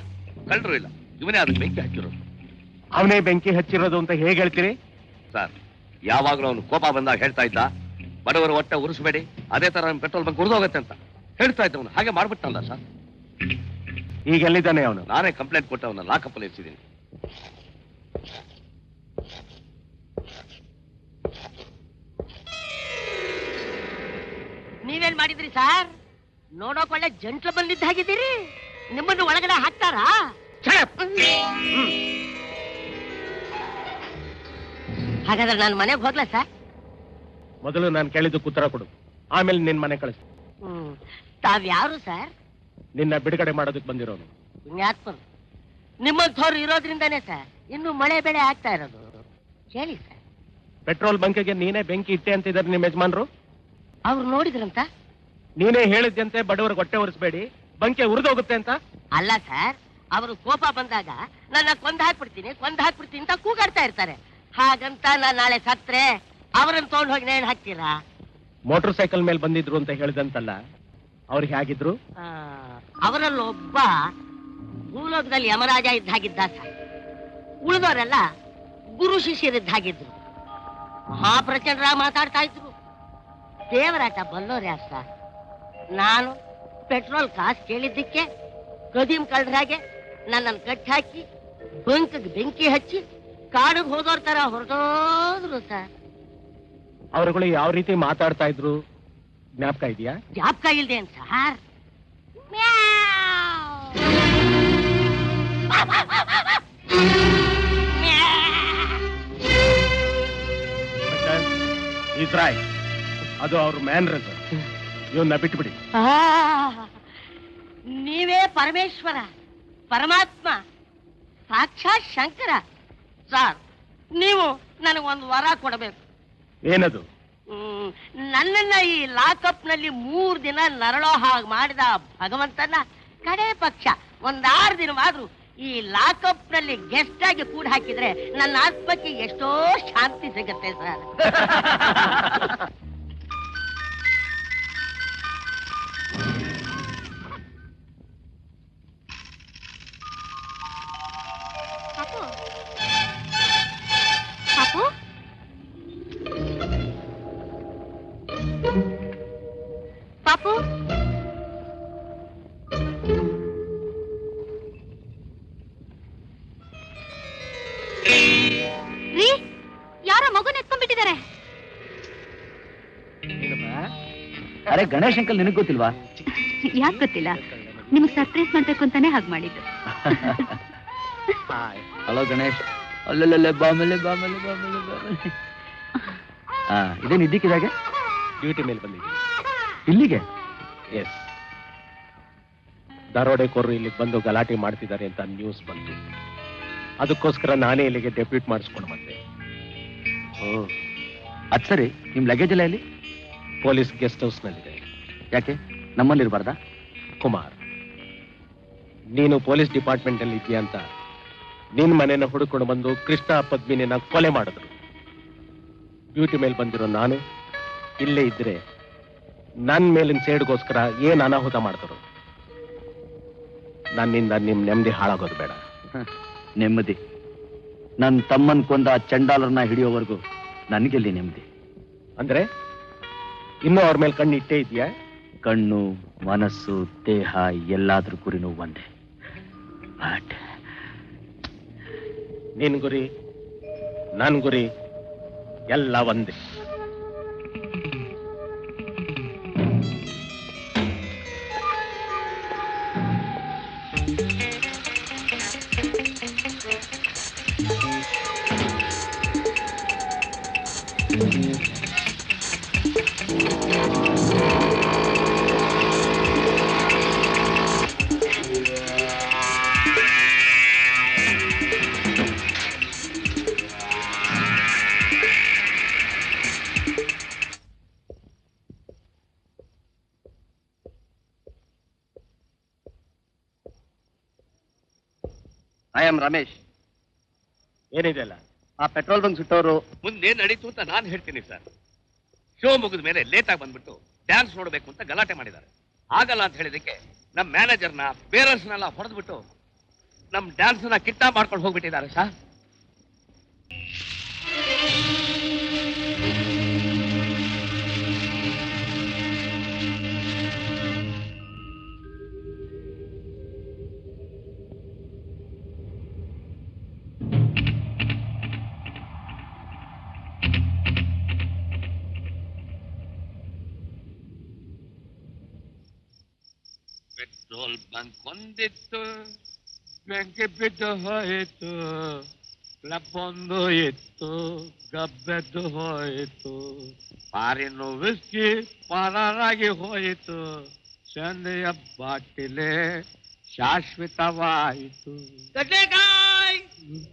ಕಳ್ಳರು ಇಲ್ಲ. ಇವನೇ ಅದಕ್ಕೆ ಬೆಂಕಿ ಹಚ್ಚಿರೋದು. ಅವನೇ ಬೆಂಕಿ ಹಚ್ಚಿರೋದು ಅಂತ ಹೇಗೆ ಹೇಳ್ತೀರಿ ಸರ್? ಯಾವಾಗಲೂ ಅವನು ಕೋಪ ಬಂದಾಗ ಹೇಳ್ತಾ ಇದ್ದ, ಬಡವರ ಹೊಟ್ಟೆ ಉರಿಸಬೇಡಿ, ಅದೇ ತರ ಪೆಟ್ರೋಲ್ ಬಂಕ್ ಉರಿದೋಗತ್ತೆ ಅಂತ ಹೇಳ್ತಾ ಇದ್ದವನು. ಹಾಗೆ ಮಾಡ್ಬಿಟ್ಟಲ್ಲ ಸರ್. ಈಗ ಎಲ್ಲಿದ್ದಾನೆ ಅವನು? ನಾನೇ ಕಂಪ್ಲೇಂಟ್ ಕೊಟ್ಟು ಅವನ ಲಾಕಪ್ಪಲ್ಲಿ ಇರಿಸಿದ್ದೀನಿ. ನೀವೇನ್ ಮಾಡಿದ್ರಿ ಸರ್? ನೋಡೋಕ್ ಒಳ್ಳೆ ಜಂಟ್ಲು ಬಂದಿದ್ದ ಹಾಗಿದ್ದೀರಿ. ನಿಮ್ಮನ್ನು ಒಳಗಡೆ ಹಾಕ್ತಾರಾ? ಹಾಗಾದ್ರೆ ನಾನು ಮನೆಗೆ ಹೋಗ್ಲಾ ಸರ್? ಮೊದಲು ನಾನು ಕೇಳಿದ್ದಕ್ಕೆ ಉತ್ತರ ಕೊಡು, ಆಮೇಲೆ ನಿನ್ ಮನೆ ಕಳಿಸ್ತೀನಿ. ತಾವ್ಯಾರು ಸರ್? ನಿನ್ನ ಬಿಡುಗಡೆ ಮಾಡೋದಕ್ಕೆ ಬಂದಿರೋನು. ಪುಣ್ಯಾತ್ಮರು, ನಿಮ್ಮಂಥವ್ರು ಇರೋದ್ರಿಂದಾನೇ ಸರ್ ಇನ್ನು ಮಳೆ ಬೆಳೆ ಆಗ್ತಾ ಇರೋದು. ಹೇಳಿ ಸರ್. ಪೆಟ್ರೋಲ್ ಬಂಕಿಗೆ ನೀನೇ ಬೆಂಕಿ ಇಟ್ಟೆ ಅಂತಿದ್ದಾರೆ ನಿಮ್ಮ ಯಜಮಾನ್ರು. ಅವ್ರು ನೋಡಿದ್ರಂತ? ನೀನೇ ಹೇಳಿದ್ಯಂತೆ ಬಡವರ ಹೊಟ್ಟೆ ಒರೆಸ್ಬೇಡಿ, ಬಂಕೆ ಉರಿದೋಗುತ್ತೆ ಅಂತ. ಅಲ್ಲ ಸರ್, ಅವರು ಕೋಪ ಬಂದಾಗ ನನ್ನ ಕೊಂದ್ ಹಾಕ್ಬಿಡ್ತೀನಿ ಅಂತ ಕೂಗಾಡ್ತಾ ಇರ್ತಾರೆ. ಹಾಗಂತ ನಾನು ನಾಳೆ ಸತ್ರೆ ಅವರನ್ನು ತಗೊಂಡು ಹೋಗಿ ನೇಣು ಹಾಕ್ತೀರಾ? ಮೋಟರ್ ಸೈಕಲ್ ಮೇಲೆ ಬಂದಿದ್ರು ಅಂತ ಹೇಳಿದಂತಲ್ಲ, ಅವ್ರಿಗೆ ಹೇಗಿದ್ರು? ಅವರಲ್ಲೊಬ್ಬ ಭೂಲೋಕದಲ್ಲಿ ಯಮರಾಜ ಇದ್ದಾಗಿದ್ದ ಸರ್. ಉಳಿದವರೆಲ್ಲ ಗುರು ಶಿಷ್ಯರಿದ್ದಾಗಿದ್ರು. ಮಹಾಪ್ರಚಂಡ್ರ ಮಾತಾಡ್ತಾ ಇದ್ರು. ದೇವರಾಟ ಬಲ್ಲೋರು ಯಾರು ಸರ್? ನಾನು ಪೆಟ್ರೋಲ್ ಕಾಸು ಕೇಳಿದ್ದಕ್ಕೆ ಕದೀಮ್ ಕಳ್ರಾಗೆ ನನ್ನನ್ನು ಕಟ್ಟಿ ಹಾಕಿ ಬಂಕಿಗೆ ಬೆಂಕಿ ಹಚ್ಚಿ ಕಾಡಿಗೆ ಹೋದೋರ್ ತರ ಹೊರಟೋದ್ರು ಸರ್. ಅವರುಗಳು ಯಾವ ರೀತಿ ಮಾತಾಡ್ತಾ ಇದ್ರು ಜ್ಞಾಪಕ ಇದೆಯಾ? ಜ್ಞಾಪಕ ಇಲ್ದೆ ಅಂತ ಸರ್. ಇಸ್ರಾಯ್, ಅದು ಅವ್ರ ಮ್ಯಾನ್ರಸ್. ಇವನ್ನ ಬಿಟ್ಬಿಡಿ. ನೀವೇ ಪರಮೇಶ್ವರ, ಪರಮಾತ್ಮ, ಸಾಕ್ಷಾತ್ ಶಂಕರ. ಸರ್, ನೀವು ನನಗೊಂದು ವರ ಕೊಡಬೇಕು. ಏನದು? ನನ್ನನ್ನ ಈ ಲಾಕಪ್ ನಲ್ಲಿ 3 ದಿನ ನರಳೋ ಹಾಗೆ ಮಾಡಿದ ಭಗವಂತನ ಕಡೆ ಪಕ್ಷ 6 ದಿನವಾದ್ರೂ ಈ ಲಾಕಪ್ ನಲ್ಲಿ ಗೆಸ್ಟ್ ಆಗಿ ಕೂಡ ಹಾಕಿದ್ರೆ ನನ್ನ ಆತ್ಮಕ್ಕೆ ಎಷ್ಟೋ ಶಾಂತಿ ಸಿಗುತ್ತೆ ಸರ್. ಪಾಪು, ಪಾಪು, ರೀ, ಯಾರೋ ಮಗುನ ಎತ್ಕೊಂಡ್ಬಿಟ್ಟಿದ್ದಾರೆ. ಅರೆ ಗಣೇಶ್ ಅಂಕಲ್, ನಿನಗ್ ಗೊತ್ತಿಲ್ವಾ? ಯಾಕೆ ಗೊತ್ತಿಲ್ಲ, ನಿಮ್ಗೆ ಸರ್ಪ್ರೈಸ್ ಮಾಡ್ಬೇಕು ಅಂತಾನೆ ಹಾಗೆ ಮಾಡಿದ್ದು. ಹಲೋ ಗಣೇಶ್. ಅಲ್ಲಲ್ಲೇ ಬಾಮಲೆ. ಇದೇನು ಇದ್ದಕ್ಕಿದಾಗೆ ಡ್ಯೂಟಿ ಮೇಲೆ ಬಂದಿದ್ದೀನಿ. ಇಲ್ಲಿಗೆ? ಎಸ್, ದರೋಡೆಕೋರರು ಇಲ್ಲಿಗೆ ಬಂದು ಗಲಾಟೆ ಮಾಡ್ತಿದ್ದಾರೆ ಅಂತ ನ್ಯೂಸ್ ಬಂತು. ಅದಕ್ಕೋಸ್ಕರ ನಾನೇ ಇಲ್ಲಿಗೆ ಡೆಪ್ಯೂಟ್ ಮಾಡಿಸ್ಕೊಂಡು ಬಂದೆ. ಓ, ಅದ್ ಸರಿ. ನಿಮ್ ಲಗೇಜ್ ಎಲ್ಲ ಇಲ್ಲಿ? ಪೊಲೀಸ್ ಗೆಸ್ಟ್ ಹೌಸ್ ನಲ್ಲಿದೆ. ಯಾಕೆ, ನಮ್ಮಲ್ಲಿರ್ಬಾರ್ದಾ? ಕುಮಾರ್, ನೀನು ಪೊಲೀಸ್ ಡಿಪಾರ್ಟ್ಮೆಂಟ್ ಅಲ್ಲಿ ಇದೆಯಾ ಅಂತ ನಿನ್ ಮನೆನ ಹುಡುಕೊಂಡು ಬಂದು ಕೃಷ್ಣ ಪದ್ಮಿನಿನ ಕೊಲೆ ಮಾಡಿದ್ರು. ಡ್ಯೂಟಿ ಮೇಲೆ ಬಂದಿರೋ ನಾನು ಇಲ್ಲೇ ಇದ್ರೆ ನನ್ ಮೇಲಿನ ಸೇಡ್ಗೋಸ್ಕರ ಏನ್ ಅನಾಹುತ ಮಾಡ್ತಾರೆ. ನನ್ನಿಂದ ನಿಮ್ ನೆಮ್ಮದಿ ಹಾಳಾಗೋದು ಬೇಡ. ನೆಮ್ಮದಿ? ನನ್ನ ತಮ್ಮನ್ ಕೊಂದ ಚಂಡಾಲರನ್ನ ಹಿಡಿಯೋವರೆಗೂ ನನಗೆಲ್ಲಿ ನೆಮ್ಮದಿ? ಅಂದ್ರೆ ಇನ್ನೂ ಅವ್ರ ಮೇಲೆ ಕಣ್ಣು ಇಟ್ಟೇ ಇದೆಯಾ? ಕಣ್ಣು, ಮನಸ್ಸು, ದೇಹ ಎಲ್ಲಾದ್ರೂ ಗುರಿನೂ ಒಂದೇ. ಬಟ್ ನಿನ್ ಗುರಿ, ನನ್ ಗುರಿ ಎಲ್ಲ ಒಂದೇ. I am Ramesh. ಏನಿದೆಯಲ್ಲ, ಆ ಪೆಟ್ರೋಲ್ ಬಂಕ್ ಸುಟ್ಟವರು ಮುಂದೇನ್ ನಡೀತು ಅಂತ ನಾನು ಹೇಳ್ತೀನಿ ಸರ್. ಶೋ ಮುಗಿದ ಮೇಲೆ ಲೇಟ್ ಆಗಿ ಬಂದ್ಬಿಟ್ಟು ಡ್ಯಾನ್ಸ್ ನೋಡ್ಬೇಕು ಅಂತ ಗಲಾಟೆ ಮಾಡಿದ್ದಾರೆ. ಆಗಲ್ಲ ಅಂತ ಹೇಳಿದಕ್ಕೆ ನಮ್ಮ ಮ್ಯಾನೇಜರ್ನ, ಬೇರರ್ಸ್ನೆಲ್ಲ ಹೊಡೆದ್ಬಿಟ್ಟು ನಮ್ಮ ಡ್ಯಾನ್ಸ್ ನ ಕಿಟ್ಟ ಮಾಡ್ಕೊಂಡು ಹೋಗ್ಬಿಟ್ಟಿದ್ದಾರೆ ಸರ್. ಬಂದ್ಕೊಂಡಿತ್ತು, ಬೆಂಕಿ ಬಿದ್ದು ಹೋಯಿತು, ಕ್ಲಬ್ಬೊಂದು ಇತ್ತು, ಗಬ್ಬೆದ್ದು ಹೋಯಿತು, ಪಾರಿನ ವಿಸ್ಕಿ ಪಾರಾಗಿ ಹೋಯಿತು, ಚಂದೆಯ ಬಾಟಿಲೆ ಶಾಶ್ವತವಾಯಿತು. ಕಡ್ಲೆಕಾಯಿ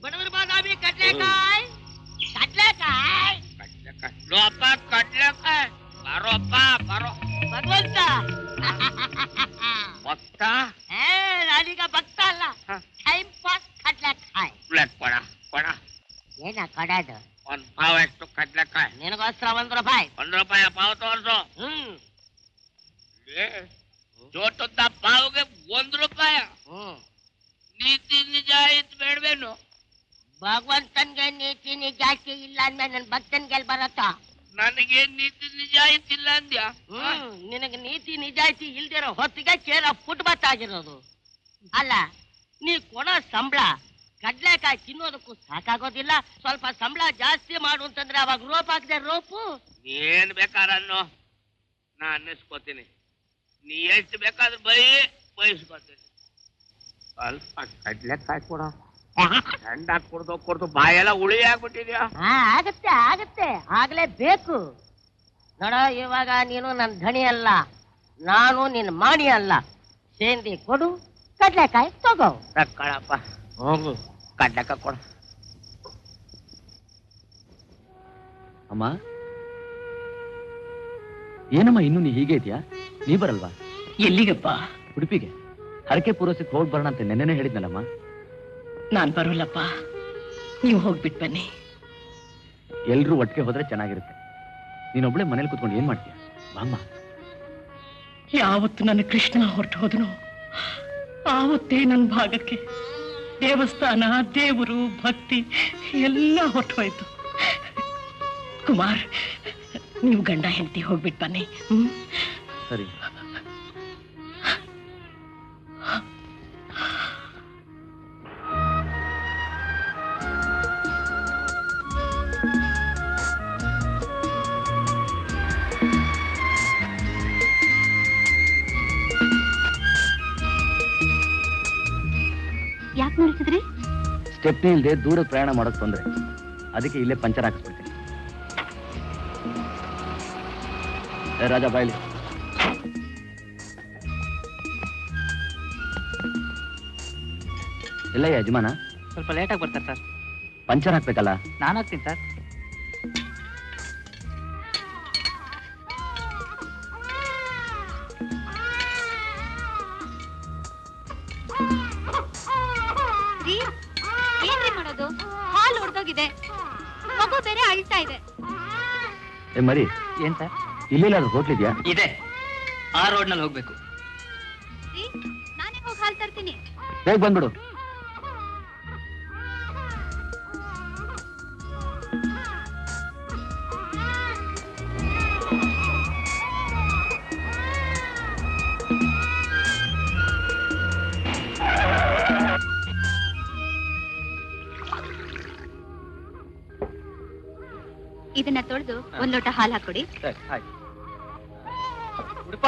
ಬಡವರ ಬಾದಾಮಿ ಕಡ್ಲೆಕಾಯಿ ಕಡ್ಲೆಕಾಯಿ ಲೋಪ ಕಡ್ಲೆಕಾಯಿ ಬರೋಪ್ಪ ಬರೋ ಭಗವಂತ ಭಕ್ತ ನಾನೀಗ ಭಕ್ತ ಅಲ್ಲ ಟೈಮ್ ಪಾಸ್ ಕಡ್ಲೆಕಾಯಿ ಕೊಡ ಕೊಡ ಏನ ಕೊಡೋದು ಒಂದ್ ಪಾವ ಎಷ್ಟು ಕಡ್ಲೆಕಾಯಿ ನಿನಗೋಸ್ಕರ ₹1 ₹1 ಪಾವ ತೋರ್ಸು. ಚೋಟದ ಪಾವಗೆ ₹1. ನೀತಿ ನಿಜಾಯಿತ್ ಬೇಡವೇನು? ಭಗವಂತನ್ಗೆ ನೀತಿ ನಿಜಾಯಿತಿ ಇಲ್ಲ ಅಂದ್ಮೇಲೆ ನನ್ ಭಕ್ತನ್ಗೆ ಬರತ್ತ? ನನಗೆ ನೀತಿ ನಿಜಾಯಿತಿ ಇಲ್ಲ ಅಂದ್ಯಾ? ನಿನಗೆ ನೀತಿ ನಿಜಾಯಿತಿ ಇಲ್ದಿರೋ ಹೊತ್ತಿಗೆ ಕೇರ ಆಗಿರೋದು ಅಲ್ಲ. ನೀ ಕೊಡೋ ಸಂಬಳ ಕಡ್ಲೆಕಾಯಿ ತಿನ್ನೋದಕ್ಕೂ ಸಾಕಾಗೋದಿಲ್ಲ. ಸ್ವಲ್ಪ ಸಂಬಳ ಜಾಸ್ತಿ ಮಾಡು ಅಂತಂದ್ರೆ ಅವಾಗ ರೋಪ್ ಹಾಕಿದೆ ರೋಪು. ಏನ್ ಬೇಕಾರನ್ನು ನಾ ಅನ್ನಿಸ್ಕೋತೀನಿ. ನೀ ಎಷ್ಟು ಬೇಕಾದ್ರೂ ಬಯಸ್ಕೋತೀನಿ. ಸ್ವಲ್ಪ ಕಡ್ಲೆಕಾಯಿ ಕೊಡ. ಗಂಡ ಕುಡ್ದು ಬಾಯೆಲ್ಲ ಉಳಿ ಆಗ್ಬಿಟ್ಟಿದ್ಯಾ? ಆಗತ್ತೆ ಆಗತ್ತೆ ಆಗ್ಲೇಬೇಕು. ನೋಡ, ಇವಾಗ ನೀನು ನನ್ನ ಧಣಿ ಅಲ್ಲ, ನಾನು ನಿನ್ನ ಮಾಣಿ ಅಲ್ಲ. ಸೇಂದಿ ಕೊಡು, ಕಡ್ಲೆಕಾಯಿ ತಗೋ. ಕಳಪ್ಪ ಹೋಗು, ಕಡ್ಲೆಕಾಯಿ ಕೊಡ. ಅಮ್ಮ, ಏನಮ್ಮ ಇನ್ನು ನೀ ಹೀಗೆ ಇದೆಯಾ? ನೀ ಬರಲ್ವಾ? ಎಲ್ಲಿಗಪ್ಪ? ಉಡುಪಿಗೆ ಹರಕೆ ಪೂರೈಸಕ್ಕೆ ಹೋಗಿ ಬರೋಣ ಅಂತ ನೆನ್ನೆನೇ ಹೇಳಿದ್ನಲ್ಲಮ್ಮ. ನಾನ್ ಬರೋಲ್ಲಪ್ಪ, ನೀವು ಹೋಗ್ಬಿಟ್ಟು ಬನ್ನಿ. ಎಲ್ರೂ ಒಟ್ಟಿಗೆ ಹೋದ್ರೆ ಚೆನ್ನಾಗಿರುತ್ತೆ. ನೀನೊಬ್ಳೆ ಮನೇಲಿ ಕೂತ್ಕೊಂಡು ಏನ್ ಮಾಡ್ತೀಯ? ಬಾಮ್ಮ. ಯಾವತ್ತು ನನ್ನ ಕೃಷ್ಣ ಹೊರಟು ಹೋದನು ಆವತ್ತೇ ನನ್ನ ಭಾಗಕ್ಕೆ ದೇವಸ್ಥಾನ, ದೇವರು, ಭಕ್ತಿ ಎಲ್ಲ ಹೊರಟು ಹೋಯ್ತು. ಕುಮಾರ್, ನೀವು ಗಂಡ ಹೆಂಡತಿ ಹೋಗ್ಬಿಟ್ಟು ಬನ್ನಿ. ಸರಿ. ಯಾಕೆ ನಿಲ್ಸಿದ್ರಿ? ಸ್ಟೆಪ್ನಿ ಇಲ್ಲದೆ ದೂರ ಪ್ರಯಾಣ ಮಾಡೋಕ್ ತೊಂದ್ರೆ, ಅದಕ್ಕೆ ಇಲ್ಲೇ ಪಂಚರ್ ಹಾಕಿಸ್ಬಿಡ್ತೀನಿ. ರಾಜ ಬಾಯ್ಲಿ. ಎಲ್ಲ ಯಜಮಾನ ಸ್ವಲ್ಪ ಲೇಟಾಗಿ ಬರ್ತಾರೆ ಸರ್. ಪಂಚರ್ ಹಾಕ್ಬೇಕಲ್ಲ? ನಾನು ಹಾಕ್ತೀನಿ ಸರ್. ಏನ್ರಿ ಮಾಡೋದು? ಹಾಲ್ ಹೊಡೆದೋಗಿದೆ, ಮಗು ಬೇರೆ ಅಳ್ತಾ ಇದೆ. ಏ ಮರಿ, ಏನ್ ಸರ್? ಇಲ್ಲೆಲ್ಲಾದ್ರೂ ಹೋಟ್ಲಿದ್ಯಾ? ಇದೆ, ಆ ರೋಡ್ ನಲ್ಲಿ ಹೋಗ್ಬೇಕು. ನಾನೇ ಹೋಗಿ ಹಾಲ್ ತರ್ತೀನಿ. ಬೇಗ ಬಂದ್ಬಿಡು. ಇದನ್ನ ತೊಳೆದು ಒಂದ್ ಲೋಟ ಹಾಲು ಹಾಕೊಡಿ. ಉಡುಪ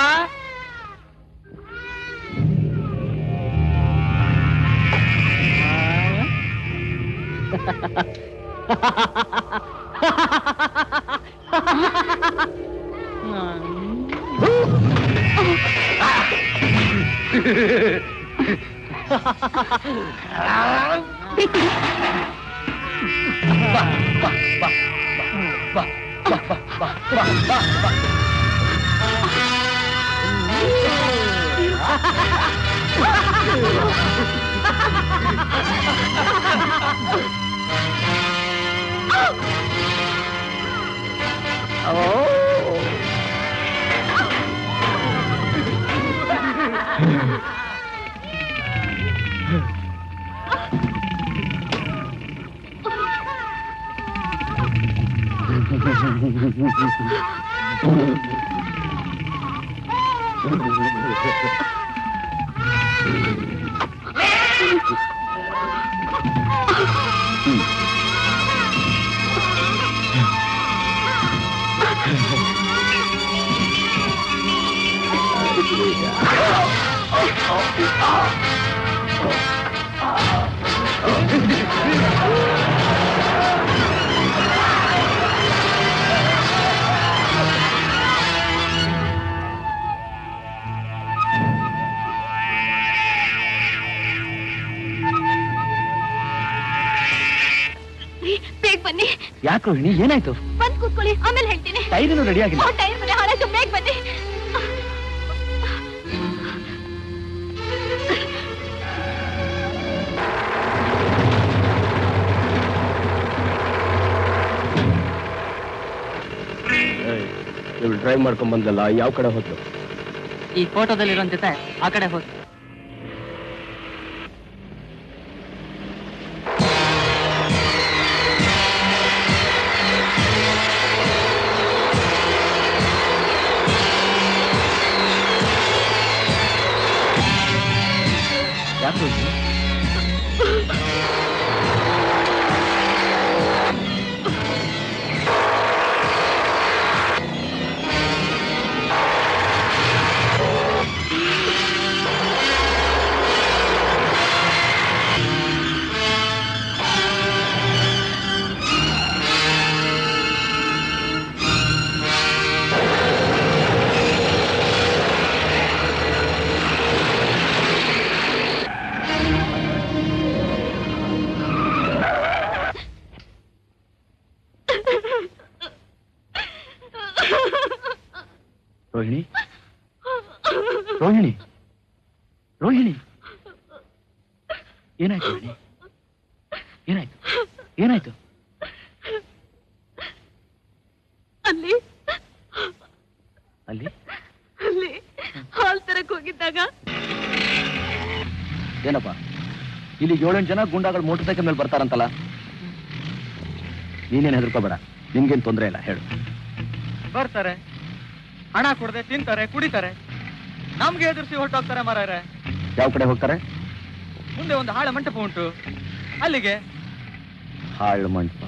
ಬೇಗ ಬನ್ನಿ. ಯಾಕೆ ರೋಹಿಣಿ, ಏನಾಯ್ತು? ಬಂದ್ ಕೂತ್ಕೊಳ್ಳಿ, ಆಮೇಲೆ ಹೇಳ್ತೀನಿ. ಟೈರ್ ರೆಡಿ ಆಗಿಲ್ಲ. ಟೈರ್ ಮನೆ ಹಾಳಾಯ್ತು, ಬೇಗ ಬನ್ನಿ. ನೀವು ಡ್ರೈವ್ ಮಾಡ್ಕೊಂಡ್ ಬಂದಲ್ಲ, ಯಾವ ಕಡೆ ಹೋದ್ರು? ಈ ಫೋಟೋದಲ್ಲಿರೋ ಜೊತೆ ಆ ಕಡೆ ಹೋಗಿ. ಯಾಕೆ ರೋಹಿಣಿ? ರೋಹಿಣಿ, ರೋಹಿಣಿ, ಏನಾಯ್ತು ರೋಹಿಣಿ? ಏನಾಯ್ತು? ಏನಾಯ್ತು? ಅಲ್ಲಿ ಅಲ್ಲಿ ಅಲ್ಲಿ ಹಾಲ್ ತರಕ್ ಹೋಗಿದ್ದಾಗ ಏನಪ್ಪ, ಇಲ್ಲಿ 7-8 ಜನ ಗುಂಡಾಗಳು ಮೋಟರ್ ಸೈಕಲ್ ಮೇಲೆ ಬರ್ತಾರಂತಲ್ಲ? ನೀನೇನು ಹೆದರ್ಕೋಬೇಡ, ನಿಮ್ಗೇನು ತೊಂದರೆ ಇಲ್ಲ, ಹೇಳು. ಬರ್ತಾರೆ, ಹಣ ಕೊಡದೆ ತಿಂತಾರೆ, ಕುಡಿತಾರೆ, ನಮ್ಗೆ ಎದುರಿಸಿ ಹೊರಟೋಗ್ತಾರೆ ಮಾರಾಯರೆ. ಯಾವ ಕಡೆ ಹೋಗ್ತಾರೆ? ಮುಂದೆ ಒಂದು ಹಾಳ ಮಂಟಪ ಉಂಟು, ಅಲ್ಲಿಗೆ. ಹಾಳು ಮಂಟಪ?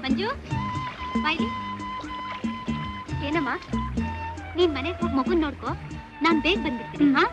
ಮಂಜು, ಬಾಯ್ಲಿ. ಏನಮ್ಮ, ನೀನ್ ಮನೆಗೆ ಹೋಗಿ ಮಗುನ್ ನೋಡ್ಕೋ, ನಾನ್ ಬೇಗ ಬಂದಿರ್ತೀನಿ. ಹಾ,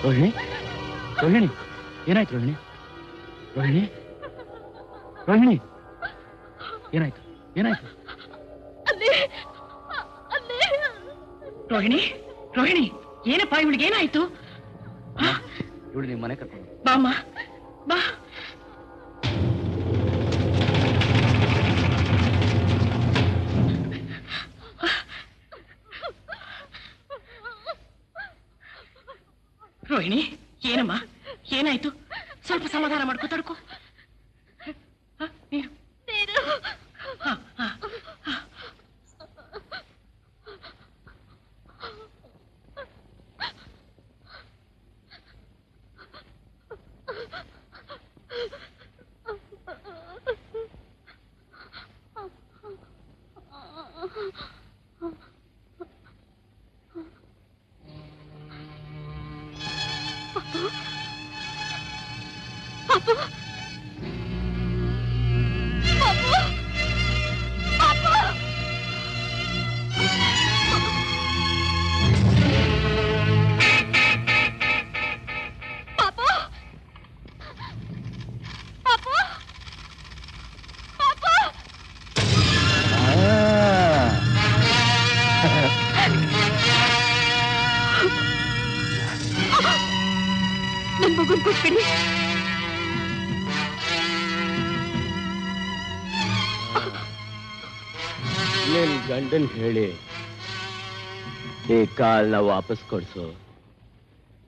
ರೋಹಿಣಿ ರೋಹಿಣಿ ಏನಾಯ್ತು ರೋಹಿಣಿ ರೋಹಿಣಿ ರೋಹಿಣಿ ಏನಾಯ್ತು ಏನಾಯ್ತು ರೋಹಿಣಿ ರೋಹಿಣಿ ಏನಪ್ಪ ಇವಳಿಗೆ ಏನಾಯ್ತು ಇವಳು ನಿಮ್ಮ ಮನೆ ಕರ್ಕೊಂಡು ಬಾಮ್ಮ ಬಾ ರೋಹಿಣಿ ಏನಮ್ಮ ಏನಾಯ್ತು ಸ್ವಲ್ಪ ಸಮಾಧಾನ ಮಾಡ್ಕೋ ತಡ್ಕೋ ನೀರು ನನ್ ಮಗನ್ ಕೊಟ್ಬಿಡಿ. ನಿನ್ ಗಂಡನ್ ಹೇಳಿ ಈ ಕಾಲ್ನ ವಾಪಸ್ ಕೊಡ್ಸು,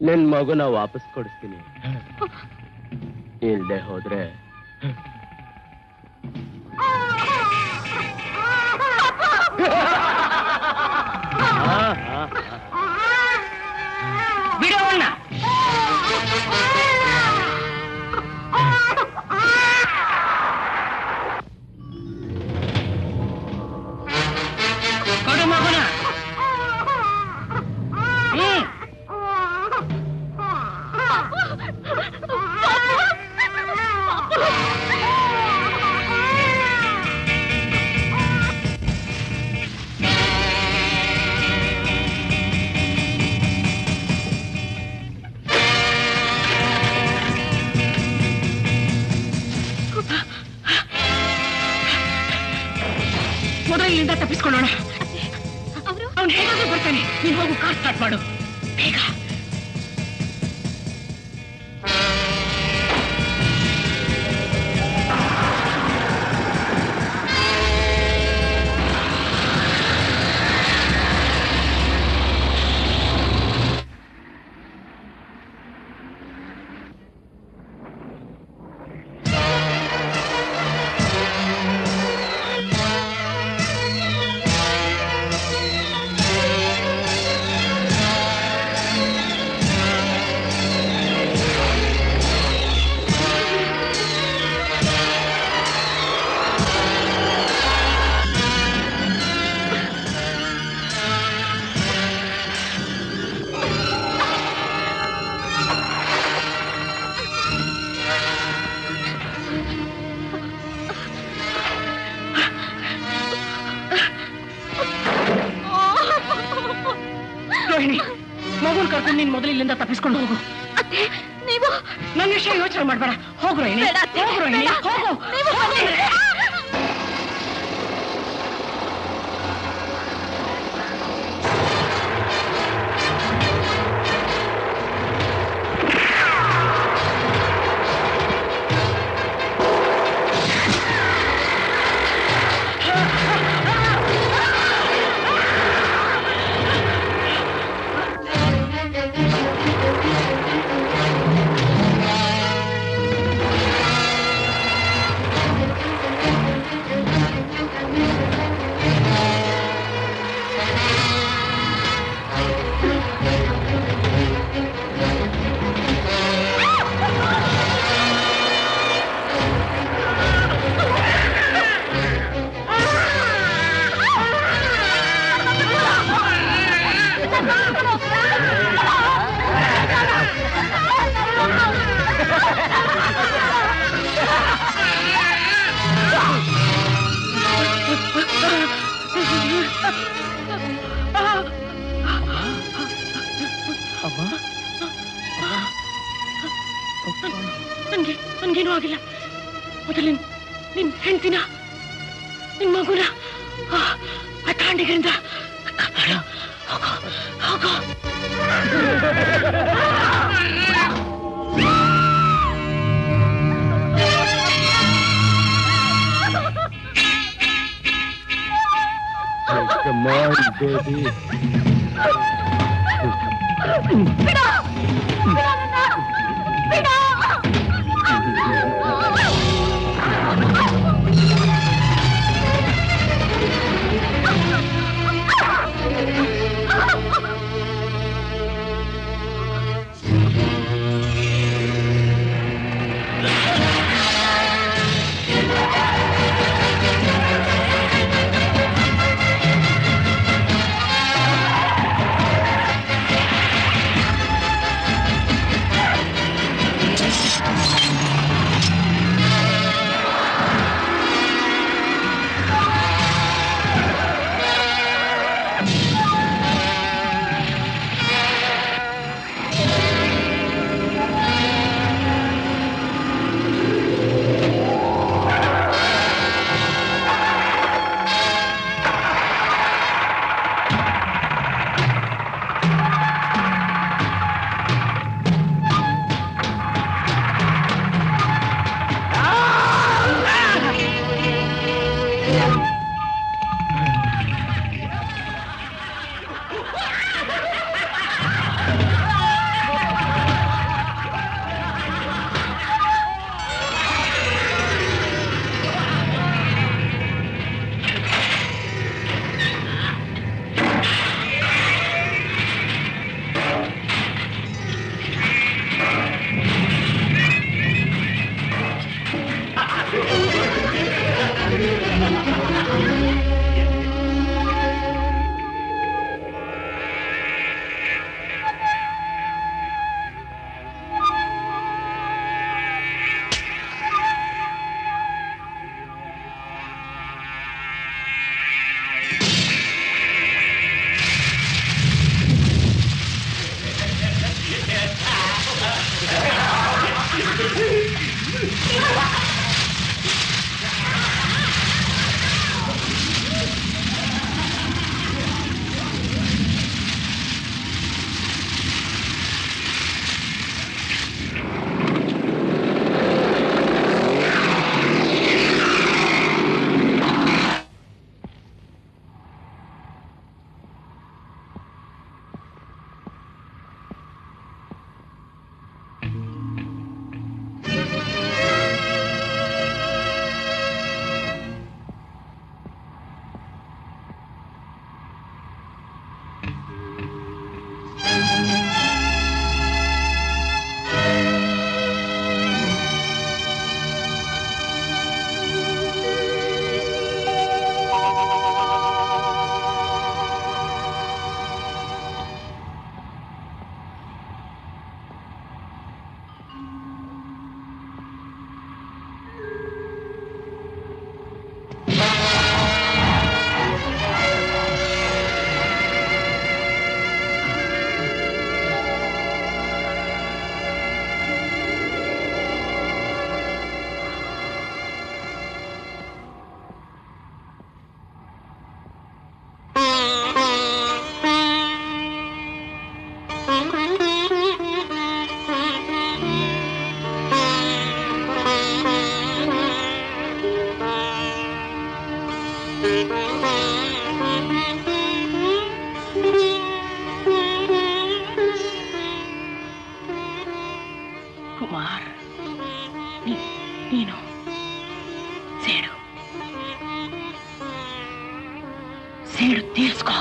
ನಿನ್ ಮಗುನ ವಾಪಸ್ ಕೊಡಿಸ್ತೀನಿ. ಇಲ್ದೆ ಹೋದ್ರೆ ಬಿಡೋಣ. ಕೊಡು ಮಗುನ. ಮೊದಲು ಇಲ್ಲಿಂದ ತಪ್ಪಿಸ್ಕೊಳ್ಳೋಣ. ಅವನು ಹೇಗಾದ್ರೂ ಬರ್ತಾನೆ. ನೀನು ಹೋಗು, ಕಾರ್ ಸ್ಟಾರ್ಟ್ ಮಾಡು ಬೇಗ. ರೋಹಿಣಿ, ಮಗುನ್ ಕರ್ಕೊಂಡು ನೀನ್ ಮೊದಲು ಇಲ್ಲಿಂದ ತಪ್ಪಿಸ್ಕೊಂಡು ಹೋಗು. ನೀವು ನನ್ನ ವಿಷಯ ಯೋಚನೆ ಮಾಡ್ಬೇಡ. ಹೋಗು ರೋಹಿಣಿ, ಹೋಗು ರೋಹಿಣಿ, ಹೋಗು. ನನ್ಗೇನು ಆಗಿಲ್ಲ. ಮೊದಲು ನಿನ್ ಹೆಂಡತಿನ ನಿನ್ ಮಗುನ ಆ ತಾಂಡಿಗರಿಂದ ಹೋಗೋ. Come on, baby. ಕುಮಾರ್, ನೀನು ಸೇಡು ತೀರ್ಸ್ಕೋ.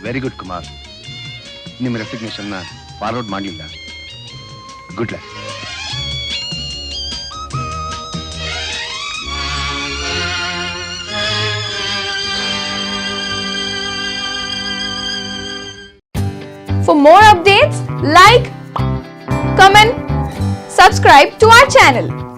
Very good Kumar. ನಿಮ್ಮ ರೆಸಿಗ್ನೇಷನ್ನ ಫಾರ್ವರ್ಡ್ ಮಾಡಲಿಲ್ಲ. Good luck. For more updates, like, comment, subscribe to our channel.